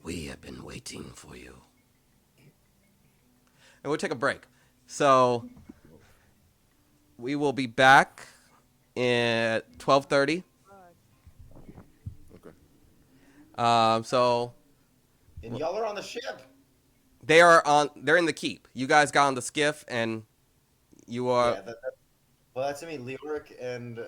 We have been waiting for you. And we'll take a break. So we will be back at 12:30. Okay. So And y'all are on the ship. they're in the keep. You guys got on the skiff and you are Yeah, well, that's I mean, Leoric and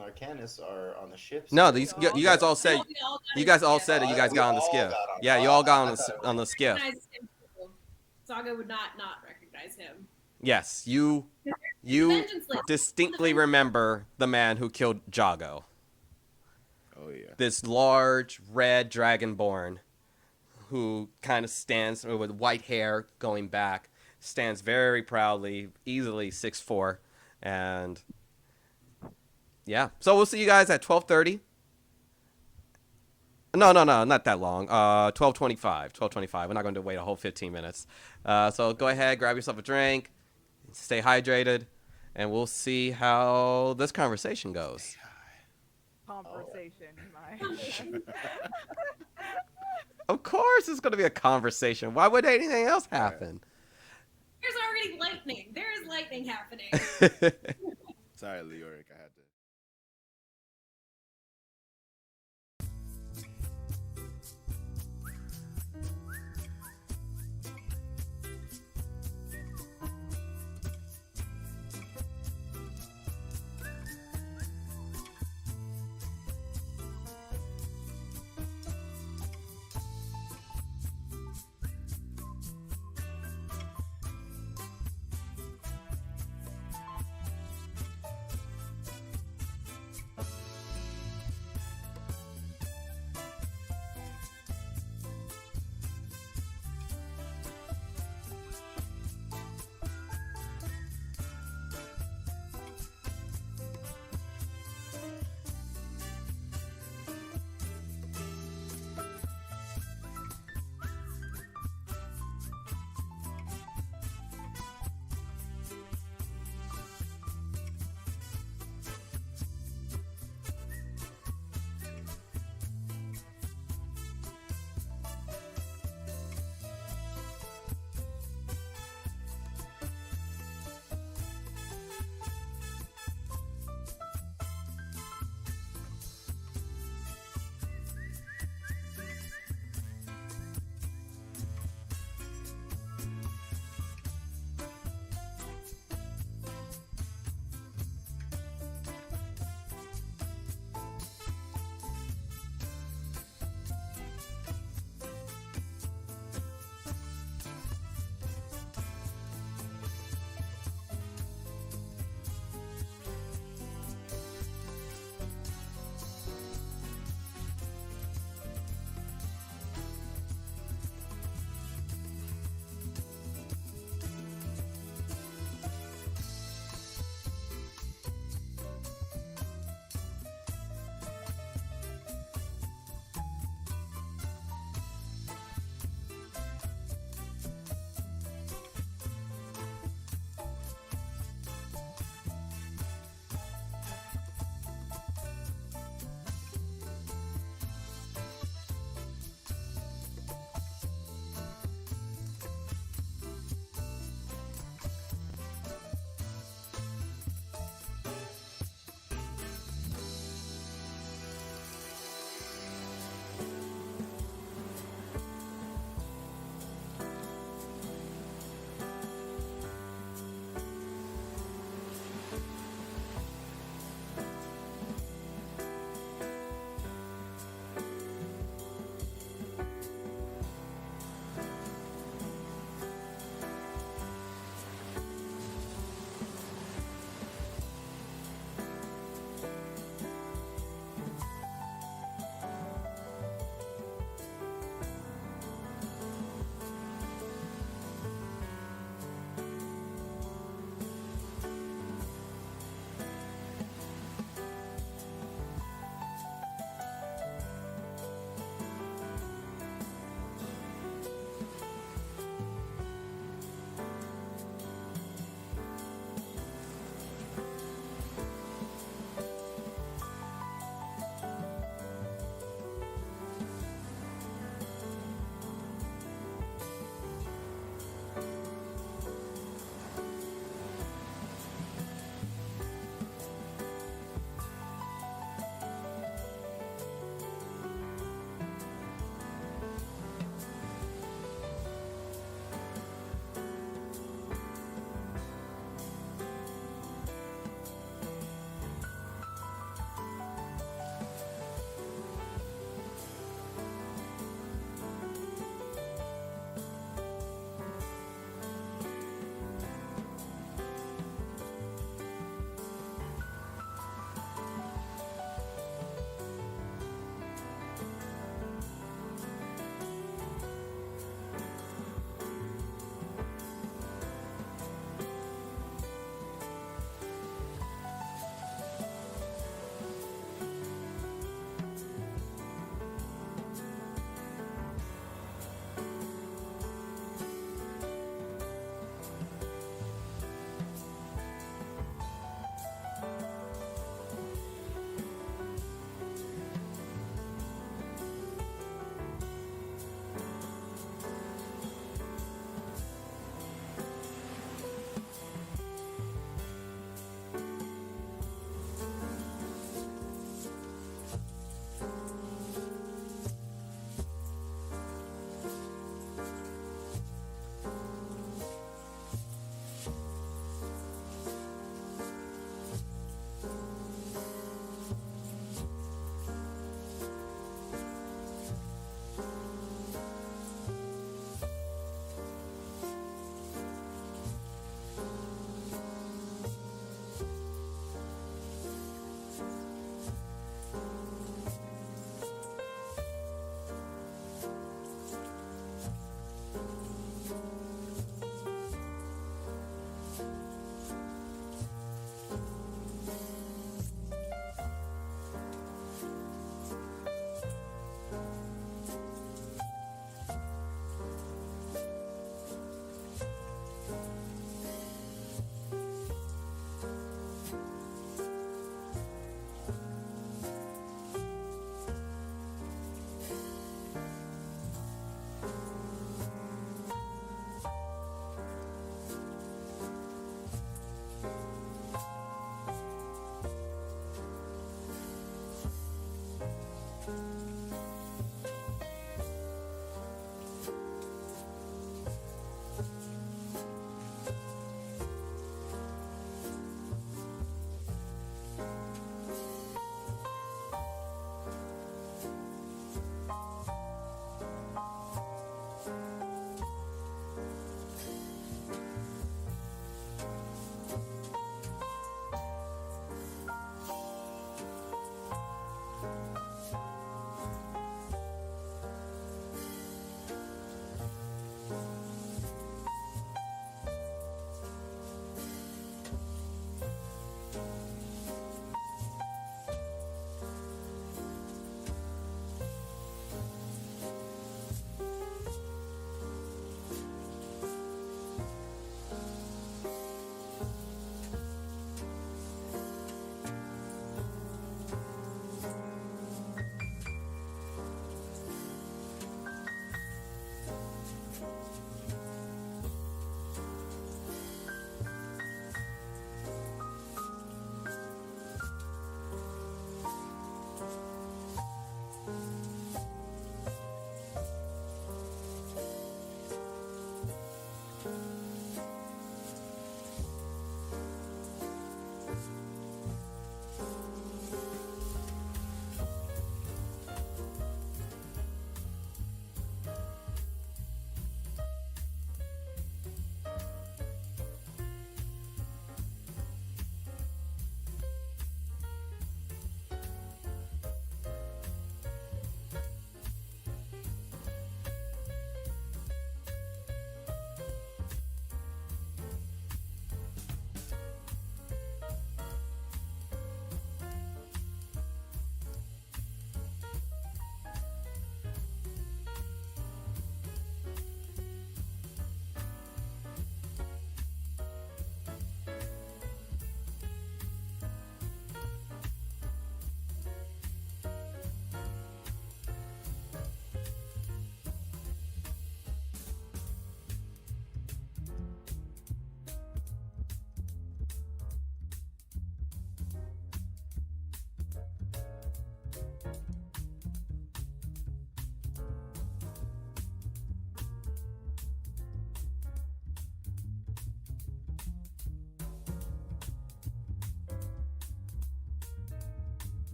Larcanus are on the ship. No, still. you guys all said We all got you in guys the all skip. said that you guys We got on the all skiff. got on- Yeah, you all got I thought it on the was- skiff. Recognize him too. Zaga would not recognize him. Yes, you Vengeance list. distinctly remember the man who killed Jago. Oh yeah. This large red dragonborn who kind of stands with white hair going back, stands very proudly, easily 6'4", and yeah. So we'll see you guys at 12:30. No, not that long. 12:25. 12:25. We're not going to wait a whole 15 minutes. So go ahead, grab yourself a drink, stay hydrated, and we'll see how this conversation goes. Conversation, my. Of course, it's going to be a conversation. Why would anything else happen? There's already lightning. There is lightning happening. Sorry, Leoric. I had to.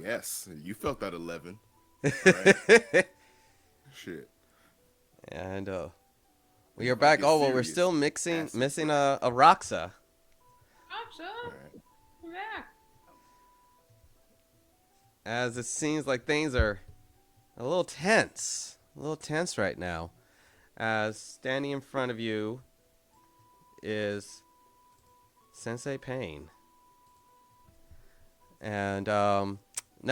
Yes, you felt that 11. Right? Shit. And we are If I back. get Oh well, we're serious, still acid missing breath. a Roxa. Gotcha. Right. We're back. As it seems like things are a little tense. A little tense right now. As standing in front of you is Sensei Pain. And no,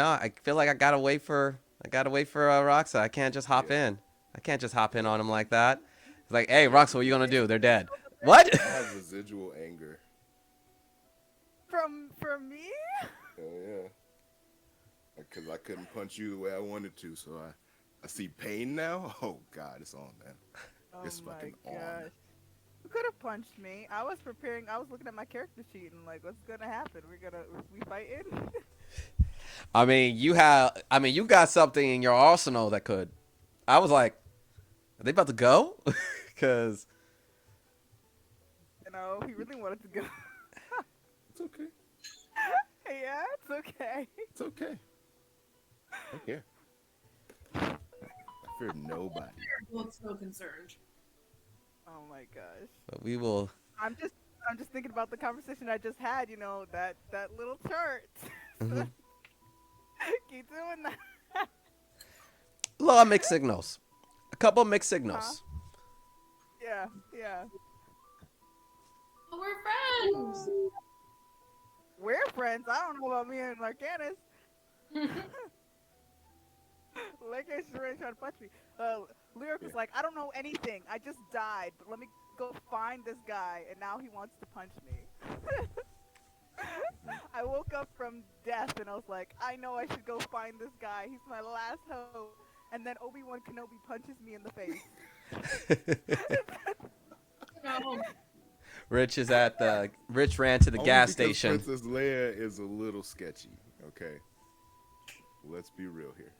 I feel like I gotta wait for Roxa. I can't just hop Yeah. in. I can't just hop in on Yeah. him like that. It's like, hey, Roxa, what are you gonna do? They're dead. What? I have residual anger. From me? Oh yeah. Because I couldn't punch you the way I wanted to, so I see pain now. Oh God, it's on, man. Oh It's my fucking gosh. on. You could have punched me. I was preparing. I was looking at my character sheet and like, what's gonna happen? We fighting? I mean, you got something in your arsenal that could. I was like, are they about to go? Because You know, he really wanted to go. It's okay. Yeah, it's okay. It's okay. I don't care. I fear nobody. We're both so concerned. Oh my gosh. but we will. I'm just thinking about the conversation I just had. You know, that little chart. Mhm. Keep doing that. A lot of mixed signals. A couple of mixed signals. Yeah, yeah. Oh, we're friends. We're friends. I don't know about me and Larcanus. Larcanus is really trying to punch me. Lyric was like, I don't know anything. I just died, but let me go find this guy, and now he wants to punch me. I woke up from death, and I was like, I know I should go find this guy. He's my last hope. And then Obi-Wan Kenobi punches me in the face. No. Rich ran to the Only gas because station. Princess Leia is a little sketchy. Okay. Let's be real here.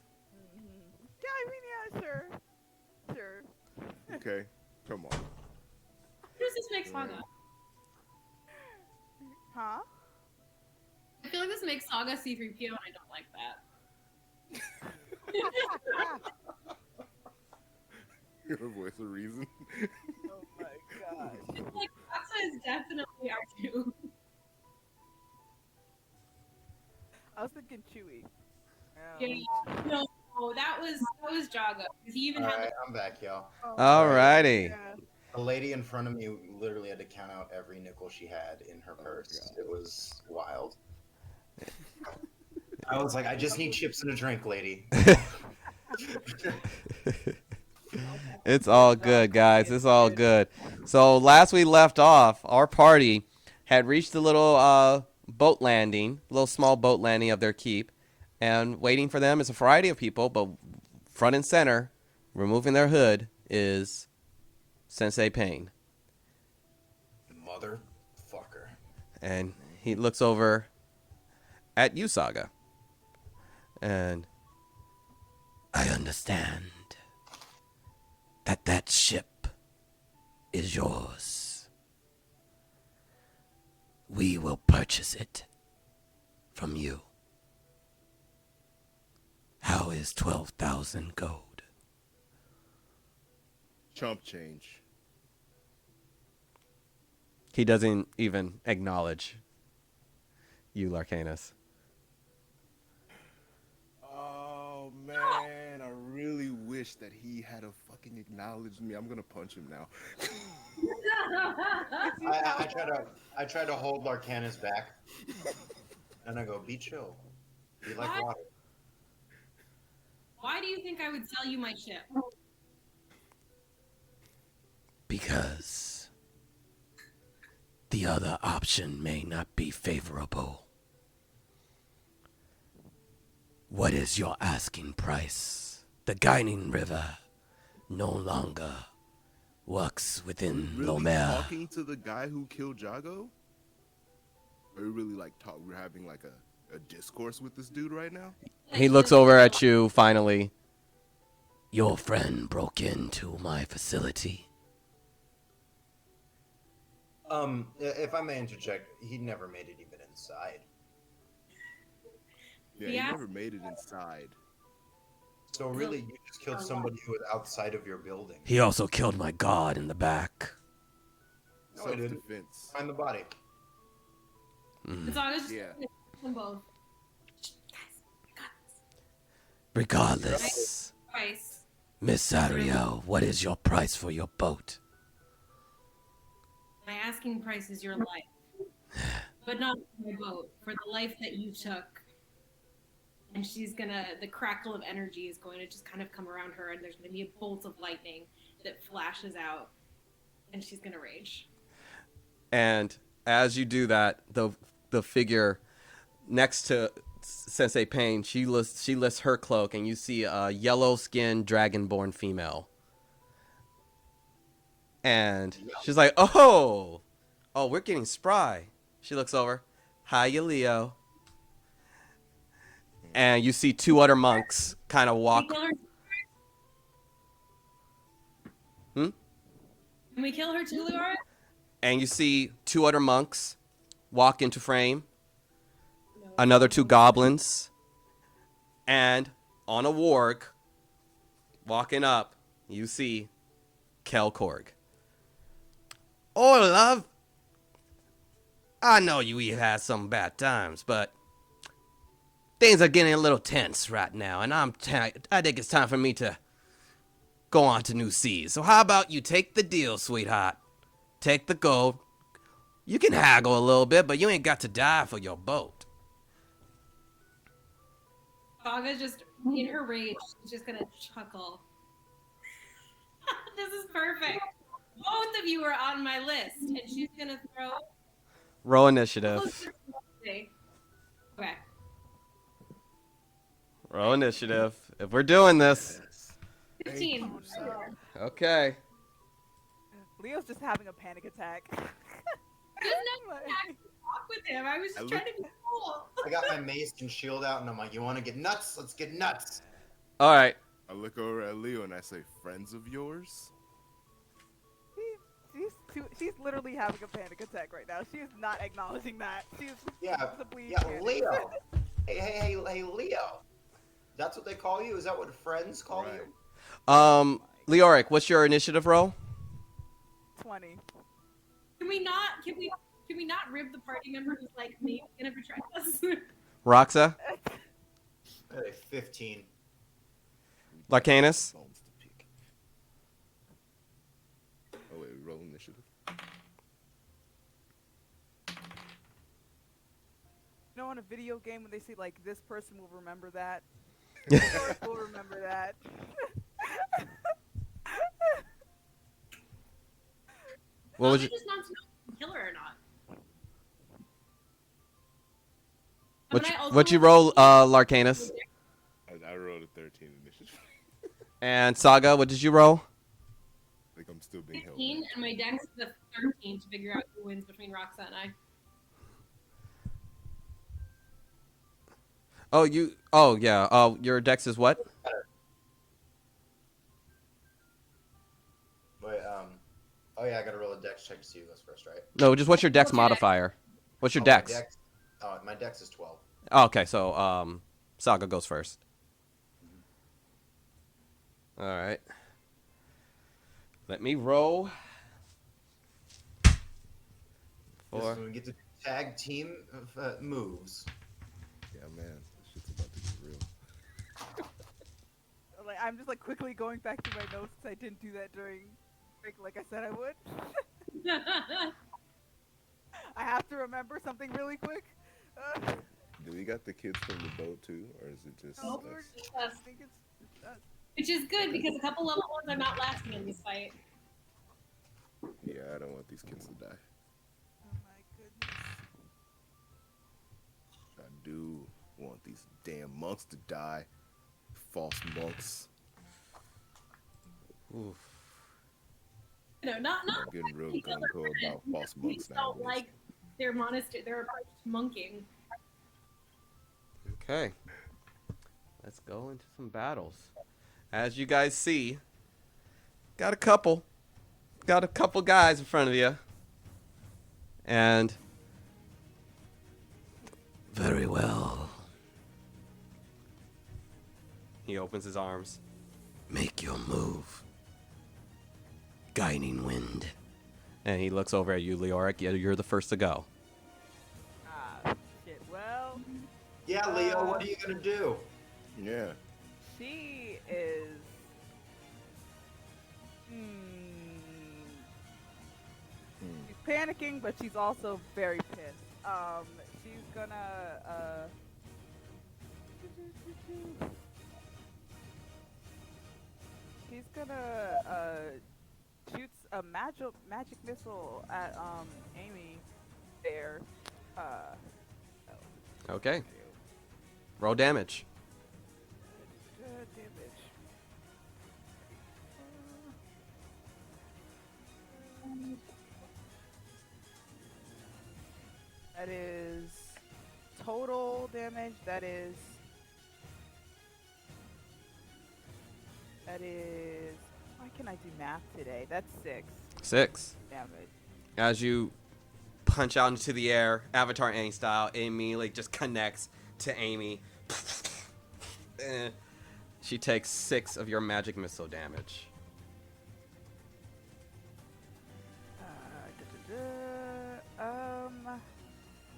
Yeah, I mean, yeah, sure. Okay. Come on. Who does this make Saga? Huh? I feel like this makes Saga C-3PO, and I don't like that. Your voice of reason. Oh my gosh. It's like, Aksa is definitely R2. I was thinking Chewie. Yeah. No, that was Jaga. He even All had right, I'm back, y'all. Alrighty. Yeah. The lady in front of me literally had to count out every nickel she had in her purse. It was wild. I was like, I just need chips and a drink, lady. It's all good, guys. It's all good. So last we left off, our party had reached the little boat landing, little small boat landing of their keep, and waiting for them is a variety of people, but front and center, removing their hood, is Sensei Pain. Motherfucker. And he looks over at you, Saga. And I understand that ship is yours. We will purchase it from you. How is 12,000 gold? Chump change. He doesn't even acknowledge you, Larcanus. Oh man, I really wish that he had a fucking acknowledged me. I'm gonna punch him now. I try to hold Larcanus back, and I go, be chill. Be like What? water. Why do you think I would sell you my ship? Because the other option may not be favorable. What is your asking price? The Guining River no longer works within Really Lomér. talking to the guy who killed Jago? Are you really like we're having like a discourse with this dude right now? He looks over at you finally. Your friend broke into my facility. If I may interject, he never made it even inside. Yeah, he Yeah. never made it inside. So really, you just killed somebody who was outside of your building. He also killed my god in the back. No, I didn't. Self-defense. Find the body. And so I was just Yeah. them both. Guys, I got this. Regardless, Price. Miss Ariel, what is your price for your boat? My asking price is your life, but not for my boat, for the life that you took. And the crackle of energy is going to just kind of come around her, and there's going to be a bolt of lightning that flashes out, and she's going to rage. And as you do that, the figure next to Sensei Pain, she lifts her cloak, and you see a yellow-skinned dragonborn female. And she's like, oh, we're getting spry. She looks over. Hiya, Leo. And you see two other monks kind of walk. Can we kill her too, Leora? And you see two other monks walk into frame. Another two goblins. And on a warg, walking up, you see Kelkorg. Oh, love. I know you've had some bad times, but things are getting a little tense right now, and I think it's time for me to go on to new seas. So how about you take the deal, sweetheart? Take the gold. You can haggle a little bit, but you ain't got to die for your boat. Saga just, in her rage, is just gonna chuckle. This is perfect. Both of you are on my list, and she's gonna throw. Roll initiative. Okay. Roll initiative. If we're doing this. 15. Okay. Leo's just having a panic attack. There's no talk with him. I was just trying to be cool. I got my mace and shield out, and I'm like, "You want to get nuts? Let's get nuts." All right. I look over at Leo and I say, "Friends of yours?" She's literally having a panic attack right now. She is not acknowledging that. She's Yeah, Leo. Hey, Leo. That's what they call you? Is that what friends call Right. you? Leoric, what's your initiative roll? 20. Can we not rib the party member who's like me and betray us? Roxa? 15. Larcanus? Bones to pick. Oh wait, roll initiative. You know, on a video game when they say like this person will remember that, will remember that. What was Just your, not to know if we can kill her or not. what you roll, Larcanus? I rolled a 13 initiative. And Saga, what did you roll? Like I'm still being held. 15, and my dex is a 13 to figure out who wins between Roxa and I. Oh yeah. Your dex is what? Wait, oh yeah, I gotta roll a dex check to see who goes first, right? No, just what's your dex What's your dex? modifier? What's your Oh, dex? My dex is 12. Oh, okay, so Saga goes first. All right. Let me roll. This 4. is when we get to tag team moves. Yeah, man, this shit's about to get real. Like I'm just like quickly going back to my notes because I didn't do that during break like I said I would. I have to remember something really quick. Do we got the kids from the boat too, or is it just Oh, us? I think it's Which is good because a couple level ones are not lasting in this fight. Yeah, I don't want these kids to die. oh my goodness. I do want these damn monks to die. False monks. Oof. No, not I'm getting real because gung they're ho friends. about false We monks just don't nowadays. like their monastery, their approach to monking. Okay. Let's go into some battles. As you guys see, got a couple guys in front of you. And very well. He opens his arms. Make your move. Guiding wind. And he looks over at you, Leoric. Yeah, you're the first to go. Ah, shit. Well, Yeah, Leo, what are you gonna do? Yeah. she is. She's panicking, but she's also very pissed. She's gonna. She's gonna shoots a magic missile at Amy there. Okay. Roll damage. Damage. That is total damage. That is. Why can I do math today? That's 6 6. damage. As you punch out into the air, Avatar Aang style, it immediately just connects to Amy. She takes 6 of your magic missile damage.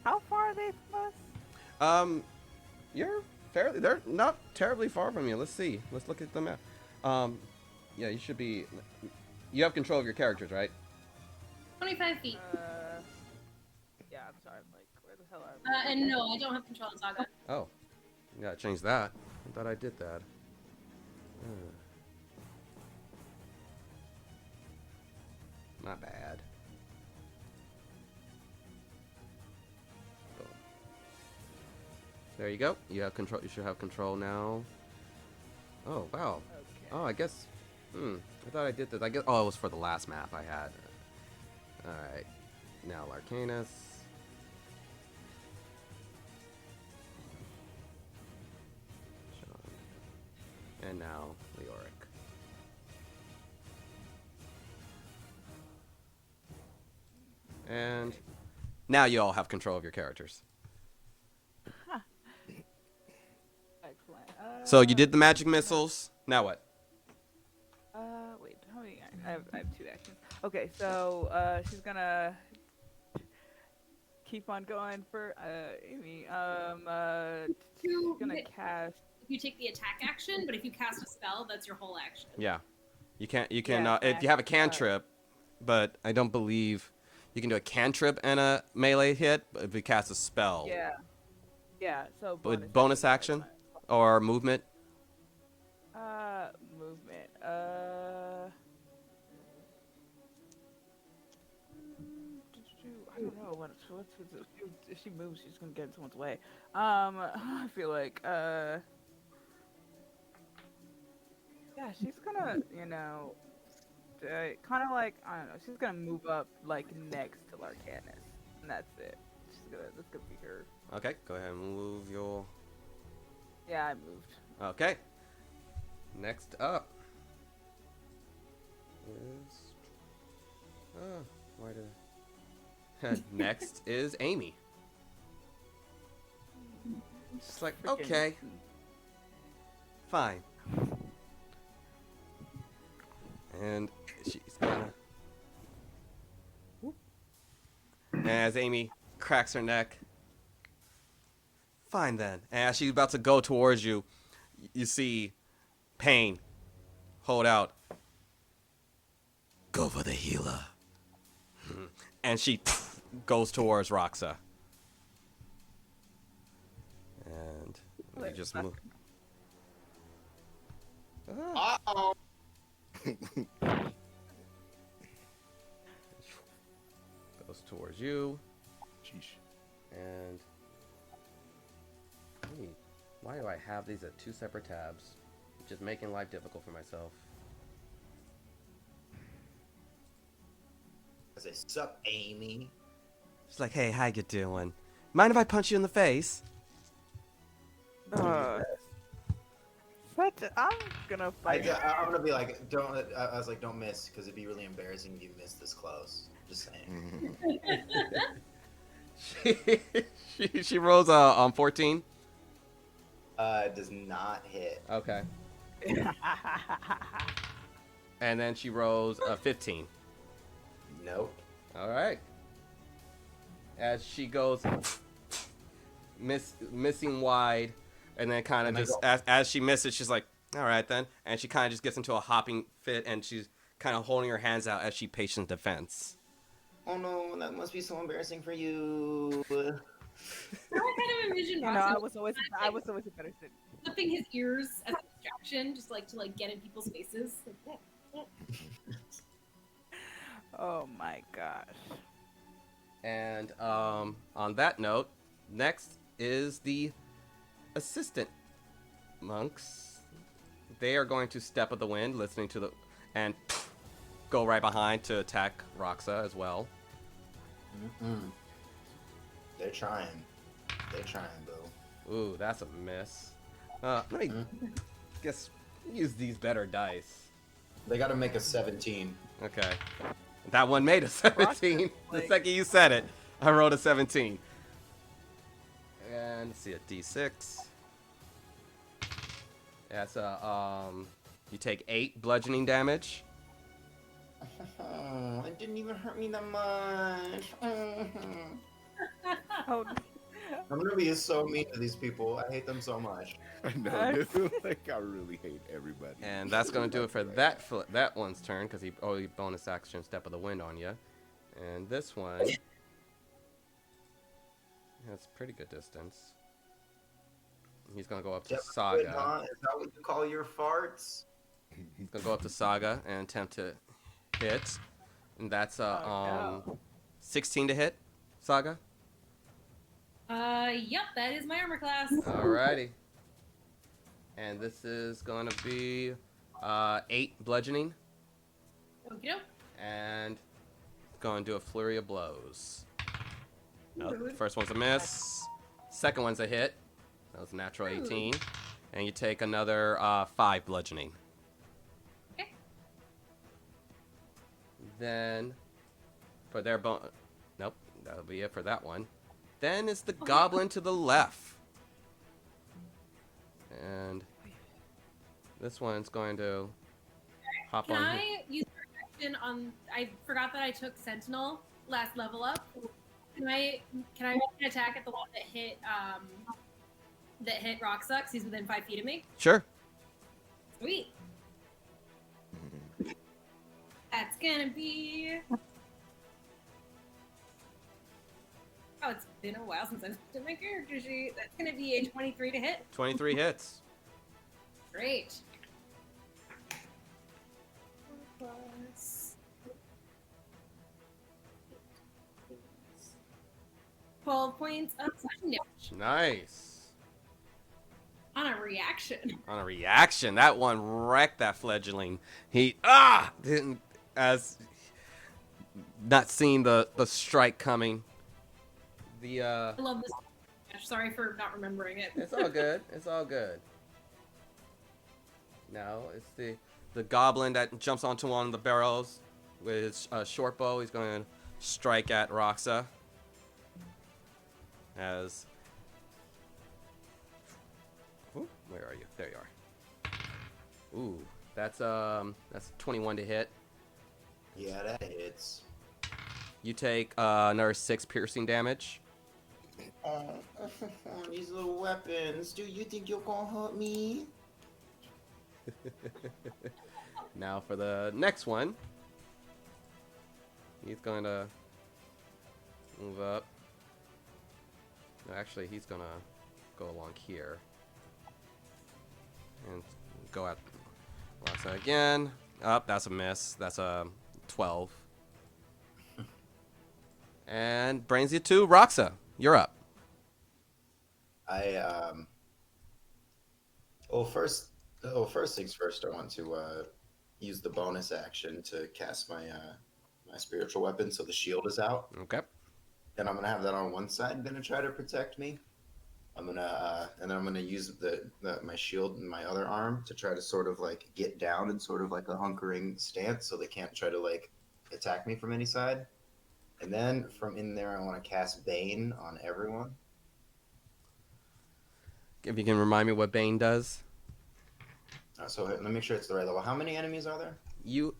How far are they from us? You're they're not terribly far from you. Let's see. Let's look at the map. Yeah, you should be. You have control of your characters, right? 25 feet. Yeah, I'm sorry. I'm like, where the hell are we? And no, I don't have control of Saga. Oh, you gotta change that. I thought I did that. Not bad. Boom. There you go. You have control. You should have control now. Oh wow. Okay. Oh, I guess. I thought I did this. I guess. Oh, it was for the last map I had. All right. Now Larcanus. Sean. And now Leoric. And now you all have control of your characters. Excellent. So you did the magic missiles. Now what? Wait, how many? I have 2 actions. Okay, so she's gonna keep on going for Amy. She's gonna cast. If you take the attack action, but if you cast a spell, that's your whole action. Yeah. You can't. You can. Yeah, If you have a cantrip, but I don't believe you can do a cantrip and a melee hit. But if you cast a spell, Yeah. So with bonus action or movement. Movement. I don't know what's if she moves, she's gonna get in someone's way. I feel like yeah, she's gonna kind of like I don't know, she's gonna move up like next to Larcanus, and that's it. That's gonna be her. Okay. Go ahead and move your. Yeah, I moved. Okay. Next up is. Why did? Next is Amy. She's like, okay, fine. And she's gonna. Whoop. And as Amy cracks her neck. Fine then. And as she's about to go towards you, you see Pain hold out. Go for the healer. And she goes towards Roxa. And we just move. Uh-oh. Goes towards you. Sheesh. And hey, why do I have these at 2 separate tabs? Just making life difficult for myself. I say, sup, Amy? She's like, hey, how you doing? Mind if I punch you in the face? I'm gonna fight. I'm gonna be like, don't. I was like, don't miss, because it'd be really embarrassing if you missed this close. Just saying. she rolls on 14. Does not hit. Okay. And then she rolls a 15. Nope. All right. As she goes missing wide, and then kind of And I just go, as she misses, she's like, "All right then," and she kind of just gets into a hopping fit, and she's kind of holding her hands out as she patients defense. oh no, that must be so embarrassing for you. I kind of envision You know, Roxanne I was always a better student. flipping his ears as a distraction, just like to like get in people's faces. Like, Oh my gosh. And on that note, next is the assistant monks. They are going to step of the wind, listening to the and go right behind to attack Roxa as well. Mm-hmm. They're trying. They're trying, boo. Ooh, that's a miss. Let me guess use these better dice. They got to make a 17. Okay. That one made a 17. The second you said it, I rolled a 17. And let's see, a D6. That's a you take 8 bludgeoning damage. Oh, it didn't even hurt me that much. Oh, I'm gonna be so mean to these people. I hate them so much. I know. Dude. Like I really hate everybody. And that's gonna do it for that one's turn because he bonus action step of the wind on you. And this one has pretty good distance. He's gonna go up to Good, Saga. huh? Is that what you call your farts? He's gonna go up to Saga and attempt to hit, and that's a no. 16 to hit, Saga. Yep, that is my armor class. Alrighty. And this is gonna be 8 bludgeoning, Okie doke. and gonna do a flurry of blows. First one's a miss. Second one's a hit. That was a natural 18. And you take another 5 bludgeoning. Okay. Then, for their nope, that'll be it for that one. Then it's the goblin to the left. And this one's going to hop Can on. I use protection on? I forgot that I took Sentinel last level up. Can I make an attack at the one that hit Roxa? 'Cause he's within 5 feet of me. Sure. Sweet. That's gonna be. Oh, it's been a while since I've looked at my character sheet. That's gonna be a 23 to hit. 23 hits. Great. Plus 12 points of slashing damage Nice. on a reaction. On a reaction, that one wrecked that fledgling. He didn't as not seeing the strike coming. The I love this. Sorry for not remembering it. It's all good. It's all good. Now it's the goblin that jumps onto one of the barrels with his short bow. He's going to strike at Roxa. As ooh, where are you? There you are. Ooh, that's 21 to hit. Yeah, that hits. You take another 6 piercing damage. Oh, these little weapons. Do you think you're gonna hurt me? Now for the next one. He's going to move up. No, actually, he's going to go along here. And go at Roxa again. Up, that's a miss. That's a 12. And brings you to Roxa. You're up. First things first. I want to use the bonus action to cast my my spiritual weapon, so the shield is out, Okay. and I'm gonna have that on one side, gonna try to protect me. I'm gonna and then I'm gonna use my shield in my other arm to try to sort of like get down in sort of like a hunkering stance, so they can't try to like attack me from any side. And then from in there, I want to cast Bane on everyone. If you can remind me what Bane does. So let me make sure it's the right level. How many enemies are there? You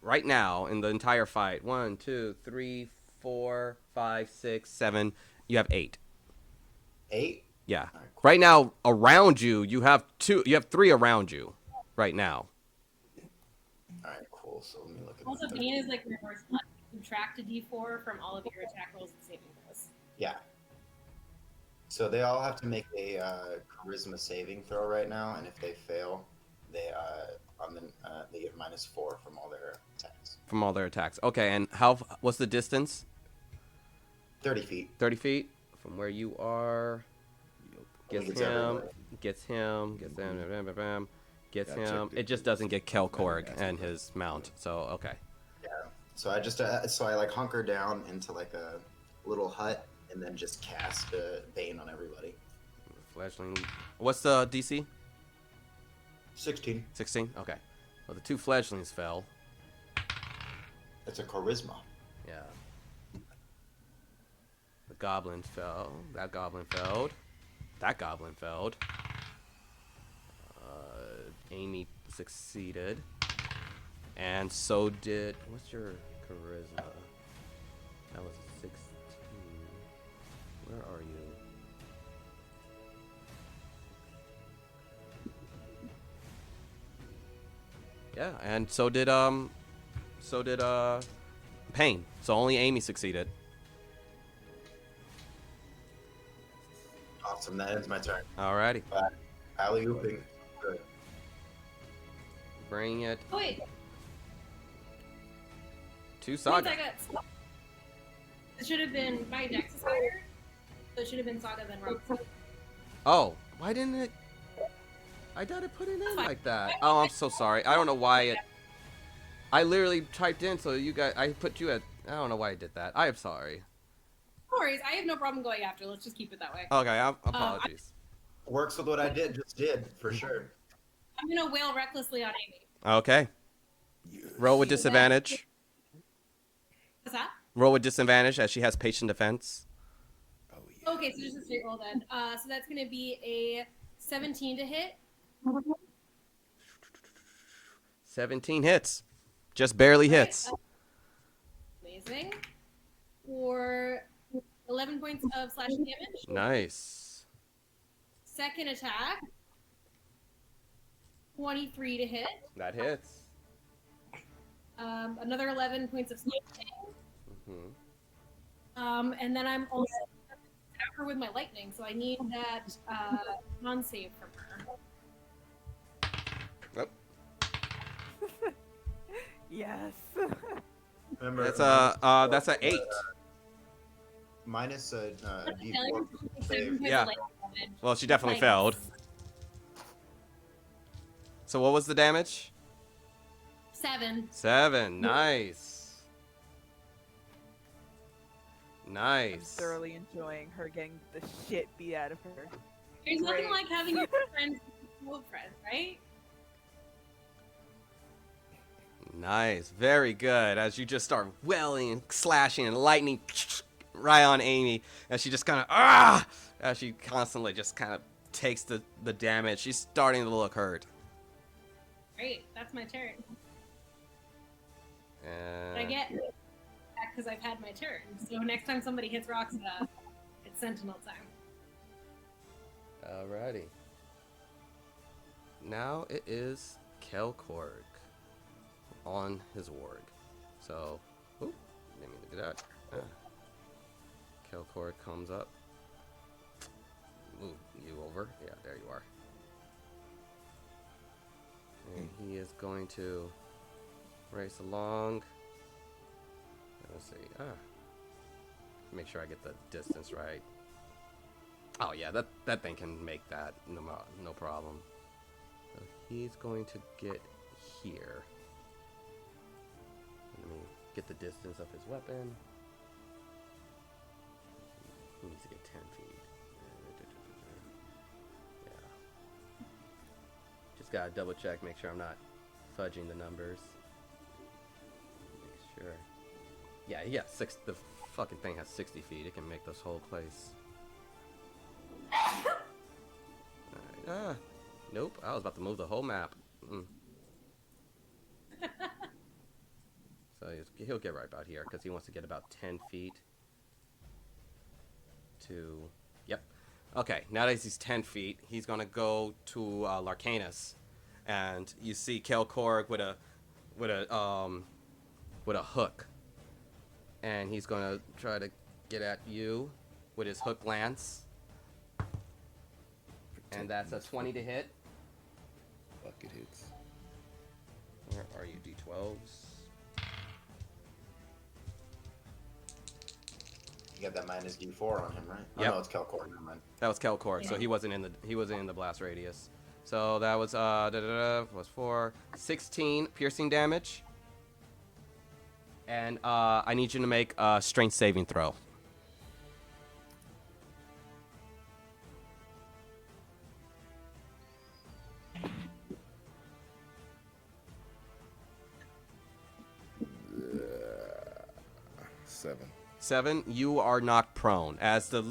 right now in the entire fight, 1, 2, 3, 4, 5, 6, 7. You have 8. 8? Yeah. All right, cool. Right now around you, you have 2. You have 3 around you. Right now. All right, cool. So let me look at Also, the pain is like reverse luck. Subtract a d4 from all of your attack rolls and saving throws. Yeah. So they all have to make a charisma saving throw right now, and if they fail, they they get -4 from all their attacks. From all their attacks. Okay, and what's the distance? 30 feet. 30 feet from where you are. Gets Gets him. everybody. Gets him. Gets him. Bam, bam, bam. Gets Yeah, him. checked It just doesn't get Kelkorg That's and okay. his mount. So okay. Yeah. So I like hunker down into like a little hut and then just cast Bane on everybody. Fledgling. What's the DC? 16. 16. Okay. Well, the 2 fledglings fell. That's a charisma. Yeah. The goblin fell. That goblin felled. That goblin felled. Amy succeeded. And so did... What's your charisma? That was a 16. Where are you? Yeah, and so did Pain. So only Amy succeeded. Awesome. That ends my turn. Alrighty. Alley-ooping. Good. Bring it Oh, wait. to Once Saga. I got... It should have been... My dex is higher. So it should have been Saga then Rob. Oh, why didn't it? I gotta put it in like that. Oh, I'm so sorry. I don't know why it. I literally typed in so you guys. I put you at. I don't know why I did that. I am sorry. No worries. I have no problem going after. Let's just keep it that way. Okay, apologies. Works with what I just did, for sure. I'm going to wail recklessly on Amy. Okay. Roll with disadvantage. What's that? Roll with disadvantage as she has patient defense. Oh, yeah. Okay, so just a straight roll then. So that's going to be a 17 to hit. 17 hits. Just barely hits. Amazing. For 11 points of slashing damage. Nice. Second attack. 23 to hit. That hits. Another 11 points of slashing. Mm-hmm. And then I'm also at her with my lightning, so I need that non-save from her. Oh, Yes. Remember, that's a 8. minus a Yeah, D4 save. Yeah. Well, she definitely failed. So what was the damage? 7. 7. Nice. I'm Nice. thoroughly enjoying her getting the shit beat out of her. There's nothing Great. like having your friends old friends, right? Nice. Very good. As you just start welling and slashing and lightning right on Amy. As she just kind of, as she constantly just kind of takes the damage. She's starting to look hurt. Great, that's my turn. And But I get back because I've had my turn. So next time somebody hits Roxana, it's Sentinel time. Alrighty. Now it is Kelkorg on his warg. So, oop, didn't mean to do that. Kelkorg comes up. Move you over. Yeah, there you are. And he is going to race along. Let's see. Make sure I get the distance right. Oh yeah, that thing can make that no problem. So he's going to get here. Let me get the distance of his weapon. He needs to get 10 feet. Yeah. Just gotta double check, make sure I'm not fudging the numbers. Make sure. Yeah, the fucking thing has 60 feet. It can make this whole place. Alright, Nope. I was about to move the whole map. So he'll get right about here because he wants to get about 10 feet to... Yep. Okay, now that he's 10 feet, he's going to go to Larcanus. And you see Kelkorg with a hook. And he's going to try to get at you with his hook lance. And that's a 20 to hit. Bucket hits. Where are you, D12s? You got that minus D4 on him, right? Yep. Oh, no, it's Kelkor. Never mind. That was Kelkorg, so he wasn't in the blast radius. So that was was 4, 16 piercing damage. And I need you to make a strength saving throw. Seven. 7, you are knocked prone as the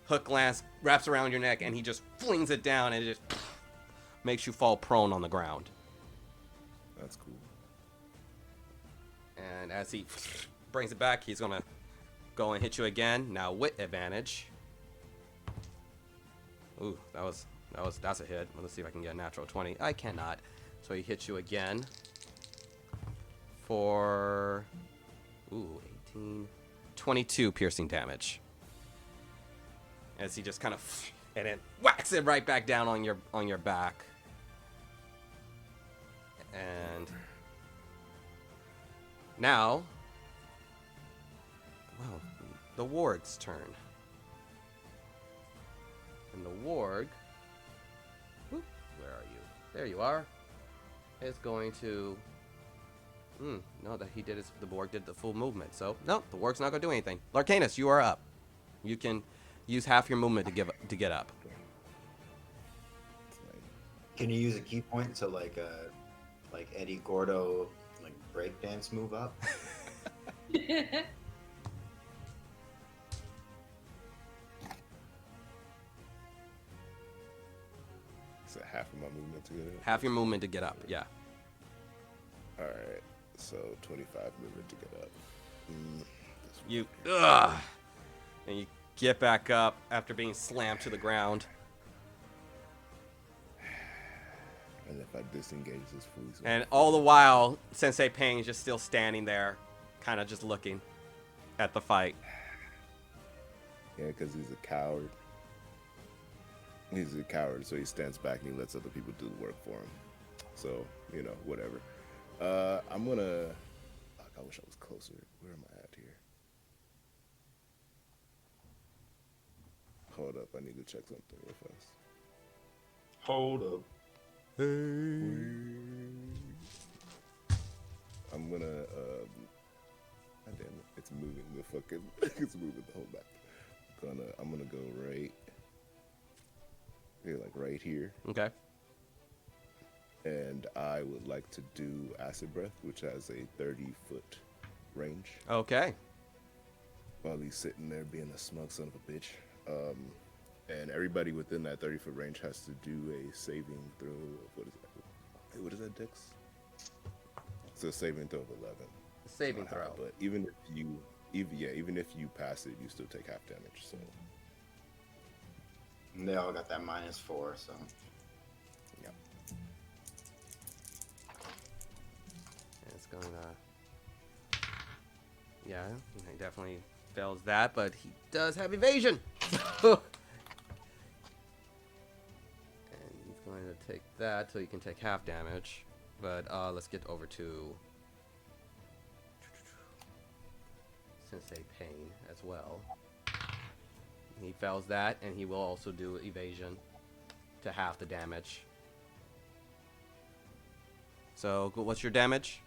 hook lance wraps around your neck and he just flings it down and it just makes you fall prone on the ground. That's cool. And as he brings it back, he's gonna go and hit you again. Now with advantage. Ooh, that's a hit. Let's see if I can get a natural 20. I cannot. So he hits you again for 18, 22 piercing damage. As he just kind of and then whacks it right back down on your back. And now, well, the warg's turn. And the warg, whoop, where are you? There you are. Is going to, no, that he did the warg did the full movement. So no, the warg's not going to do anything. Larcanus, you are up. You can use half your movement to get up. Can you use a key point to like Eddie Gordo like breakdance move up? Is that half of my movement to get it? Half your movement to get up, yeah. Alright, so 25 movement to get up. And you get back up after being slammed to the ground. And if I disengage this fool, he's And all the while, Sensei Pang is just still standing there, kind of just looking at the fight. Yeah, because he's a coward. He's a coward, so he stands back and he lets other people do the work for him. So, you know, whatever. I'm gonna... Fuck, I wish I was closer. Where am I at here? Hold up, I need to check something real fast. Hold up. I'm gonna, God damn it, it's moving the fucking, it's moving the whole map. I'm gonna go right, like right here. Okay. And I would like to do Acid Breath, which has a 30-foot range. Okay. While he's sitting there being a smug son of a bitch. And everybody within that 30-foot range has to do a saving throw of, what is that, Dex? It's a saving throw of 11. Saving throw. But even if you pass it, you still take half damage, so. And they all got that -4, so. Yep. It's gonna... Yeah, he definitely fails that, but he does have evasion. And he's going to take that so he can take half damage. But let's get over to Sensei Pain as well. He fails that, and he will also do evasion to half the damage. So, what's your damage?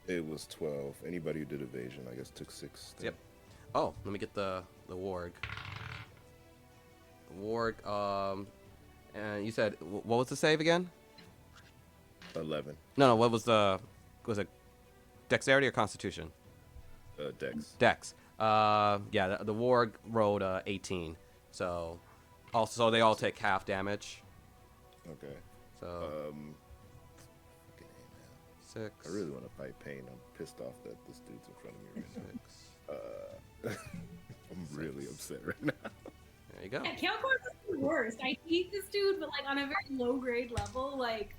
It was 12. Anybody who did evasion, I guess, took 6. Then. Yep. Oh, let me get the warg. The warg, and you said, what was the save again? 11. No, what was it dexterity or constitution? Dex. Dex. Yeah, the warg rolled 18. So they all take half damage. Okay. So Fucking A, man. 6. I really want to fight Pain. I'm pissed off that this dude's in front of me right 6. now. I'm really upset right now. There you go. Yeah, Kalkor is the worst. I hate this dude, but like on a very low grade level, like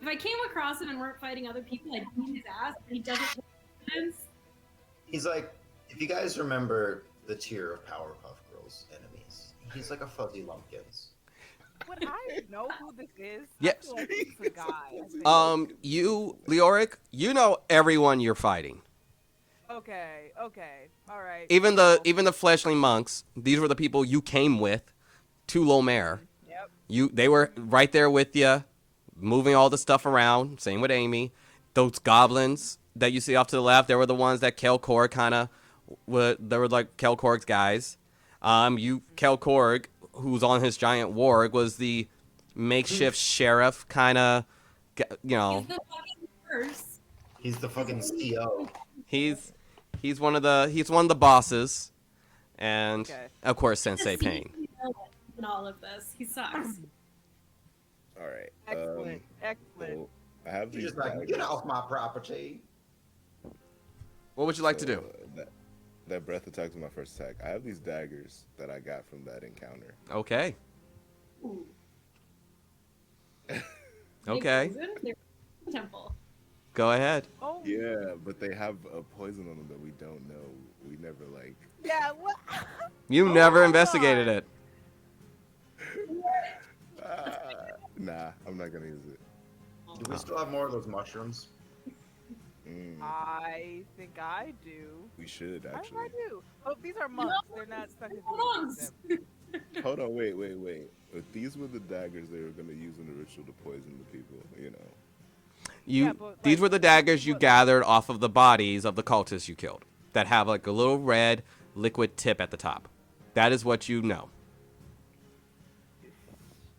if I came across him and weren't fighting other people, I'd beat his ass. But he doesn't. Have confidence. He's like, if you guys remember the tier of Powerpuff Girls enemies, he's like a fuzzy lumpkins. Would I know who this is? Yes. I feel like it's a guy. I think. You, Leoric, you know everyone you're fighting. Okay. Okay. All right. Even cool. the fleshling monks. These were the people you came with to Lomér. Yep. They were right there with you, moving all the stuff around. Same with Amy. Those goblins that you see off to the left, they were the ones that Kelkorg kind of. They were like Kelkorg's guys. Kelkorg, who's on his giant warg, was the makeshift sheriff kind of. You know, He's the fucking worst. He's the fucking CO. he's one of the bosses, and Okay. of course Sensei The Pain. CEO in all of this, he sucks. All right. Excellent. Excellent. So I have He's these just like, daggers. get off my property. What would you like to So, do? that breath attack was my first attack. I have these daggers that I got from that encounter. Okay. Ooh. Okay. They're temple. Go ahead. Oh. Yeah, but they have a poison on them that we don't know. We never like. Yeah. What? You Oh never my investigated God. it. Nah, I'm not gonna use it. Do we still have more of those mushrooms? I think I do. We should I think actually. I do. Oh, these are monks. They're not stuck in Monks. them. Hold on, wait. But these were the daggers they were gonna use in the ritual to poison the people. You know. Yeah, but, These like, were the daggers you what- gathered off of the bodies of the cultists you killed that have like a little red liquid tip at the top. That is what you know.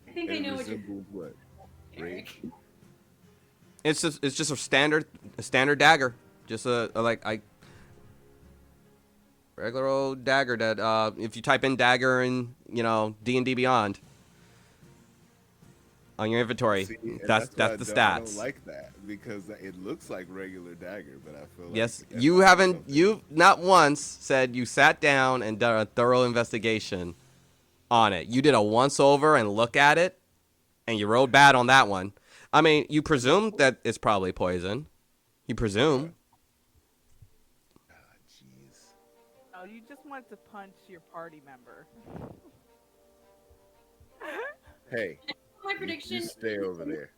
I think I And it know what you're resembles what? Eric. Rage? It's just a standard dagger, just a regular old dagger that if you type in dagger in D&D Beyond on your inventory, See, and that's why the I stats. don't like that because it looks like regular dagger, but I feel like Yes, that's you also haven't. something. You've not once said you sat down and done a thorough investigation on it. You did a once over and look at it, and you rolled bad on that one. I mean, you presume that it's probably poison. You presume. Ah, jeez. Oh, you just wanted to punch your party member. Hey, My you prediction. stay over there.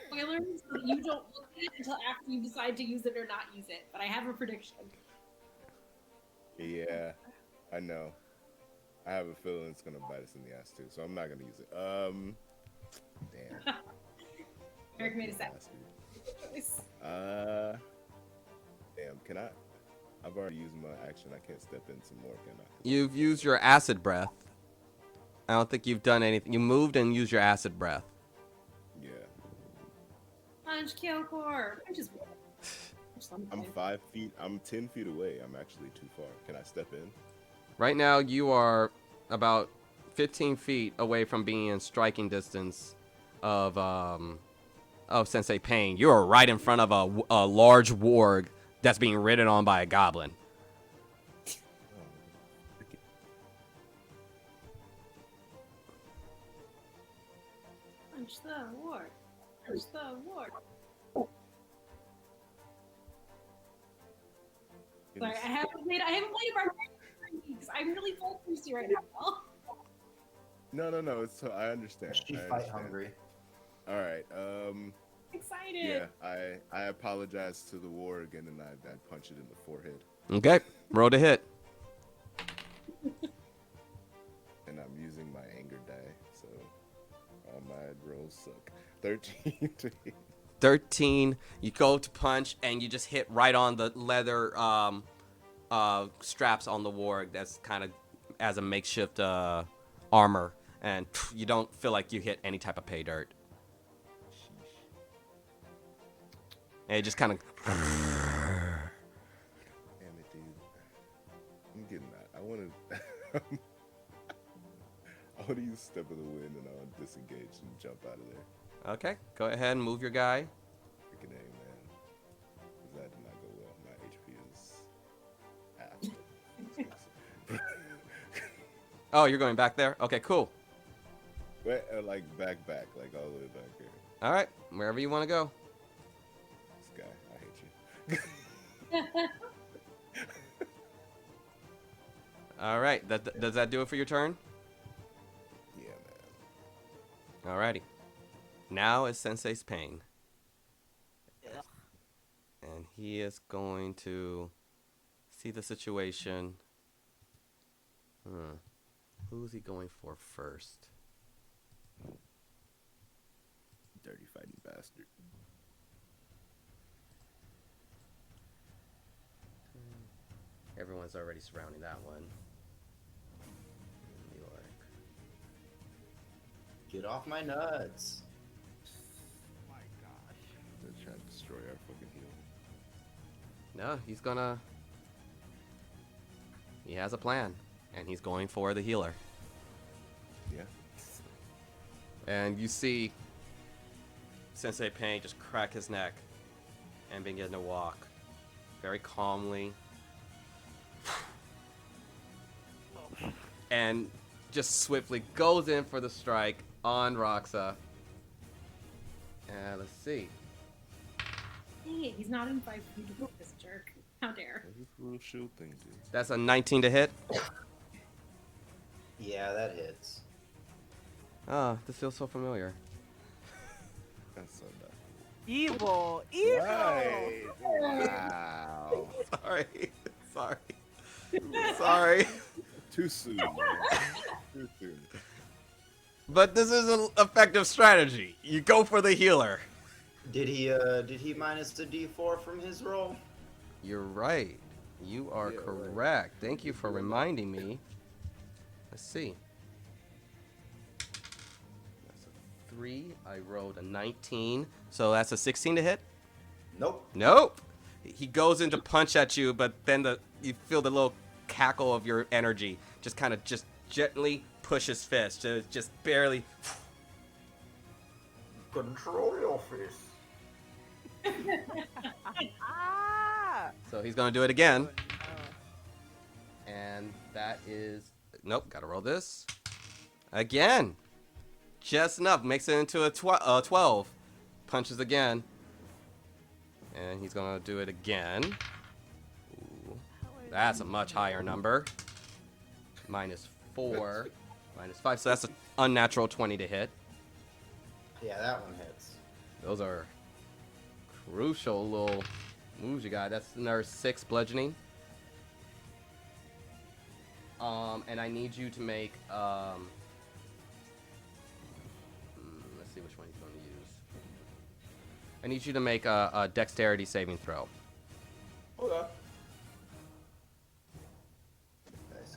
Spoilers, so that you don't look at it until after you decide to use it or not use it. But I have a prediction. Yeah, I know. I have a feeling it's gonna bite us in the ass too, so I'm not gonna use it. Damn. Eric made a sad Nasty. choice. Damn. Can I? I've already used my action. I can't step in some more, can I? You've used your acid breath. I don't think you've done anything. You moved and used your acid breath. Yeah. Punch Kalkor. I'm just. I'm 5 feet. I'm 10 feet away. I'm actually too far. Can I step in? Right now, you are about 15 feet away from being in striking distance of Sensei Pain. You are right in front of a large warg that's being ridden on by a goblin. Punch the ward. Punch the ward. Sorry, I haven't played a barbarian in weeks. I'm really thirsty right now. No. It's I understand. She I fight understand. hungry. All right. Excited. Yeah. I apologize to the warg and then I punch it in the forehead. Okay, roll to hit. And I'm using my anger die, so all my rolls suck. 13 to hit. 13. You go to punch and you just hit right on the leather straps on the warg. That's kind of as a makeshift armor, and you don't feel like you hit any type of pay dirt. And it just kind of. Damn it, dude. I'm getting that. I want to use Step of the Wind and I want to disengage and jump out of there. Okay, go ahead and move your guy. Freaking A, man. 'Cause that did not go well. My HP is half. Oh, you're going back there? Okay, cool. Wait, like back, like all the way back here. All right, wherever you want to go. This guy, I hate you. All right, does that do it for your turn? Yeah, man. Alrighty. Now is Sensei's Pain. Ugh. And he is going to see the situation. Who's he going for first? Dirty fighting bastard. Everyone's already surrounding that one. New York. Get off my nuts. My gosh. They're trying to destroy our fucking heal. No, he's gonna. He has a plan, and he's going for the healer. Yeah. And you see Sensei Pain just crack his neck and begin to walk very calmly. And just swiftly goes in for the strike on Roxa. And let's see. Dang it, he's not in 5 feet of this jerk. How dare. What does this little shield thing do? That's a 19 to hit. Yeah, that hits. Ah, this feels so familiar. That's so bad. Evil! Evil! Right. Wow. Sorry. Sorry. Too soon, man. Too soon. But this is an effective strategy. You go for the healer. Did he minus the D4 from his roll? You're right. You are Yeah, correct. right. Thank you for reminding me. Let's see. That's a 3. I rolled a 19. So that's a 16 to hit? Nope. Nope. He goes in to punch at you, but then you feel the little cackle of your energy just kind of just gently push his fist. Just barely. Control your fist. Ah! So he's going to do it again. Oh, And that is... Nope, gotta roll this. Again. Just enough. Makes it into a 12. Punches again. And he's gonna do it again. Ooh, that's a much higher number. -4. -5. So that's an unnatural 20 to hit. Yeah, that one hits. Those are crucial little moves you got. That's another 6 bludgeoning. And I need you to make, let's see which one he's going to use. I need you to make a dexterity saving throw. Okay. Nice.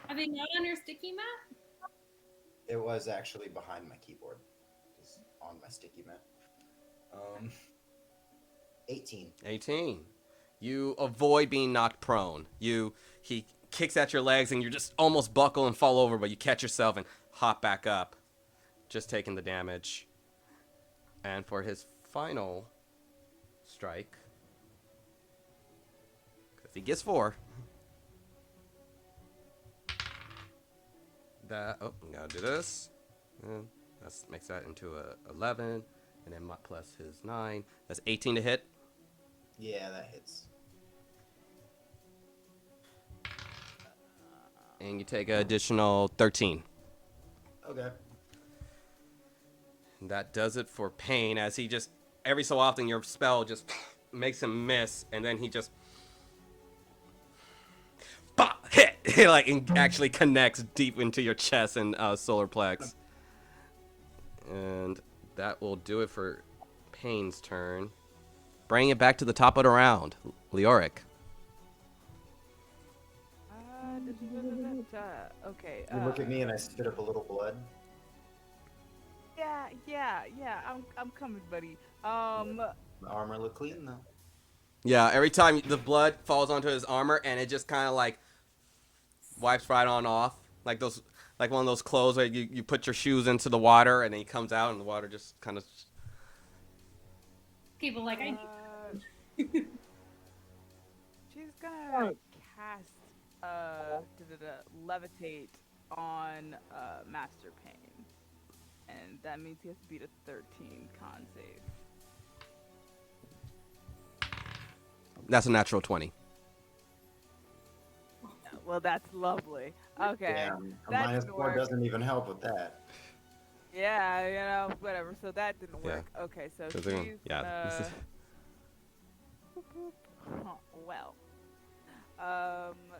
Are they not on your sticky mat? It was actually behind my keyboard. Just on my sticky mat. 18. 18. You avoid being knocked prone. He kicks at your legs and you're just almost buckle and fall over, but you catch yourself and hop back up. Just taking the damage. And for his final strike, because he gets 4. I'm gonna do this. And that makes that into a 11, and then plus his 9. That's 18 to hit. Yeah, that hits. And you take an additional 13. Okay. And that does it for Pain, as he just, every so often, your spell just makes him miss, and then he just hit, like, and actually connects deep into your chest and solar plex. And that will do it for Pain's turn. Bring it back to the top of the round, Leoric. Okay. You look at me and I spit up a little blood. Yeah. I'm coming, buddy. My armor look clean though. Yeah, every time the blood falls onto his armor, and it just kind of like wipes right on off. Like those like one of those clothes where you put your shoes into the water and then he comes out and the water just kind of. People like I. She's gonna cast levitate on Master Pain, and that means he has to beat a 13 con save. That's a natural 20. Well, that's lovely. Okay. Damn, a that minus didn't 4 work. doesn't even help with that. Yeah, whatever. So that didn't Yeah. work. Okay, so So she's they're- yeah. This is- Boop, boop. Well,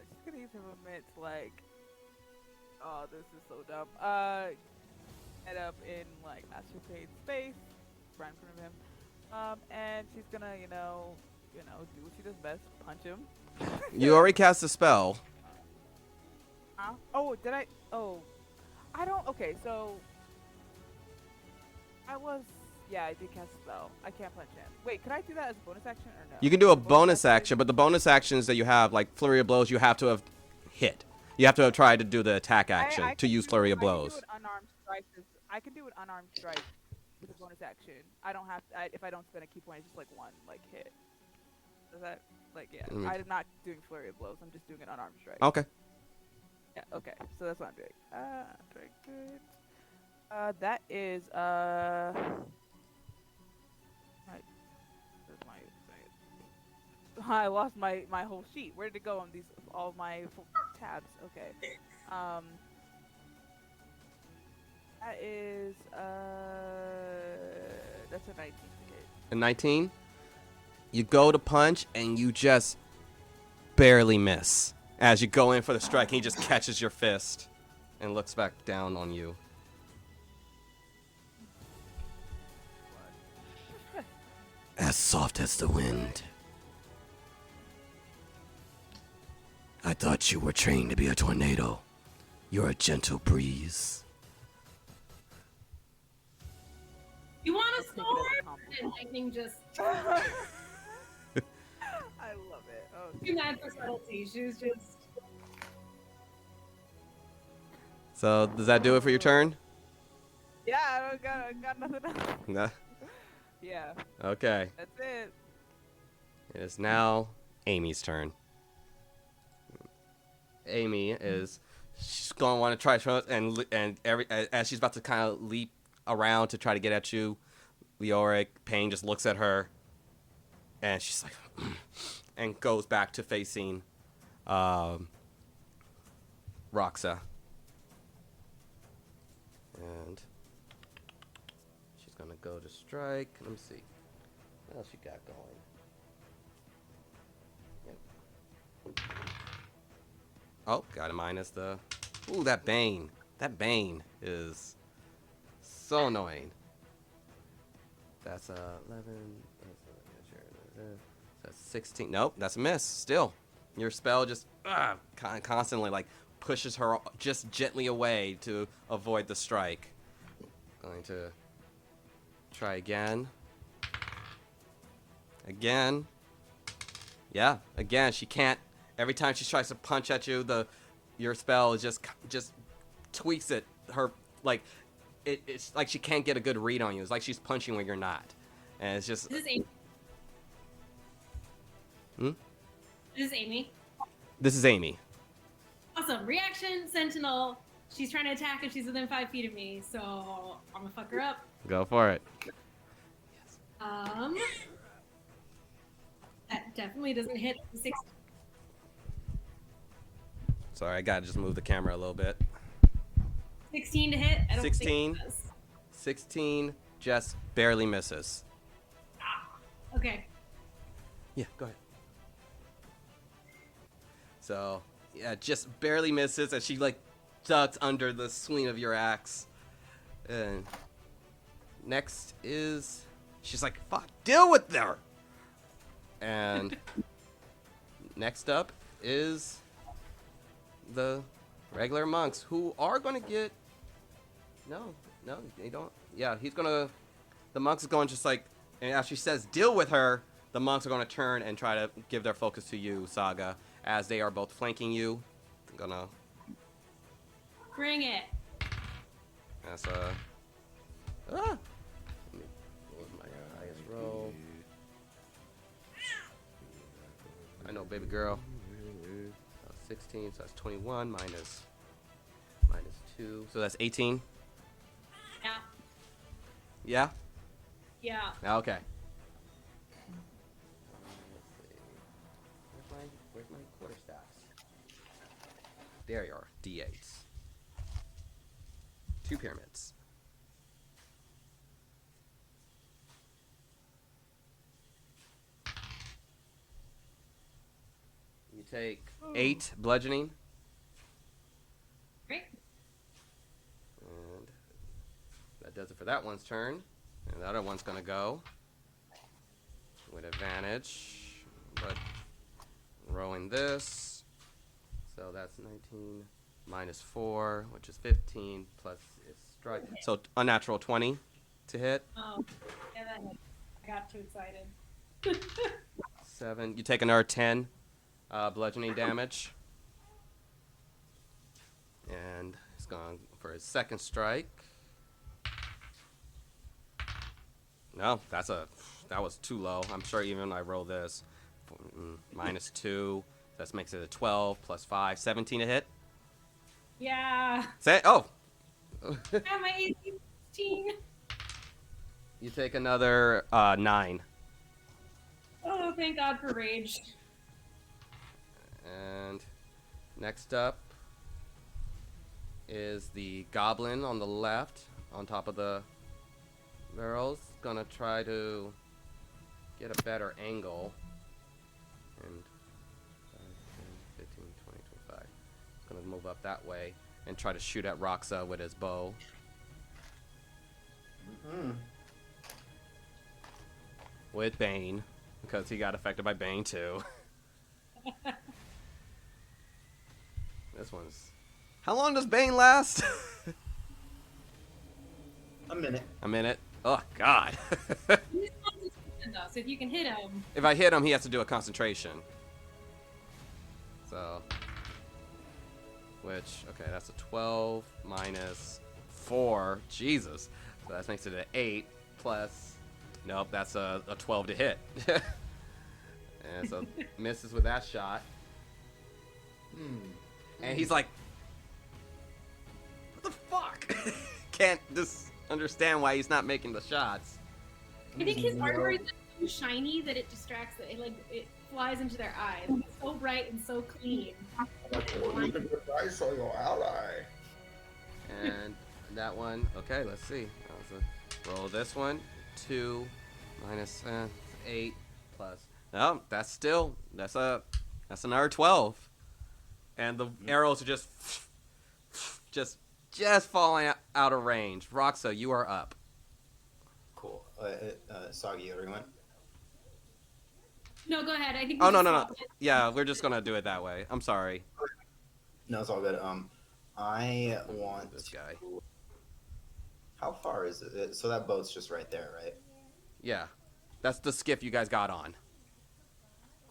she's gonna use her movement to like. Oh, this is so dumb. Head up in like Master Pain's space, right in front of him. And she's gonna, do what she does best, punch him. You already cast a spell. Huh? Oh, did I? Oh, I don't. Okay, so I did cast a spell. I can't punch him. Wait, could I do that as a bonus action or no? You can do a bonus action, but the bonus actions that you have, like Flurry of Blows, you have to have hit. You have to have tried to do the attack action I to can use do- Flurry of I can do Blows. an unarmed strike. I can do an unarmed strike with a bonus action. I don't have to, if I don't spend a key point, it's just like one hit. Does that yeah? Mm. I'm not doing flurry of blows. I'm just doing an unarmed strike. Okay. Yeah. Okay. So that's what I'm doing. Very good. That is right. Where's my I lost my whole sheet. Where did it go on all my tabs? Okay. That is that's a 19 to hit. A 19. You go to punch and you just barely miss. As you go in for the strike, he just catches your fist and looks back down on you. As soft as the wind. I thought you were trained to be a tornado. You're a gentle breeze. You want a Take it as a sword? compliment. And lightning just I love it. Oh, too mad for subtlety. She was just. So, does that do it for your turn? yeah, I got nothing else. No. Yeah, Okay. that's it. It is now Amy's turn. Amy is she's going to want to try and as she's about to kind of leap around to try to get at you, Leoric Payne just looks at her and she's like and goes back to facing Roxa. And she's going to go to strike. Let me see. What else you got going? Oh, got a minus the... Ooh, that Bane. That Bane is so annoying. That's 11. That's 16. Nope, that's a miss. Still, your spell just constantly like pushes her just gently away to avoid the strike. Going to try again. Again. Yeah, again, she can't. Every time she tries to punch at you, your spell is just tweaks it. It's like she can't get a good read on you. It's like she's punching when you're not, and it's just. This is Amy. This is Amy. This is Amy. Awesome. Reaction, Sentinel. She's trying to attack and she's within 5 feet of me, so I'm gonna fuck her up. Go for it. That definitely doesn't hit the 6. Sorry, I gotta just move the camera a little bit. 16 to hit. I don't 16. think it does. 16 just barely misses. Okay. Yeah, go ahead. So, yeah, just barely misses as she like ducks under the swing of your axe. And next is she's like, "Fuck, deal with her." And next up is the regular monks who are gonna get. No, they don't. Yeah, he's gonna. The monks is going just like, and as she says, "Deal with her." The monks are going to turn and try to give their focus to you, Saga, as they are both flanking you. I'm gonna Bring it. That's a. Ah! What was my highest roll? I know, baby girl. 16, so that's 21 minus 2, so that's 18. Yeah. Yeah. Yeah. Okay. Let's see. Where's my quarterstaffs? There you are. D8s. 2 pyramids. You take 8 bludgeoning. Great. And that does it for that one's turn. And the other one's going to go with advantage. But rolling this. So that's 19 minus 4, which is 15, plus its strike. So unnatural 20 to hit. Oh, yeah, that hit. I got too excited. 7. You take another 10 bludgeoning damage. And he's going for his second strike. No, that was too low. I'm sure even when I roll this, minus 2, that makes it a 12 plus 5, 17 to hit. Yeah. Oh, Yeah, my AC 16. you take another 9. Oh, thank God for rage. And next up is the goblin on the left, on top of the barrels. Gonna try to get a better angle. And 5, 10, 15, 20, 25. Gonna move up that way and try to shoot at Roxa with his bow. With Bane, because he got affected by Bane too. This one's... How long does Bane last? A minute. A minute. Oh, God. He's concentration, though, so if you can hit him. If I hit him, he has to do a concentration. So... Which, okay, that's a 12 minus 4. Jesus. So that makes it an 8 plus... Nope, that's a 12 to hit. And so misses with that shot. And he's like, what the fuck? Can't just understand why he's not making the shots. I think his armor is so shiny that it distracts it. It flies into their eyes. It's so bright and so clean. I saw your ally. And that one, okay, let's see. Roll this one. 2 minus 8 plus. No, that's another 12. And the arrows are just falling out of range. Roxa, you are up. Cool. Soggy, everyone. No, go ahead. I think. Oh, no. Yeah, we're just going to do it that way. I'm sorry. No, it's all good. I want This guy. How far is it? So that boat's just right there, right? Yeah. That's the skiff you guys got on.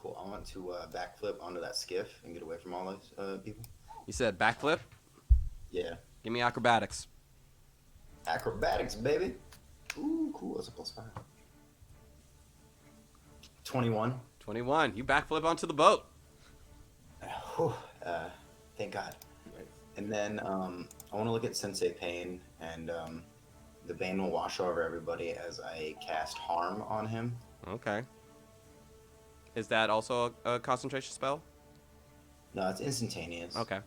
Cool. I want to backflip onto that skiff and get away from all those people. You said backflip? Yeah. Give me acrobatics. Acrobatics, baby. Ooh, cool. That's a +5. 21. 21. You backflip onto the boat. Whew, thank God. And then I want to look at Sensei Pain, and the Bane will wash over everybody as I cast Harm on him. Okay. Is that also a concentration spell? No, it's instantaneous. Okay.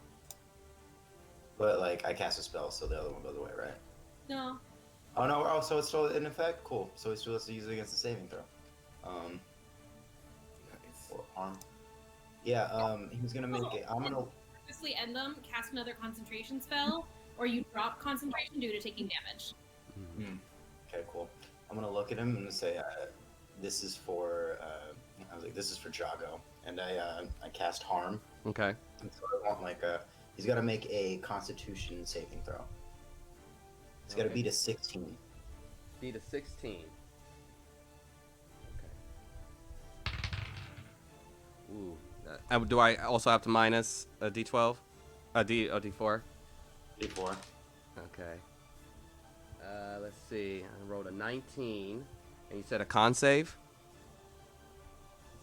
But, like, I cast a spell, so the other one goes away, right? No. Oh, no. Oh, so it's still in effect? Cool. So he still has to use it against the saving throw. Or Harm. Yeah, he's going to make it. I'm going to... Purposely end them, cast another concentration spell, or you drop concentration due to taking damage. Okay, cool. I'm gonna look at him and say, "This is for." I was like, "This is for Jago," and I cast Harm. Okay. And so I want he's got to make a Constitution saving throw. He's got to Okay. beat a 16. Beat a 16. Okay. Ooh. Do I also have to minus a D12? A D4? Before. Okay. Let's see. I rolled a 19. And you said a con save?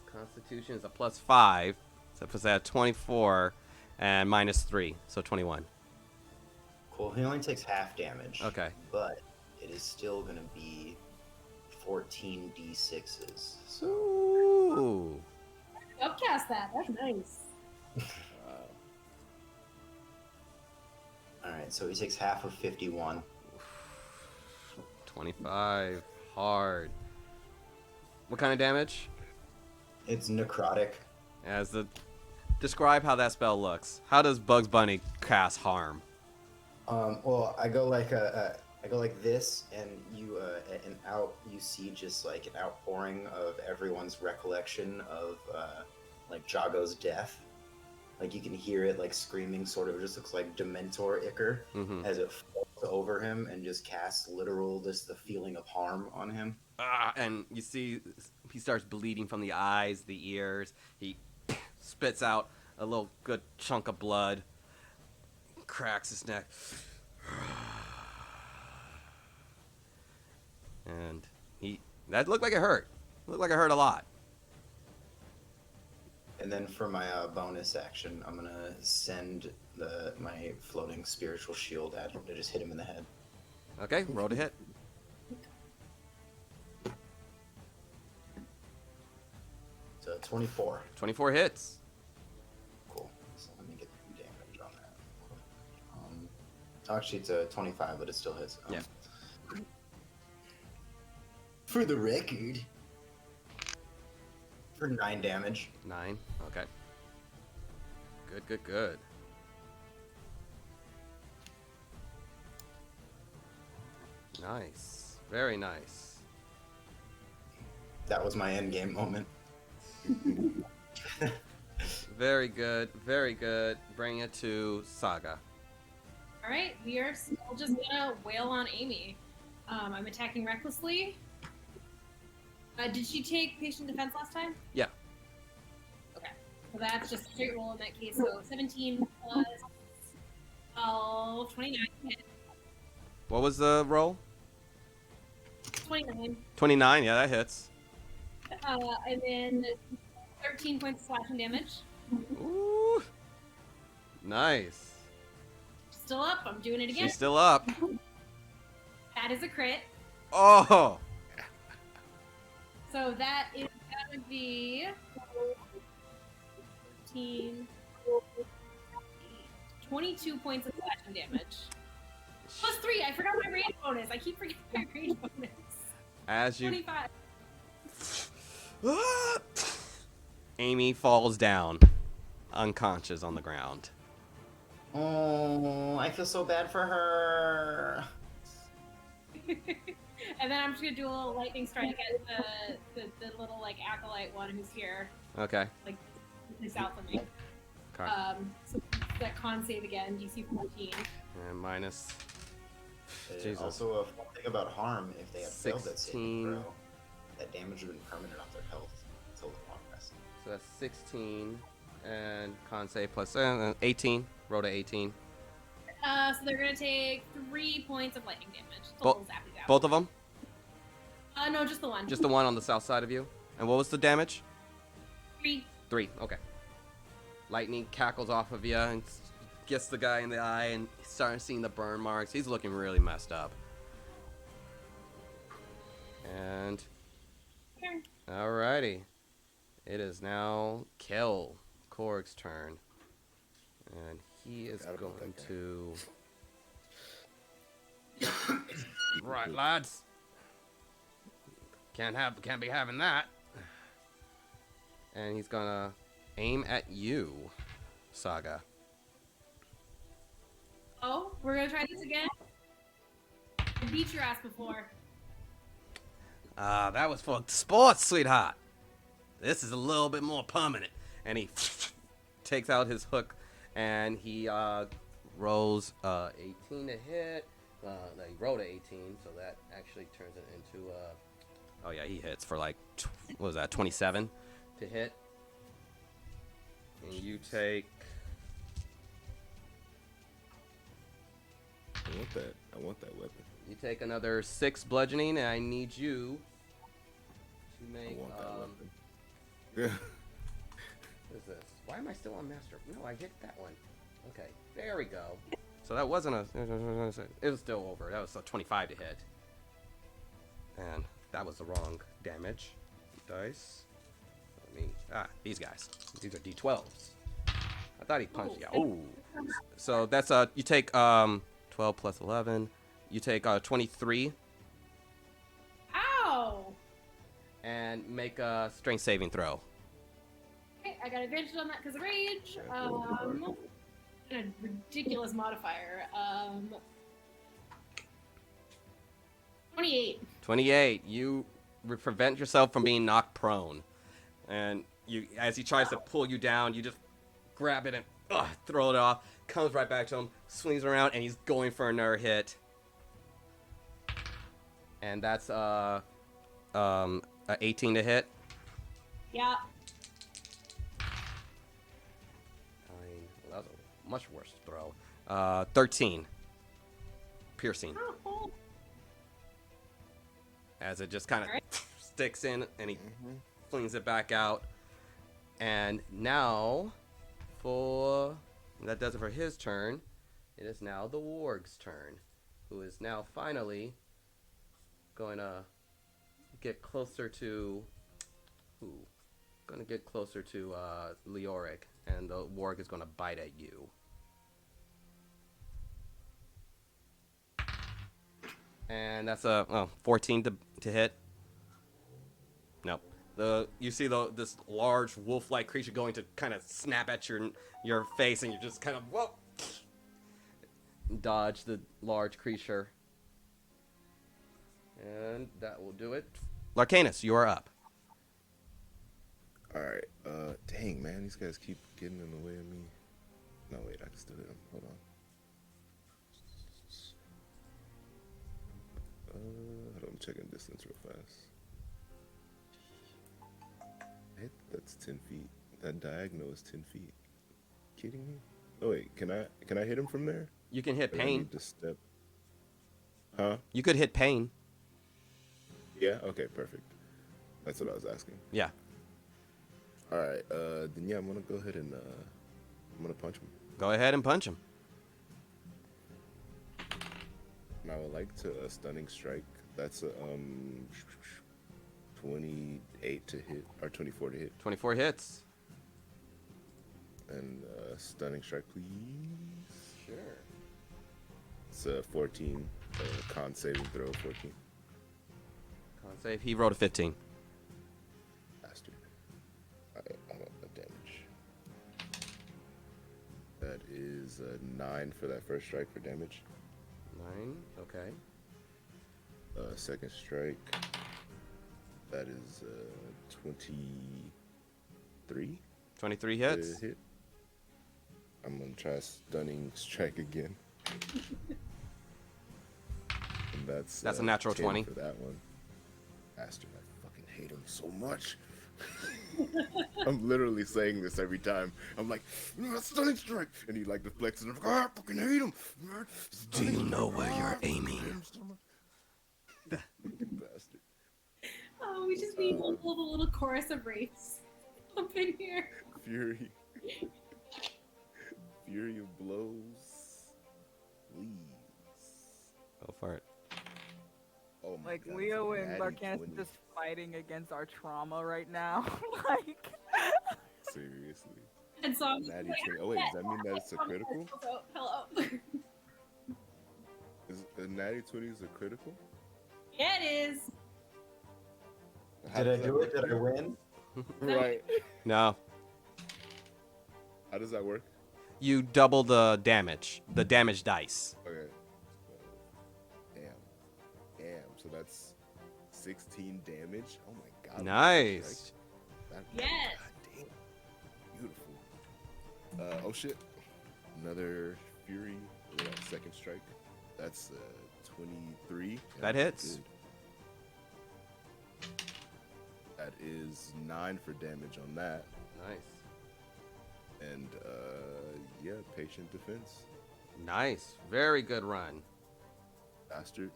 Constitution is a +5. So it puts that at 24. And -3. So 21. Cool. He only takes half damage. Okay. But it is still going to be 14 d6s. So. Ooh. Upcast that. That's nice. All right. So he takes half of 51. 25. Hard. What kind of damage? It's necrotic. Describe how that spell looks. How does Bugs Bunny cast harm? Well, I go like this, and you see just like an outpouring of everyone's recollection of like Jago's death. Like you can hear it like screaming, sort of. It just looks like Dementor Icker as it falls over him and just casts literal the feeling of harm on him. And you see he starts bleeding from the eyes, the ears. He spits out a little good chunk of blood, cracks his neck. And that looked like it hurt. Looked like it hurt a lot. And then for my bonus action, I'm gonna send my floating spiritual shield at him to just hit him in the head. Okay, roll to hit. So 24. 24 hits. Cool. So let me get the damage on that. Actually, it's a 25, but it still hits. Yeah. For the record, for 9 damage. 9. Okay. Good. Nice. Very nice. That was my end game moment. Very good. Bring it to Saga. All right, we are still just gonna wail on Amy. I'm attacking recklessly. Did she take patient defense last time? Yeah. Okay, so that's just a straight roll in that case. So 17 plus 12, 29 hit. What was the roll? 29. 29. Yeah, that hits. And then 13 points of slashing damage. Ooh. Nice. Still up. I'm doing it again. She's still up. That is a crit. Oh. So that would be 13, 22 points of slashing damage. Plus 3. I forgot my rage bonus. I keep forgetting my rage bonus. As you 25. Amy falls down, unconscious on the ground. Oh, I feel so bad for her. And then I'm just gonna do a little lightning strike at the little like acolyte one who's here, Okay. like this out for me. Okay. So that con save again, DC 14. And minus. Jesus. Also, a fun thing about harm, if they have failed that 16. saving throw, that damage has been permanent on their health until the long rest. So that's 16 and con save plus 18. Roll to 18. So they're gonna take 3 points of lightning damage. It's a little zappy zap. Both of them? No, just the one. Just the one on the south side of you? And what was the damage? 3. 3. Okay. Lightning cackles off of you and gets the guy in the eye and starts seeing the burn marks. He's looking really messed up. And Turn. alrighty. It is now Korg's turn. And he is Forgot about going that guy. to... Right, lads. Can't be having that. And he's gonna aim at you, Saga. Oh, we're gonna try this again. I beat your ass before. That was for sports, sweetheart. This is a little bit more permanent. And he takes out his hook and he rolls 18 to hit. He rolled an 18, so that actually turns it into oh yeah, he hits for like what was that, 27 to hit. And you take I want that weapon. You take another 6 bludgeoning, and I need you to make. I want that weapon. Yeah. What is this? Why am I still on master? No, I hit that one. Okay, there we go. So that wasn't a. It was still over. That was a 25 to hit. And that was the wrong damage. Dice. These guys. These are D12s. I thought he punched you. Oh. So that's you take 12 plus 11. You take 23 Ow! and make a strength saving throw. Okay, I got advantage on that because of rage. A ridiculous modifier. 28. 28. You prevent yourself from being knocked prone. And you, as he tries to pull you down, you just grab it and throw it off. Comes right back to him, swings around, and he's going for another hit. And that's a 18 to hit. Yeah. That was a much worse throw. 13. Piercing. Oh. As it just kind of sticks in, and he flings it back out. And now, that does it for his turn. It is now the warg's turn, who is now finally going to get closer to Leoric, and the warg is going to bite at you. And that's a 14 to hit. Nope. You see this large wolf-like creature going to kind of snap at your face, and you just kind of dodge the large creature. And that will do it. Larcanus, you are up. All right. Dang, man, these guys keep getting in the way of me. No, wait, I can still hit them. Hold on. Hold on, I'm checking distance real fast. That's 10 feet. That diagonal is 10 feet. Kidding me? Oh wait, can I hit him from there? You can hit Or do I pain. need to step. Huh? You could hit pain. Yeah. Okay. Perfect. That's what I was asking. Yeah. All right. Then yeah, I'm gonna go ahead and I'm gonna punch him. Go ahead and punch him. And I would like to stunning strike. That's a 28 to hit or 24 to hit. 24 hits. And stunning strike, please. Sure. It's a 14. Con saving throw, 14. Con save. He rolled a 15. Bastard. I want the damage. That is a 9 for that first strike for damage. 9. Okay. Second strike. That is 23. 23 hits. Hit. I'm gonna try stunning strike again. And that's a natural 10 20 for that one. Bastard, I fucking hate him so much. I'm literally saying this every time. I'm like, stunning strike, and he like deflects, and I'm like, I fucking hate him. Do you know where you're aiming? Bastard. Oh, we just need a little chorus of wraiths up in here. Fury. Fury of blows. Please. Go for it. Oh my Like God, Leo it's a and natty Larcanus 20. just fighting against our trauma right now. Like Seriously. And so I'm Natty 20. Oh wait, does that mean that it's a critical? Hello. Is a natty 20 is a critical? Yeah, it is. How Did I does that do it? work? Did I win? Right. No. How does that work? You double the damage dice. Okay. Damn. So that's 16 damage. Oh my God. Nice. Yes. God damn. Beautiful. Oh shit. Another fury. Second strike. That's 23. That hits. Good. That is 9 for damage on that. Nice. And yeah, patient defense. Nice. Very good run. bastard.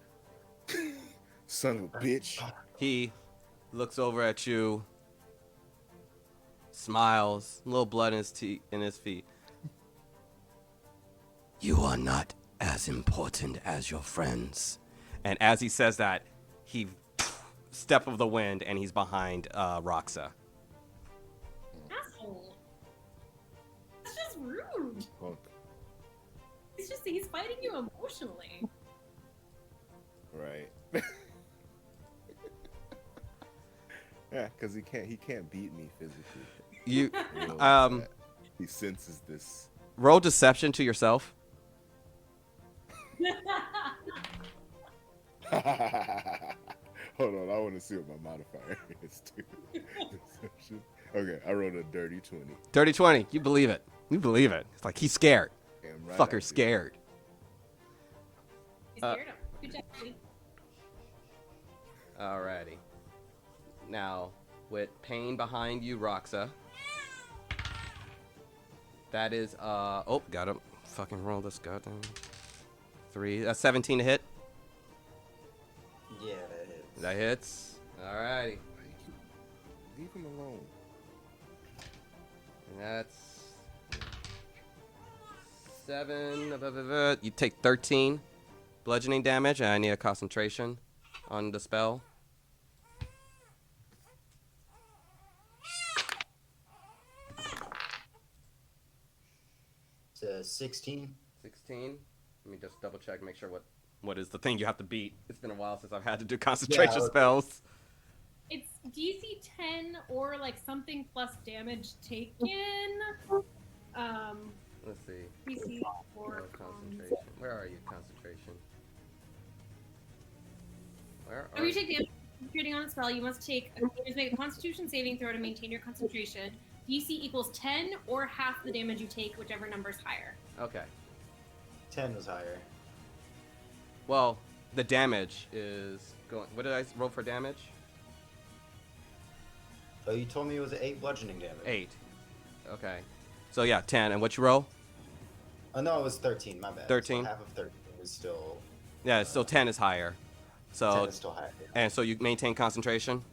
Son of a bitch. He looks over at you, smiles, a little blood in his feet. You are not as important as your friends. And as he says that, he step of the wind, and he's behind Roxa. Asshole. That's just rude. Punk. He's fighting you emotionally. Right. Yeah, because he can't beat me physically. You I realize that. He senses this. roll deception to yourself. Hold on, I want to see what my modifier is too. Deception. Okay, I rolled a dirty 20. Dirty 20. You believe it. You believe it. It's like he's scared. Damn right I Fucker's do. scared. You scared him. Good job, buddy. Alrighty. Now, with Pain behind you, Roxa. That is, oh, got him. Fucking roll this goddamn. 3. That's 17 to hit. Yeah, that hits. That hits. Alrighty. Leave him alone. And that's 7. You take 13 bludgeoning damage, and I need a concentration on the spell. It's 16. 16. Let me just double check, make sure what is the thing you have to beat. It's been a while since I've had to do concentration spells. It's DC 10 or like something plus damage taken. Let's see. DC No 4. concentration. Where are you, concentration? Where If are you take damage concentrating on a spell, you must make a Constitution saving throw to maintain your concentration. DC equals 10 or half the damage you take, whichever number is higher. Okay. 10 was higher. Well, the damage is going. What did I roll for damage? Oh, you told me it was 8 bludgeoning damage. 8. Okay. So yeah, 10. And what you roll? Oh, no, it was 13. My bad. 13? So half of 13 was still. Yeah, it's still 10 is higher. 10 So is still higher. and so you maintain concentration.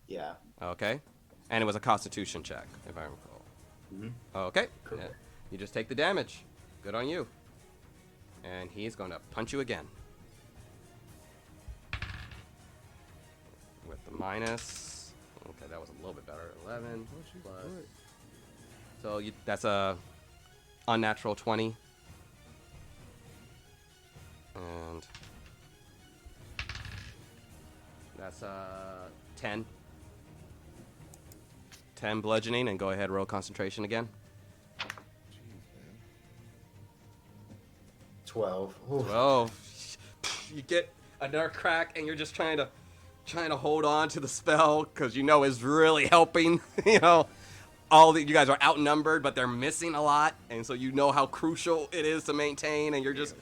Yeah. Okay. And it was a Constitution check, if I recall. Mm-hmm. Okay. Cool. Yeah. You just take the damage. Good on you. And he's going to punch you again. With the minus. Okay, that was a little bit better. 11 plus. So that's a unnatural 20. And that's 10. 10 bludgeoning, and go ahead, roll concentration again. 12. Oof. Oh, you get another crack, and you're just trying to hold on to the spell because you know it's really helping. You know, you guys are outnumbered, but they're missing a lot, and so you know how crucial it is to maintain. And you're just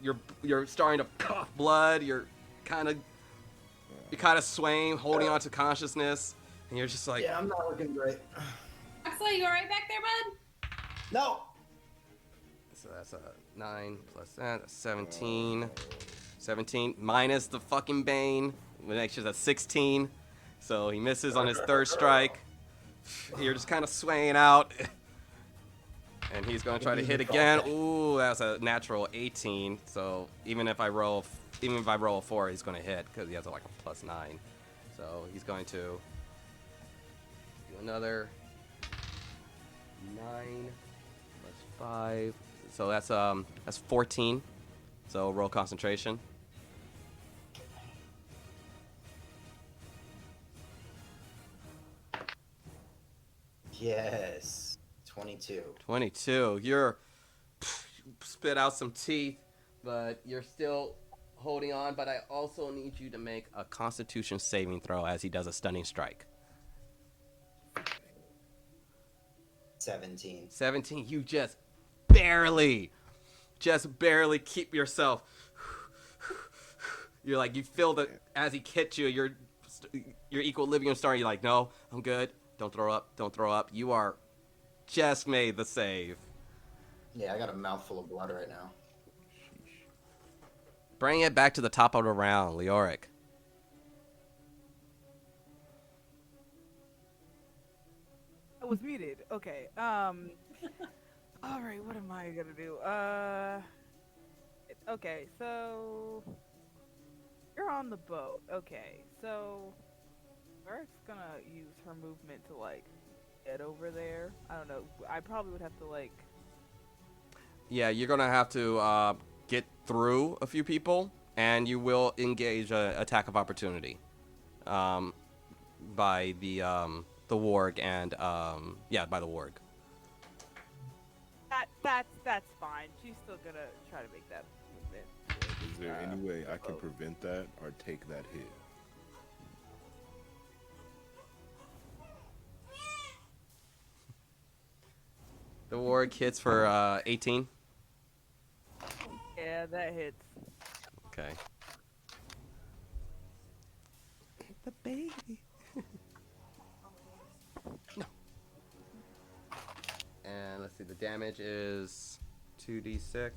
you're starting to cough blood. You're kind of swaying, holding on to consciousness, and you're just like, Yeah, I'm not looking great. Axel, you alright back there, bud? No! So that's a 9 plus that, that's 17. 17 minus the fucking Bane, which makes it a 16. So he misses on his third strike. You're just kind of swaying out. And he's going to try to hit again. Ooh, that's a natural 18. So even if I roll a 4, he's going to hit because he has like a plus 9. So he's going to do another 9 plus 5. So that's 14. So roll concentration. Yes. 22. 22. You spit out some teeth, but you're still holding on. But I also need you to make a Constitution saving throw as he does a stunning strike. 17. 17. You just barely keep yourself. You're like, you feel that as he hits you, your equilibrium starting. You're like, no, I'm good. Don't throw up. Don't throw up. You are just made the save. Yeah, I got a mouthful of blood right now. Bring it back to the top of the round, Leoric. I was muted. Okay. All right. What am I gonna do? Okay. So you're on the boat. Okay. So Eric's gonna use her movement to like get over there. I don't know. I probably would have to like. Yeah, you're gonna have to get through a few people, and you will engage a attack of opportunity by the warg and by the warg. That's fine. She's still gonna try to make that movement. Is there any way I can prevent that or take that hit? The warg hits for 18. Yeah, that hits. Okay. The baby. No. And let's see, the damage is 2d6.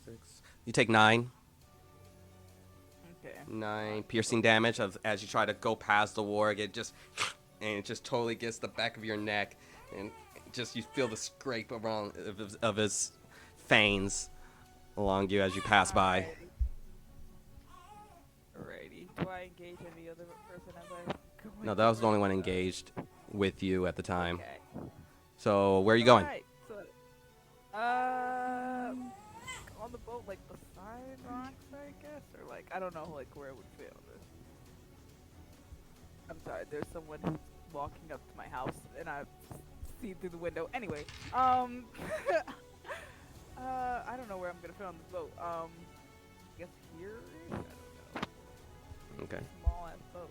6. You take 9. Okay. 9 piercing damage as you try to go past the warg. It just totally gets the back of your neck, and just you feel the scrape around of his fangs along you as you pass by. Alrighty. Do I engage any other person as I go? No, that was the only one engaged with you at the time. Okay. So where are you going? Alright, so, on the boat, like beside rocks, I guess, or like I don't know, like where it would fit on this. I'm sorry. There's someone who's walking up to my house, and I see through the window. Anyway, I don't know where I'm gonna fit on the boat. I guess here. I don't know. Okay. Small ass boat.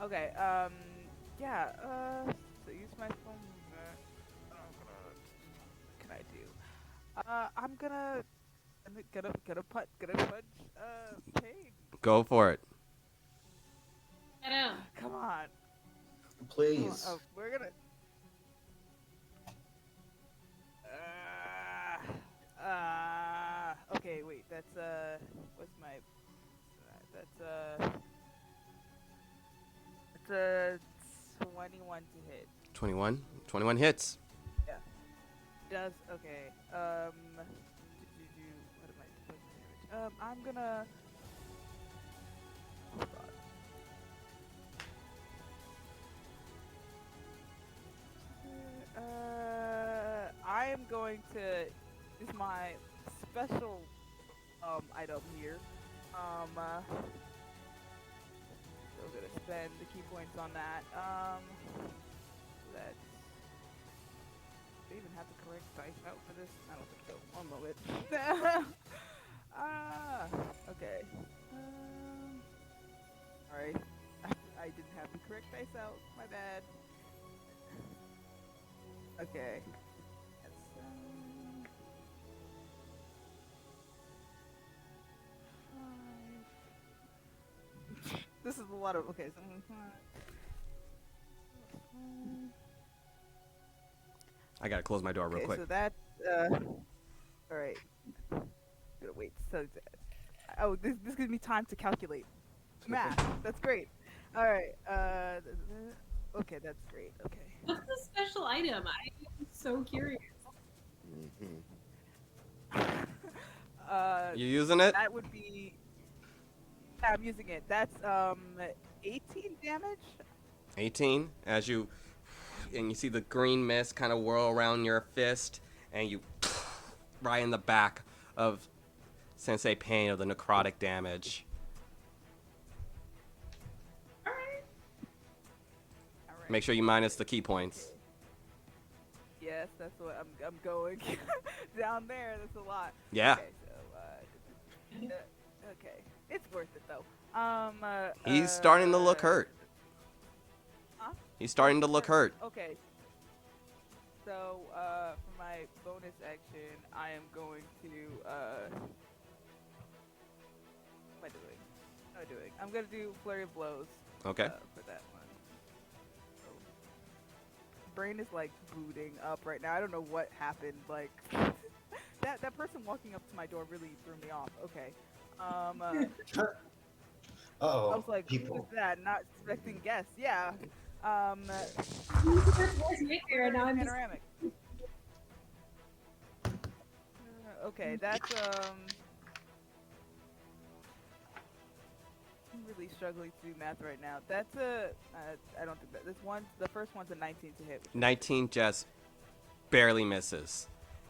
Okay. Yeah. So use my phone. What can I do? I'm gonna punch. Pig. Go for it. I know. Come on. Please. Oh, we're gonna. Okay, wait. That's what's my? That's It's a 21 to hit. 21. 21 hits. Yeah. Does okay. What am I doing? I'm gonna. Hold on. I am going to. This is my special item here. So we're gonna spend the key points on that. Let's. Do they even have the correct dice out for this? I don't think so. One moment. Okay. Alright. I didn't have the correct dice out. My bad. Okay. That's, this is a lot of. Okay, so. I gotta close my door real Okay, quick. so that. Alright. Gonna wait. So. Oh, this gives me time to calculate. Math. That's great. Alright. Okay, that's great. Okay. What's the special item? I'm so curious. You using it? That would be. Yeah, I'm using it. That's 18 damage. 18. As you see the green mist kind of whirl around your fist, and you right in the back of Sensei Pain of the necrotic damage. All right. Alright. Make sure you minus the key points. Yes, that's what I'm going down there. That's a lot. Yeah. Okay, so okay, it's worth it though. He's starting to look hurt. Huh? He's starting to look hurt. Okay. So for my bonus action, I am going to what am I doing? What am I doing? I'm gonna do flurry of blows. Okay. For that one. So, brain is like booting up right now. I don't know what happened. Like that person walking up to my door really threw me off. Okay. I Oh, was like, who is people. that? Not expecting guests. Yeah. Right now, I'm just Panoramic. Okay, that's I'm really struggling to do math right now. That's a I don't think that this one. The first one's a 19 to hit. 19 just barely misses.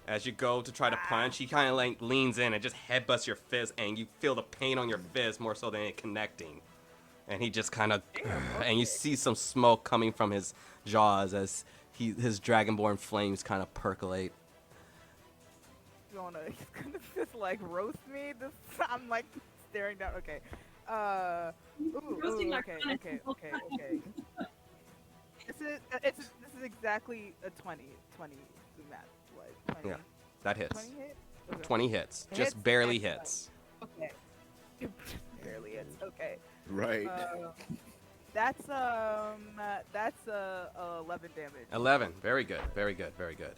As you go to try to punch, he kind of like leans in and just headbutts your fist, and you feel the pain on your fist more so than it connecting. And he just kind of, and you see some smoke coming from his jaws as his dragonborn flames kind of percolate. He's gonna just like roast me. This I'm like staring down. Okay. roasting like Okay. This is exactly a 20 do math. Like 20. Yeah, that hits. 20 hit? Okay. 20 hits. Hits? Just barely Excellent. hits. Okay. Barely hits. Okay. Right. That's 11 damage. 11. Very good. Very good. Very good.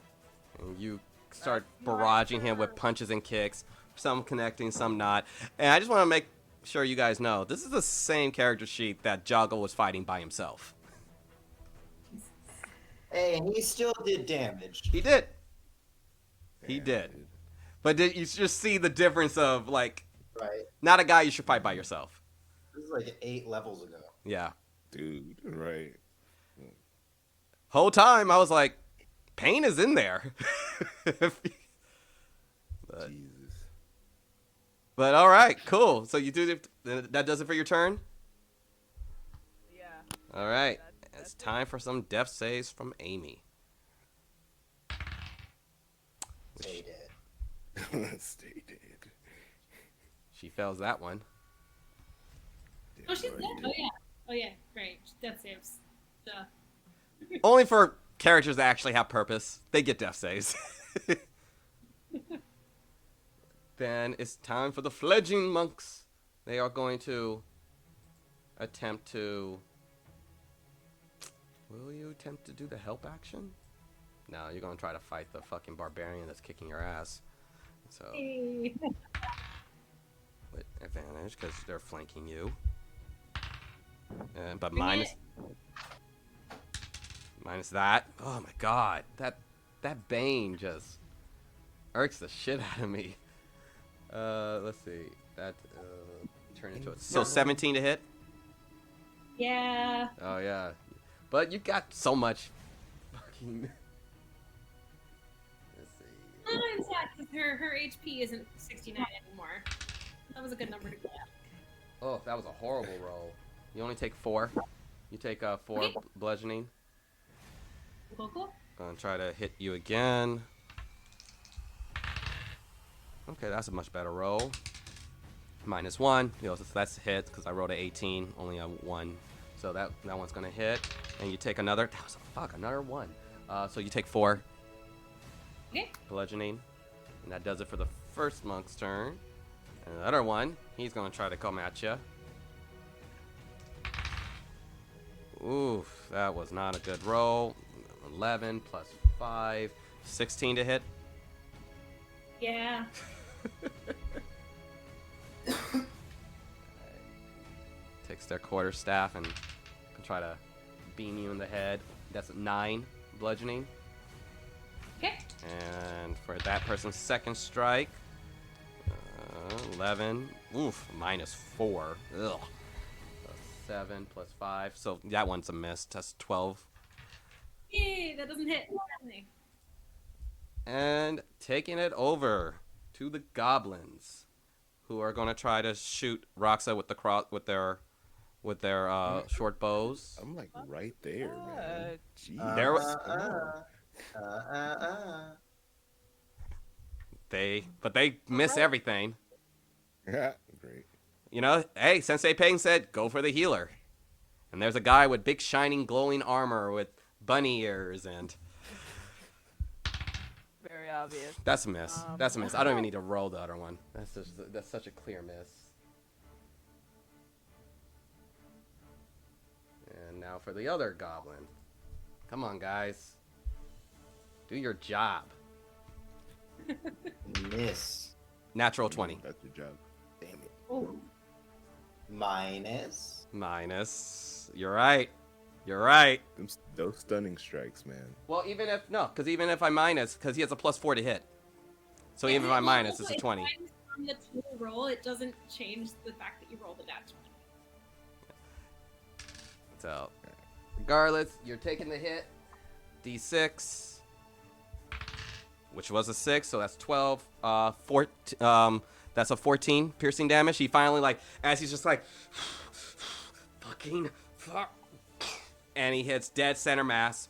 And you start That's my barraging him with turn. punches and kicks, some connecting, some not. And I just want to make sure you guys know this is the same character sheet that Joggle was fighting by himself. Hey, and he still did damage. He did. He Yeah, did. dude. But did you just see the difference of, like, Right. not a guy you should fight by yourself? This is like 8 levels ago. Yeah. Dude, right. Whole time I was like, pain is in there. Jesus. But all right, cool. So you do that does it for your turn? Yeah. All right. That's It's time for some death saves from Amy. Stay dead. Stay dead. She fails that one. Oh, she's Right. dead. Oh yeah. Right. Death saves. Duh. Only for characters that actually have purpose. They get death saves. Then it's time for the fledgling monks. They are going to attempt to... Will you attempt to do the help action? No, you're going to try to fight the fucking barbarian that's kicking your ass. So, Hey. with advantage, because they're flanking you. But Bring minus that. Oh my god. That Bane just irks the shit out of me. Let's see. That turned into it. So 17 to hit? Yeah. Oh yeah. But you got so much fucking... Let's see. Oh, I'm sad because her HP isn't 69 anymore. That was a good number to get. Oh, that was a horrible roll. You only take 4. You take 4 Okay. bludgeoning. Cool. Gonna try to hit you again. Okay, that's a much better roll. -1. You know, so that's a hit because I rolled an 18, only a 1. So that one's gonna hit. And you take another. That was another 1. So you take 4 Okay. bludgeoning, and that does it for the first monk's turn. And the other one, he's gonna try to come at you. Oof, that was not a good roll. 11 plus 5, 16 to hit. Yeah. Takes their quarterstaff and can try to beam you in the head. That's 9 bludgeoning. Okay. And for that person's second strike, 11. Oof, -4. Ugh. So 7 plus 5. So that one's a miss. That's 12. Yay, that doesn't hit. Definitely. And taking it over to the goblins, who are going to try to shoot Roxa with the with their short bows. I'm like right there, man. Jeez. There They miss everything. Yeah, great. You know, hey, Sensei Payne said, go for the healer. And there's a guy with big, shining, glowing armor with bunny ears, and Very obvious. that's a miss. That's a miss. I don't even need to roll the other one. That's such a clear miss. And now for the other goblin. Come on, guys. Do your job. Miss. Natural 20. That's your job. Damn it. Oh. Minus. Minus. You're right. You're right. Those stunning strikes, man. Well, because even if I minus, because he has a +4 to hit. So even if I minus, it's a 20. From the total roll, it doesn't change the fact that you rolled a nat 20. So, regardless, you're taking the hit. D6, which was a 6, so that's 12. That's a 14 piercing damage. He finally, as he's just fucking fuck, and he hits dead center mass.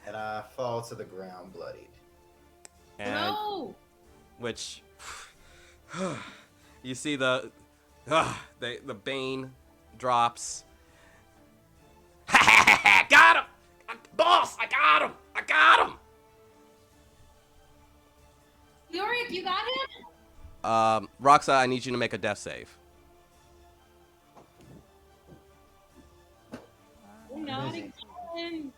And I fall to the ground bloodied. And, No! Which, you see the bane drops. Got him! Boss, I got him! I got him! Yorick, you got him? Roxa, I need you to make a death save. Not busy. again.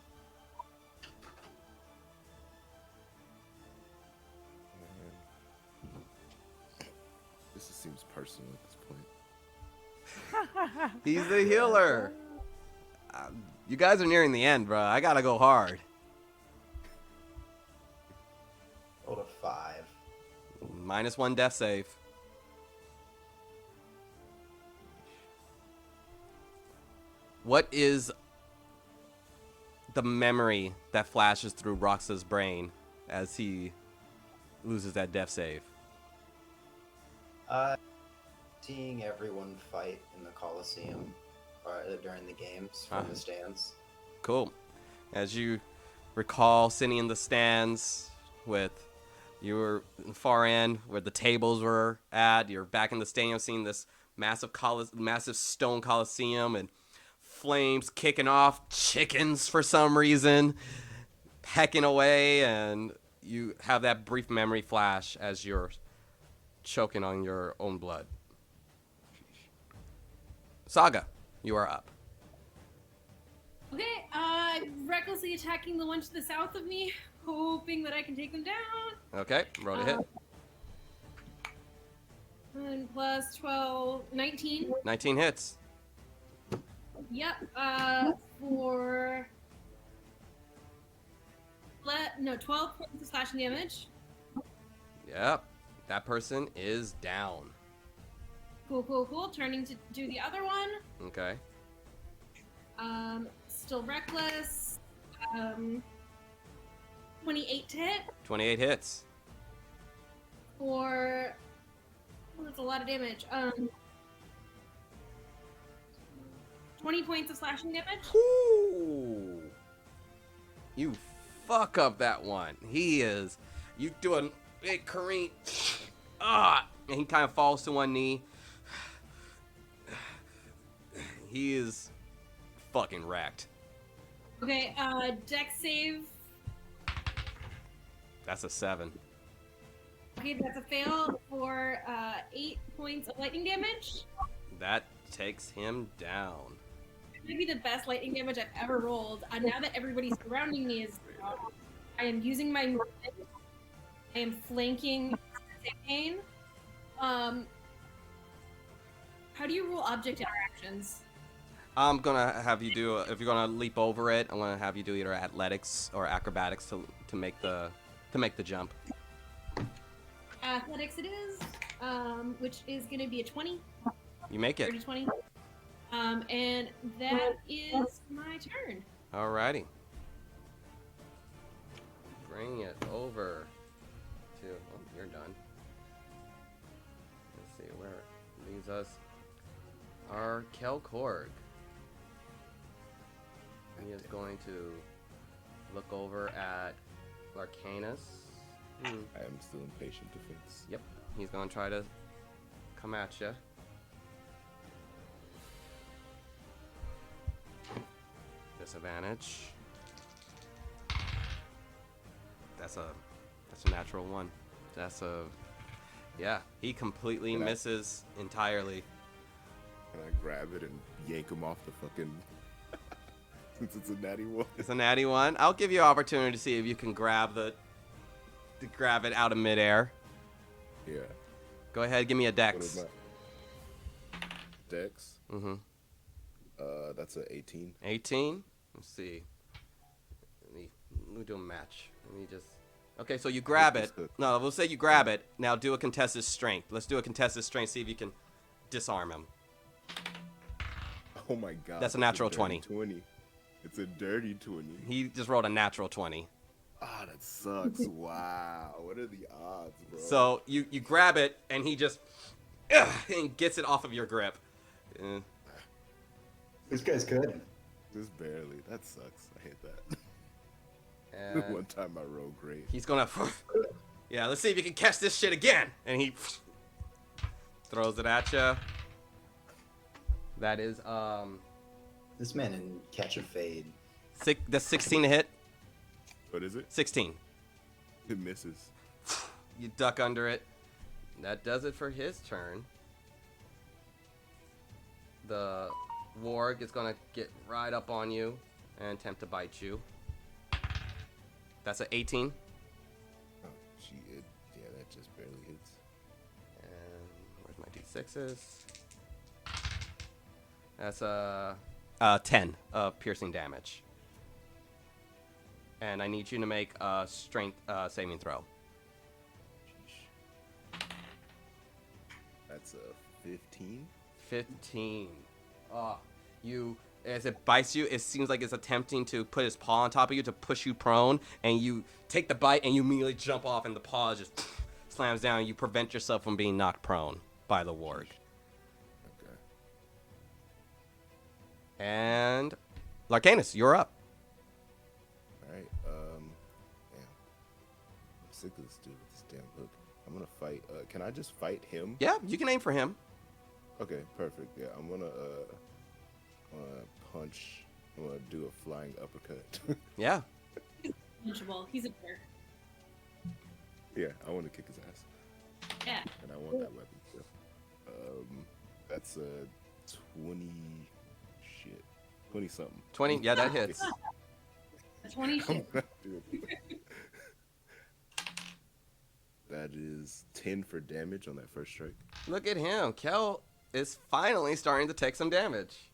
This just seems personal at this point. He's the healer. You guys are nearing the end, bro. I gotta go hard. Rolled a 5. -1 death save. What is the memory that flashes through Roxa's brain as he loses that death save? Seeing everyone fight in the Coliseum during the games from the stands. Cool. As you recall sitting in the stands with you were in the far end where the tables were at, you're back in the stadium seeing this massive stone Coliseum and flames kicking off, chickens for some reason pecking away, and you have that brief memory flash as you're choking on your own blood. Saga, you are up. Okay, recklessly attacking the one to the south of me, hoping that I can take them down. Okay, roll to hit. And plus 12, 19. 19 hits. Yep, for... 12 points of slashing damage. Yep, that person is down. Cool. Turning to do the other one. Okay. Still reckless. 28 to hit 28 hits. for... Oh, that's a lot of damage. 20 points of slashing damage. Whoo! You fuck up that one. He is. You do a big careen. And he kind of falls to one knee. He is fucking wrecked. Okay, dex save. That's a 7. Okay, that's a fail for 8 points of lightning damage. That takes him down. Maybe the best lightning damage I've ever rolled. Now that everybody surrounding me is down, I am using my movement. I am flanking Pain. How do you rule object interactions? I'm gonna have you do. If you're gonna leap over it, I'm gonna have you do either athletics or acrobatics to make the jump. Athletics it is, which is going to be a 20. You make it. 30-20. And that is my turn. Alrighty. Bring it over to. Oh, you're done. Let's see where it leaves us. Our Kelkorg. He is going to look over at Larcanus. I am still impatient to fix. Yep. He's going to try to come at you. Disadvantage. That's a natural 1. Yeah, he completely misses entirely. And I grab it and yank him off the fucking... Since it's a natty 1. It's a natty 1. I'll give you an opportunity to see if you can grab the to grab it out of midair. Yeah. Go ahead, give me a What dex. is my dex? Mm-hmm. That's a 18. 18. Let's see. Let me do a match. Let me just. Okay, so you grab it. No, we'll say you grab it. Now do a contested strength. Let's do a contested strength. See if you can disarm him. Oh my god. That's a natural dirty 20. It's a dirty 20. He just rolled a natural 20. Ah, that sucks. Wow. What are the odds, bro? So you grab it and he just and gets it off of your grip. This guy's good. Just barely. That sucks. I hate that. And One time I rolled great. he's gonna. Yeah, let's see if you can catch this shit again. And he throws it at you. That is This man didn't catch a fade. that's 16 to hit. What is it? 16. It misses. You duck under it. That does it for his turn. The warg is gonna get right up on you and attempt to bite you. That's an 18. Oh, yeah, that just barely hits. And where's my d6s? That's 10 of piercing damage. And I need you to make a strength saving throw. That's a 15. 15. As it bites you, it seems like it's attempting to put its paw on top of you to push you prone, and you take the bite and you immediately jump off, and the paw just slams down, and you prevent yourself from being knocked prone by the warg. Okay. And Larcanus, you're up. Alright, damn. I'm sick of this dude with this damn hook. I'm gonna fight, can I just fight him? Yeah, you can aim for him. Okay, perfect. Yeah, I'm gonna punch. I'm gonna do a flying uppercut. Yeah. Punchable. He's a jerk. Yeah, I want to kick his ass. Yeah. And I want that weapon. So. That's a 20. Shit. 20 something. 20, yeah, that hits. A 20 I'm shit. gonna do it. That is 10 for damage on that first strike. Look at him. Kel is finally starting to take some damage.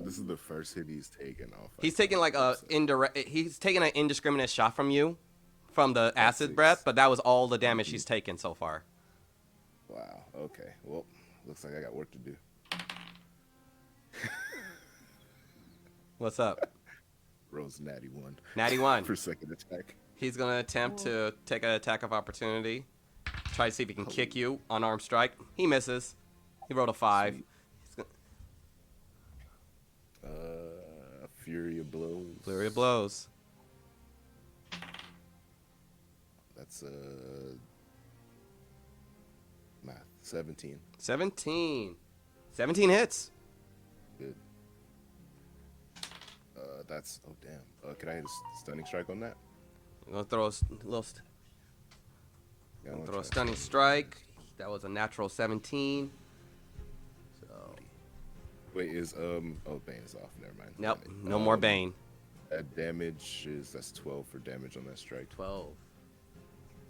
This is the first hit he's taken off. He's taking like he's taking an indiscriminate shot from you from the acid breath, but that was all the damage he's taken so far. Wow. Okay. Well, looks like I got work to do. What's up? Rose natty 1. Natty 1. For second attack. He's going to attempt to take an attack of opportunity. Try to see if he can kick you. Unarmed strike. He misses. He rolled a 5. Sweet. Fury of blows. Flurry of blows. That's math. 17. 17. 17 hits. Good. That's damn. Can I hit a stunning strike on that? I'm going to throw a little Yeah, I wanna throw a try stunning strike. That was a natural 17. So, Wait, is Bane is off. Never mind. nope, Right. no more Bane. That damage that's 12 for damage on that strike. 12.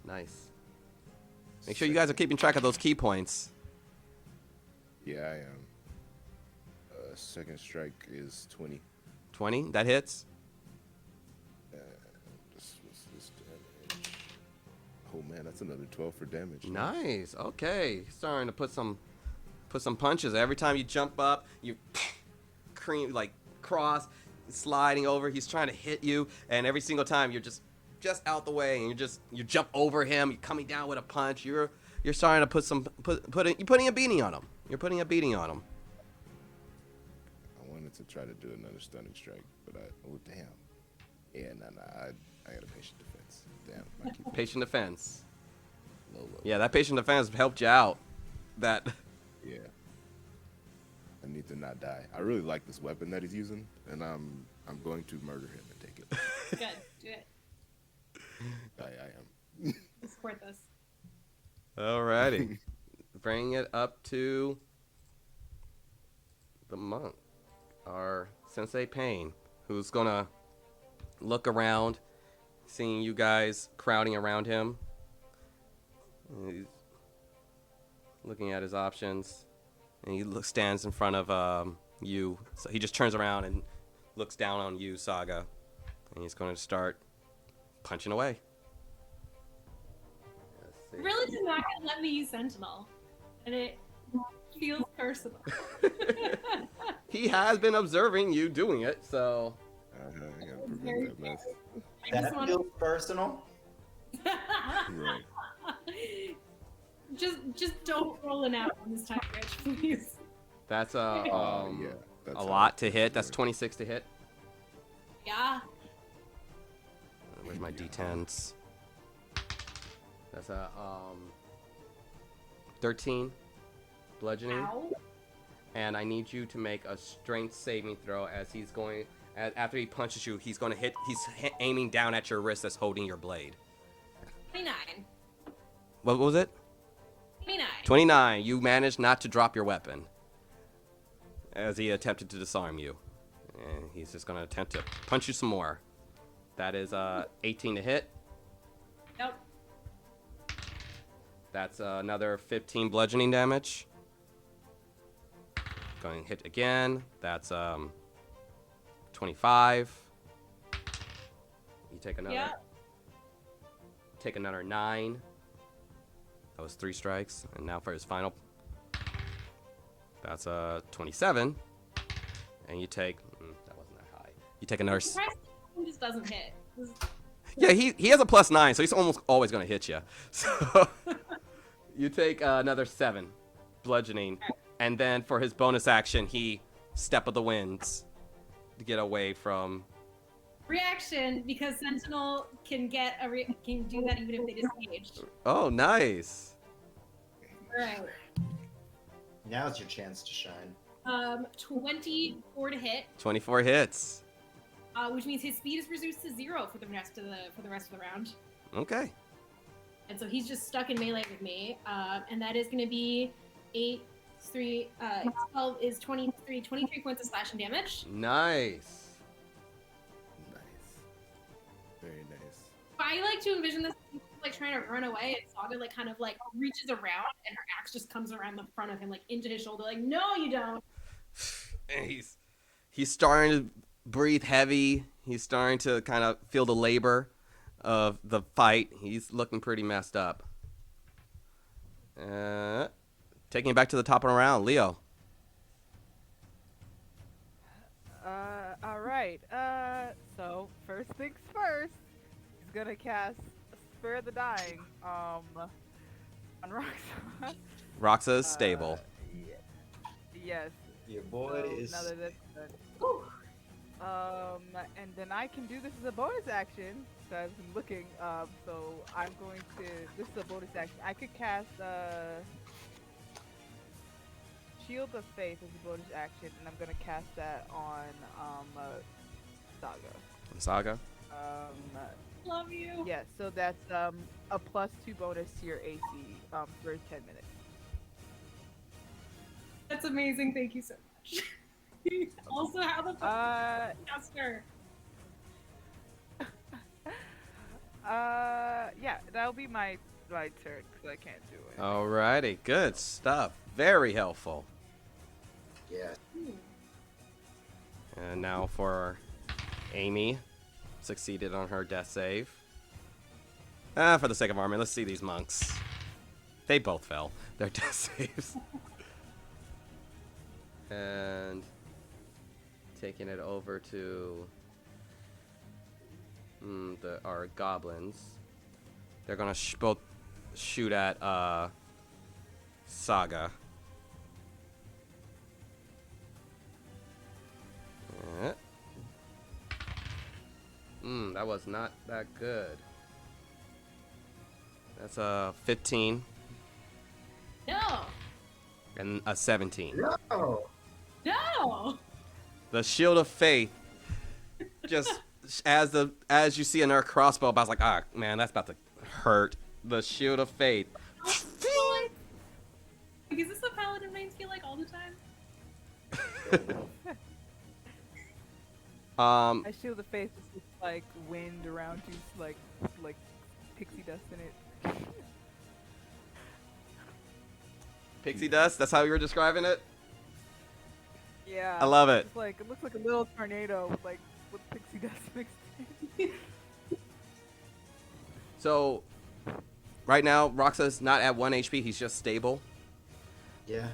Nice. Make sure you guys are keeping track of those key points. Yeah, I am. Second strike is 20. 20, that hits. This damage. Oh man, that's another 12 for damage. Nice. Okay, starting to put some punches. Every time you jump up, you cross, sliding over. He's trying to hit you, and every single time you're just out the way, and you jump over him. You're coming down with a punch. You're starting to you're putting a beating on him. You're putting a beating on him. I wanted to try to do another stunning strike, but damn. Yeah, I got a patient defense. Damn. I keep Patient defense. low. Yeah, that patient defense helped you out. That. Yeah. I need to not die. I really like this weapon that he's using, and I'm going to murder him and take it. Good. Do it. I am. Support this. Alrighty. Bring it up to the monk, our Sensei Pain, who's gonna look around. seeing you guys crowding around him. He's looking at his options, and he stands in front of you. So he just turns around and looks down on you, Saga, and he's going to start punching away. Let's see. Really just not gonna let me use Sentinel, and it feels personal. He has been observing you doing it, so I gotta prevent that mess. I just That want feels personal. Right. just don't roll an out on this time, Rich, please. that's Yeah, that's a how lot to it's hit. That's doing. 26 to hit. Yeah. Where's my d10s? That's a 13 bludgeoning. Ow. And I need you to make a strength saving throw as he's going. After he punches you, he's going to hit. He's aiming down at your wrist that's holding your blade. 29. What was it? 29. 29. You managed not to drop your weapon as he attempted to disarm you. And he's just going to attempt to punch you some more. That is 18 to hit. Nope. That's another 15 bludgeoning damage. Going to hit again. That's 25. You take another. Yep. Take another 9. That was 3 strikes. And now for his final. That's 27. And you take. That wasn't that high. You take another. Surprised he just doesn't hit. Yeah, he has a +9, so he's almost always going to hit you. So you take another 7 bludgeoning. And then for his bonus action, he Step of the Winds to get away from. Reaction, because Sentinel can get can do that even if they disengaged. Oh, nice. Right. Now's your chance to shine. 24 to hit, 24 hits. which means his speed is reduced to 0 for the rest of the round. Okay. And so he's just stuck in melee with me. And that is going to be 12 is 23 points of slashing damage. Nice. Nice. Very nice. I like to envision this like trying to run away, and Saga like kind of like reaches around, and her axe just comes around the front of him, like into his shoulder. Like, no, you don't. And he's starting to breathe heavy. He's starting to kind of feel the labor of the fight. He's looking pretty messed up. Taking it back to the top of the round, Leo. All right. So first things first, he's gonna cast Spare the Dying on Roxanne. Roxa is stable. Yes. Your boy So is. now that that's done. And then I can do this as a bonus action. So I've been looking. So I'm going to. This is a bonus action. I could cast Shield of Faith as a bonus action, and I'm gonna cast that on Saga. Saga. Love you. Yeah. So that's a +2 bonus to your AC for 10 minutes. That's amazing. Thank you so much. Also, how the fuck caster? Yeah, that'll be my turn because I can't do it. Alrighty, good stuff. Very helpful. Yeah. And now for Amy. Succeeded on her death save. For the sake of argument, let's see these monks. They both fell. Their death saves. And taking it over to our goblins. They're gonna both shoot at Saga. That was not that good. That's a 15 No. and a 17. No. No. The Shield of Faith, just as you see another crossbow, I was like, man, that's about to hurt. The Shield of Faith. Like, is this what Paladin mains feel like all the time? Um, I shield the face with just like wind around you, like pixie dust in it. pixie dust. That's how you were describing it. Yeah. I love it. It's like it looks like a little tornado with pixie dust mixed in. So, right now, Roxa's not at 1 HP. He's just stable. Yeah.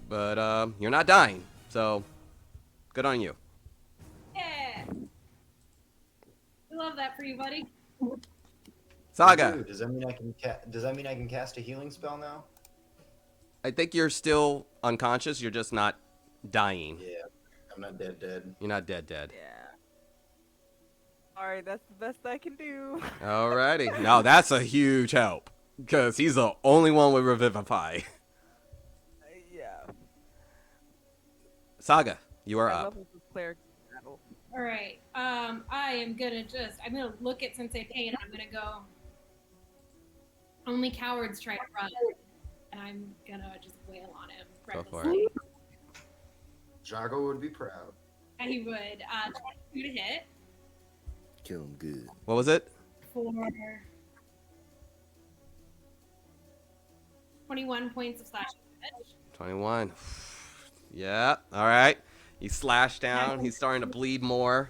But you're not dying. So, good on you. Yeah. We love that for you, buddy. Saga, Dude, does that mean I can cast a healing spell now? I think you're still unconscious. You're just not dying. Yeah. I'm not dead. You're not dead. Yeah. Alright, that's the best I can do. Alrighty. Now that's a huge help. Because he's the only one with Revivify. Yeah. Saga, you are I up. love this cleric battle. All right. I'm gonna look at Sensei Pain and I'm gonna go. Only cowards try to run, and I'm gonna just wail on him. Go for recklessly. Jago would be proud. And he would 22 to hit Kill him good. What was it? for 21 points of slashing damage. 21. Yeah. All right. He slashed down. He's starting to bleed more.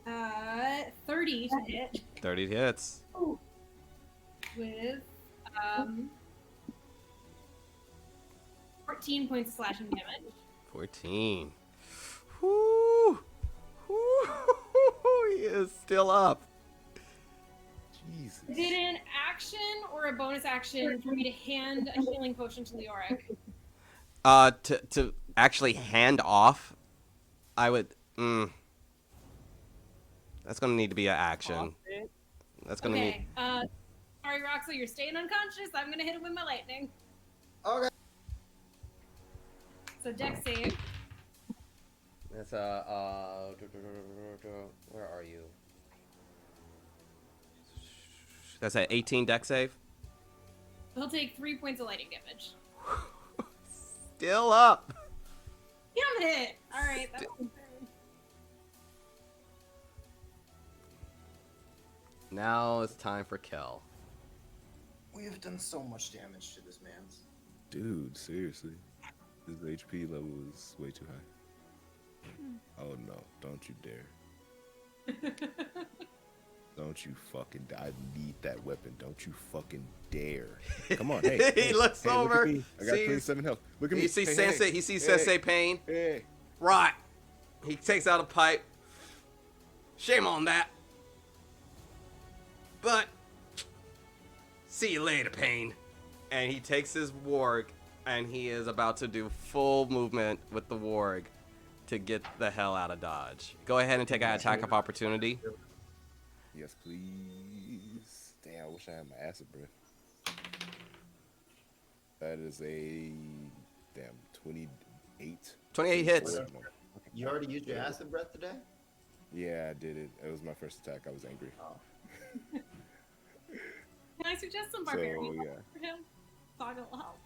Uh, 30 to hit 30 hits. with 14 points of slashing damage. 14. Whoo! Whoo! He is still up. Jesus. Is it an action or a bonus action for me to hand a healing potion to Leoric? To actually hand off, I would. That's gonna need to be an action. That's gonna need. Okay. Sorry, Roxy, you're staying unconscious. I'm gonna hit him with my lightning. Okay. So dex save. That's where are you? That's an 18 deck save. He'll take 3 points of lightning damage. Still up. Damn it! All right. That was bad. Now it's time for Kel. We have done so much damage to this man's. Dude, seriously. His HP level is way too high. Oh no, don't you dare. Don't you fucking I need that weapon. Don't you fucking dare. Come on, hey. He hey, looks hey, over, Look at me. I got sees- 27 health. Look at me. He sees Hey, Sensei. hey, He sees hey, Sensei Pain. Hey. Right. He takes out a pipe. Shame on that. But see you later, Pain. And he takes his warg, and he is about to do full movement with the warg to get the hell out of Dodge. Go ahead and take an attack of opportunity. Yes, please. Damn, I wish I had my acid breath. That is a 28. 28 hits. No. You already used your acid breath today? Yeah, I did it. It was my first attack. I was angry. Oh. Can I suggest some So, barbarian yeah. for him? Saga will help.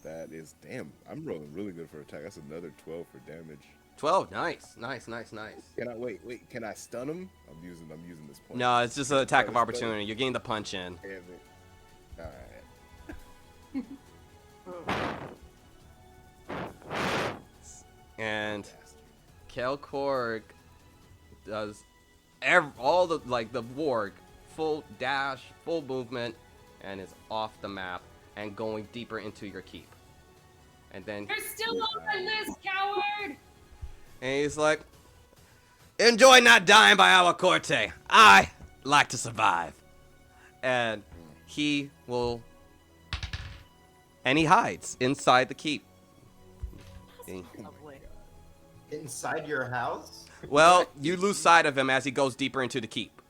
That is damn. I'm rolling really good for attack. That's another 12 for damage. 12. Nice. Can I wait? Can I stun him? I'm using this point. No, it's just an attack of opportunity. You're getting the punch in. Damn it. All right. And Bastard. Kel Korg does all the warg, full dash, full movement, and is off the map and going deeper into your keep. And then You're still on this, coward! and he's like, "Enjoy not dying by our corte. I like to survive." And he will, and he hides inside the keep. Lovely. Inside your house? Well, you lose sight of him as he goes deeper into the keep.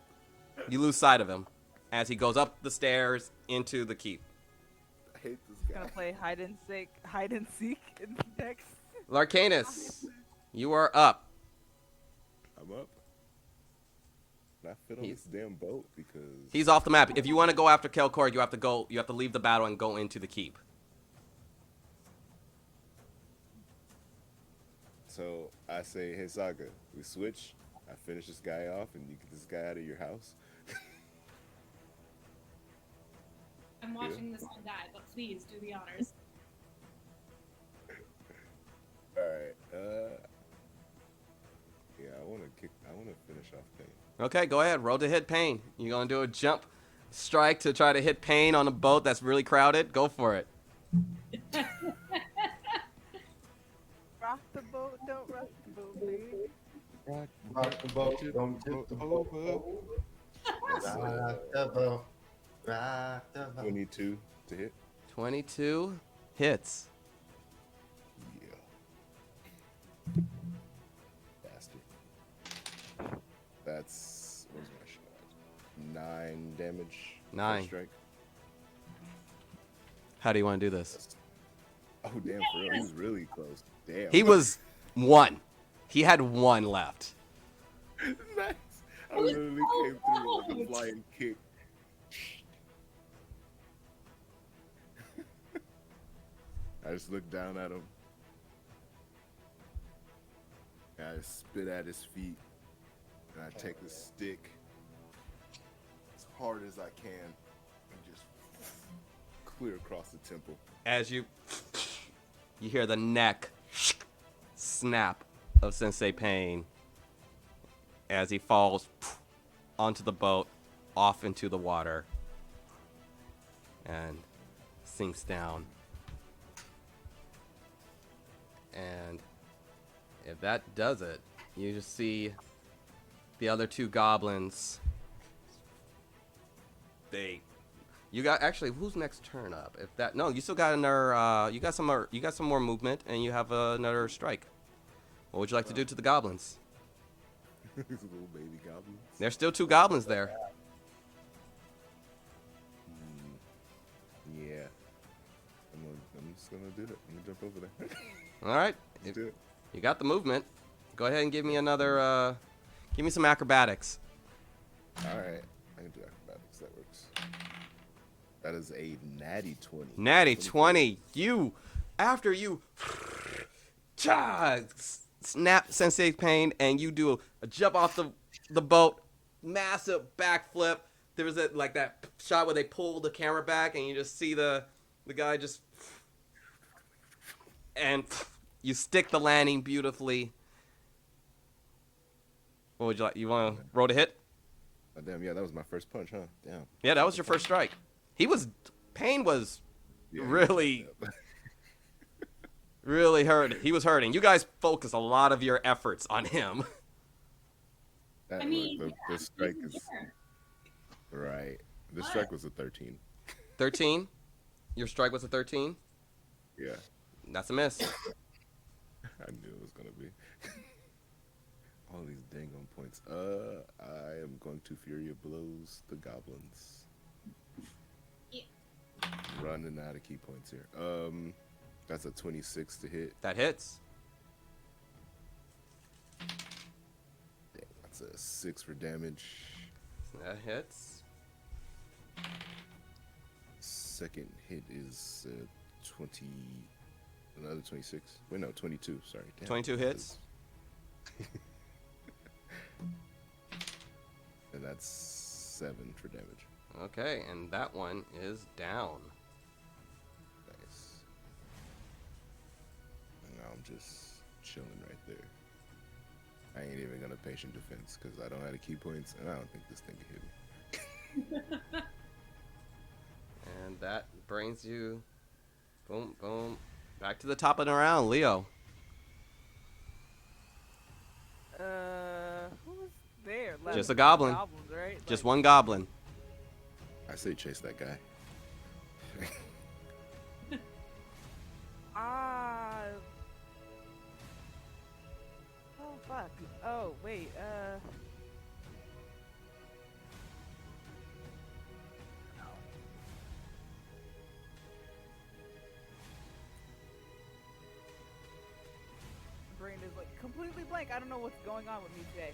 You lose sight of him as he goes up the stairs into the keep. I hate this guy. Gonna play hide and seek in next. Larcanus, you are up. I'm up. Can I fit on this damn boat? Because He's off the map. If you want to go after Kelkor, you have to go. You have to leave the battle and go into the keep. so I say, hey Saga, we switch. I finish this guy off, and you get this guy out of your house. I'm watching this one die, but please do the honors. All right. Yeah, I want to finish off Pain. Okay, go ahead. Roll to hit Pain. You gonna do a jump strike to try to hit Pain on a boat that's really crowded? Go for it. Rock the boat, don't rock the boat, baby. Rock the boat, don't tip the boat over. Rock the boat, rock the boat. 22 to hit. 22 hits. Yeah. Bastard. That's what's my shot? 9 damage. 9. First strike. How do you want to do this? Oh damn! For real, he was really close. Damn. He was 1. He had 1 left. Nice. I literally came through with a flying kick. I just looked down at him. And I spit at his feet. And I take the stick as hard as I can and just clear across the temple. As you hear the neck snap of Sensei Pain as he falls onto the boat, off into the water, and sinks down. And if that does it, you just see the other 2 goblins. You got actually who's next turn up? If that no, you still got another. You got some more movement, and you have another strike. What would you like to do to the goblins? These little baby goblins. There's still 2 goblins there. Yeah. I'm just gonna do it. I'm gonna jump over there. All right, Let's do it. you got the movement. Go ahead and give me another. Give me some acrobatics. All right. I can do acrobatics. That works. That is a natty 20. Natty 20. After you snap Sensei Pain, and you do a jump off the boat, massive backflip. There was that shot where they pull the camera back, and you just see the guy just, and you stick the landing beautifully. What would you like? You want to roll to hit? Oh, damn, yeah, that was my first punch, huh? Damn. Yeah, that was your first strike. Pain was Yeah, really, yeah. really hurt. He was hurting. You guys focus a lot of your efforts on him. That, I mean, the strike is sure. right. The strike was a 13. 13? Your strike was a 13? Yeah, That's a miss. I knew it was gonna be. All these dang on points. I am going to Fury of Blows the goblins. Yeah. Running out of key points here. That's a 26 to hit. That hits. Dang, that's a 6 for damage. That hits. Second hit is another 26. Wait, no, 22. Sorry. Damn. 22 hits. And that's 7 for damage. Okay, and that one is down. Nice. And now I'm just chilling right there. I ain't even gonna patient defense because I don't have the key points, and I don't think this thing can hit me. And that brings you, boom, boom, back to the top of the round, Leo. Who was there? Left? Just a goblin. Goblins, right? Just Like, one goblin. I say chase that guy. Ah. Oh fuck. Oh wait. Brain is like completely blank. I don't know what's going on with me today.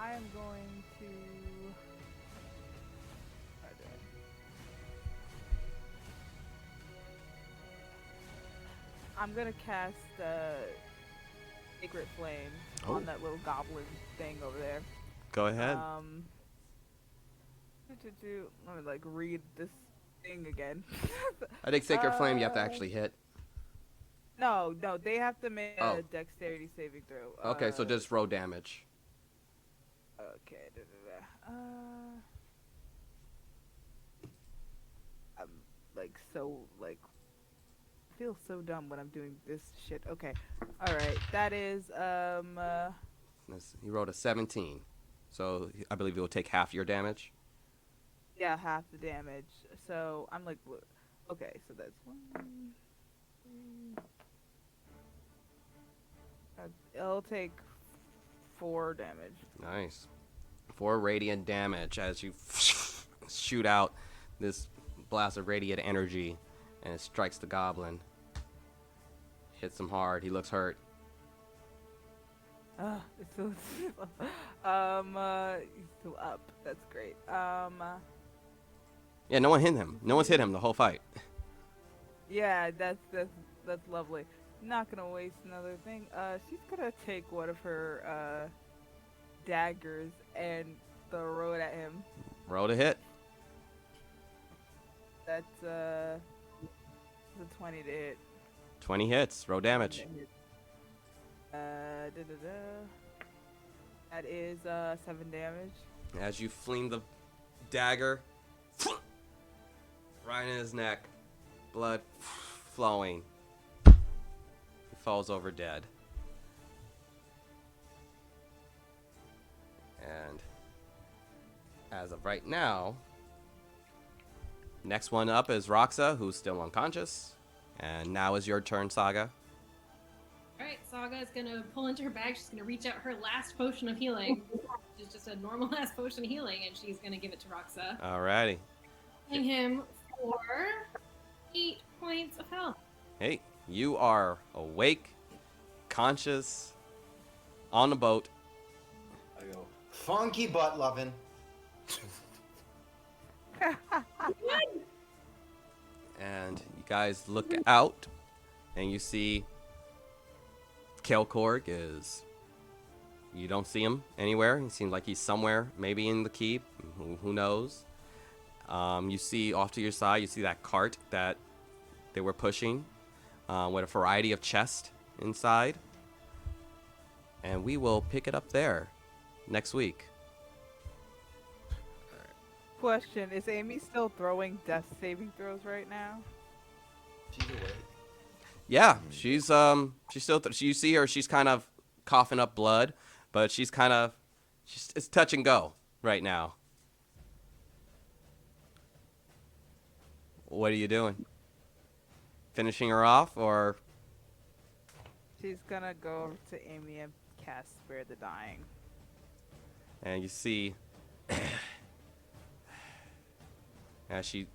I am going to. I'm gonna cast Sacred Flame Oh. on that little goblin thing over there. Go ahead. Let me like read this thing again. I think Sacred Flame you have to actually hit. No, they have to make Oh. a dexterity saving throw. Okay, so just roll damage. Okay. I'm like so like feel so dumb when I'm doing this shit. Okay. All right. That is He rolled a 17. So I believe he will take half your damage. yeah, half the damage. So I'm like okay, so that's 1 3 it'll take 4 damage. Nice. 4 radiant damage as you shoot out this blast of radiant energy and it strikes the goblin. Hits him hard. He looks hurt. It's still he's still up. That's great. Yeah, no one hit him. No one's hit him the whole fight. Yeah, that's lovely. Not gonna waste another thing. She's gonna take one of her daggers and throw it at him. Roll to hit. That's a 20 to hit. 20 hits. Roll damage. That is 7 damage. As you fling the dagger right in his neck, blood flowing. He falls over dead. And as of right now, next one up is Roxa, who's still unconscious. And now is your turn, Saga. Alright, Saga is gonna pull into her bag. She's gonna reach out her last potion of healing, which is just a normal ass potion of healing, and she's gonna give it to Roxa. Alrighty. Healing him for 8 points of health. Hey, you are awake, conscious, on the boat. I go, funky butt loving. And you guys look out, and you see Kelkorg is... You don't see him anywhere. He seems like he's somewhere, maybe in the keep. Who knows? You see off to your side, you see that cart that they were pushing with a variety of chests inside. And we will pick it up there next week. Question: is Amy still throwing death saving throws right now? She's awake. Yeah, she's still. You see her. She's kind of coughing up blood, but she's it's touch and go right now. What are you doing? Finishing her off, or? She's gonna go over to Amy and cast Spare the Dying. And you see, as she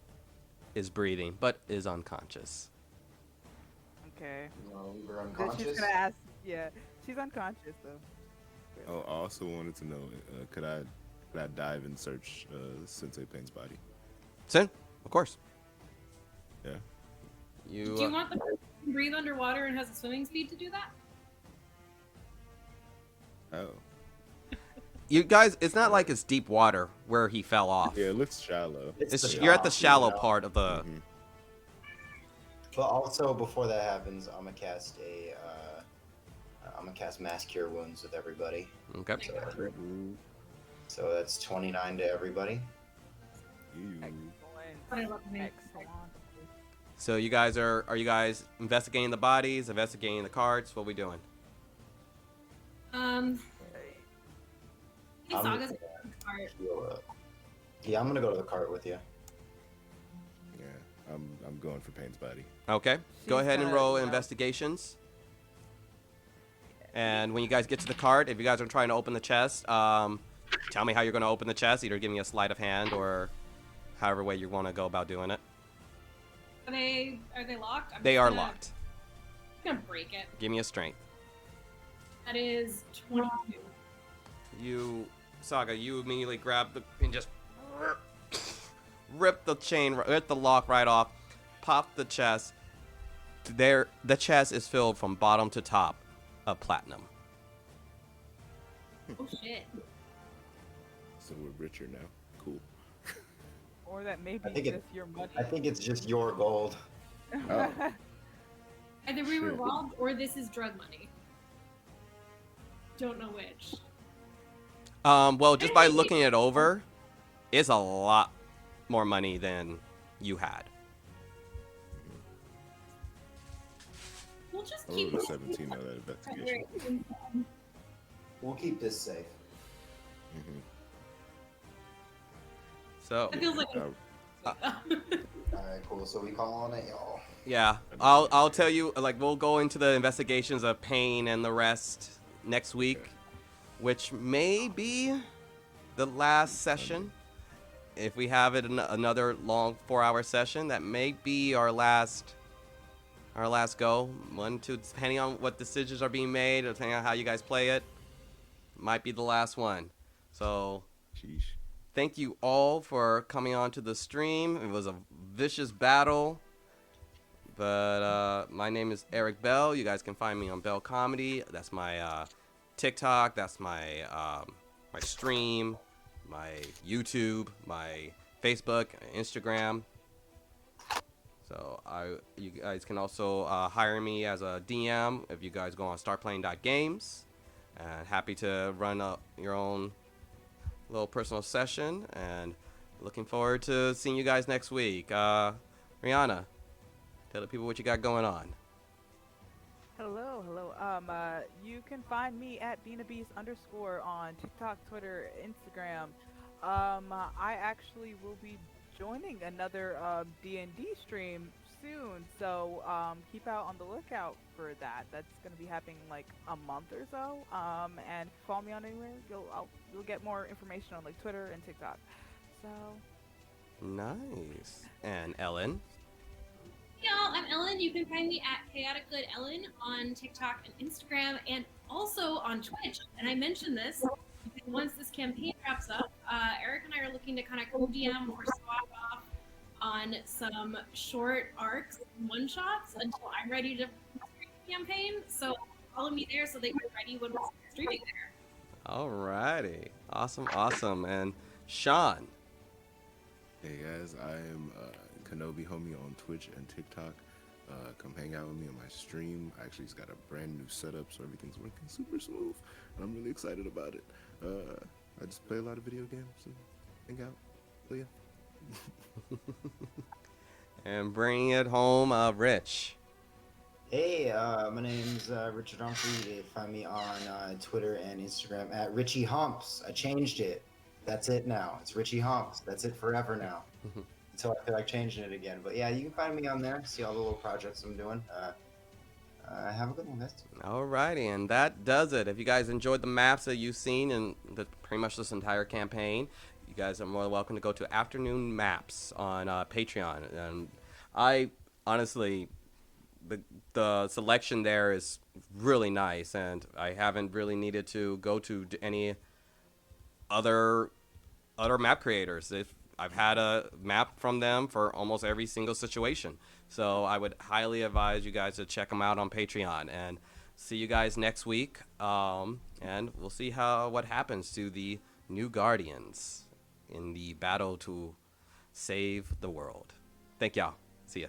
is breathing, but is unconscious. Okay. No, we're Then unconscious. she's gonna ask. Yeah, she's unconscious though. Oh, I also wanted to know, could I dive and search Sensei Pain's body? Sin, of course. Yeah. Do you want the person to breathe underwater and has a swimming speed to do that? Oh. You guys, it's not like it's deep water where he fell off. Yeah, it looks shallow. You're at the shallow you know. part of the. Mhm. But also, before that happens, I'm gonna cast Mass Cure Wounds with everybody. Okay. Ooh, So that's 29 to everybody. ew. I love me. Excellent. So you guys are you guys investigating the bodies, investigating the carts? What are we doing? I think I'm Saga's gonna in the cart. heal up. Yeah, I'm gonna go to the cart with you. Yeah, I'm going for Pain's body. Okay. Go She's ahead and gonna- roll yeah. investigations. And when you guys get to the cart, if you guys are trying to open the chest, tell me how you're going to open the chest. Either give me a sleight of hand or however way you want to go about doing it. Are they locked? I'm They just are gonna- locked. I'm gonna break it. Give me a strength. That is 22. You Saga, you immediately grab the and just rip the chain, rip the lock right off, pop the chest. There, the chest is filled from bottom to top of platinum. Oh shit. So we're richer now. Cool. Or that maybe I think just it- your money. I think it's just your gold. Oh. Either we were Shit. robbed or this is drug money. Don't know which. Well, just by looking it over, it's a lot more money than you had. We'll just I keep rolled a 17 on that investigation. We'll keep this safe. Mm-hmm. So It feels like Uh, All right, cool. So we calling it, y'all. yeah, I'll tell you, like, we'll go into the investigations of Pain and the rest next week, which may be the last session. If we have it another long 4-hour session, that may be our last go. 1, 2, depending on what decisions are being made, or depending on how you guys play it, might be the last one. So sheesh. thank you all for coming on to the stream. It was a vicious battle. But my name is Eric Bell. You guys can find me on Bell Comedy. That's my TikTok. That's my my stream, my YouTube, my Facebook, Instagram. So you guys can also hire me as a DM if you guys go on startplaying.games. And happy to run your own little personal session. And looking forward to seeing you guys next week. Rihanna, tell the people what you got going on. Hello. You can find me at @BeanAbeast_ on TikTok, Twitter, Instagram. I actually will be joining another D&D stream soon, so keep out on the lookout for that. That's gonna be happening in like a month or so. And follow me on anywhere. You'll get more information on like Twitter and TikTok. So Nice. And Ellen? Hey y'all, I'm Ellen. You can find me at Chaotic Good Ellen on TikTok and Instagram, and also on Twitch. And I mentioned this because once this campaign wraps up, Eric and I are looking to kind of co-DM or swap off on some short arcs, one-shots until I'm ready to stream the campaign. So follow me there so they get ready when we're streaming there. Alrighty. Awesome. And Sean? Hey guys, I am Kenobi Homie on Twitch and TikTok. Come hang out with me on my stream. I actually just got a brand new setup, so everything's working super smooth, and I'm really excited about it. I just play a lot of video games and hang out. So yeah. And bringing it home, Rich. Hey, my name's Richard Humphrey. You can find me on Twitter and Instagram at Richie Humps. I changed it. That's it now. It's Richie Humps. That's it forever now. Until I feel like changing it again. But yeah, you can find me on there. See all the little projects I'm doing. Have a good one, guys. Alrighty, and that does it. If you guys enjoyed the maps that you've seen in pretty much this entire campaign, you guys are more than welcome to go to Afternoon Maps on Patreon. And I honestly, the selection there is really nice, and I haven't really needed to go to any other map creators. If I've had a map from them for almost every single situation. So I would highly advise you guys to check them out on Patreon, and see you guys next week. And we'll see what happens to the new Guardians in the battle to save the world. Thank y'all. See ya.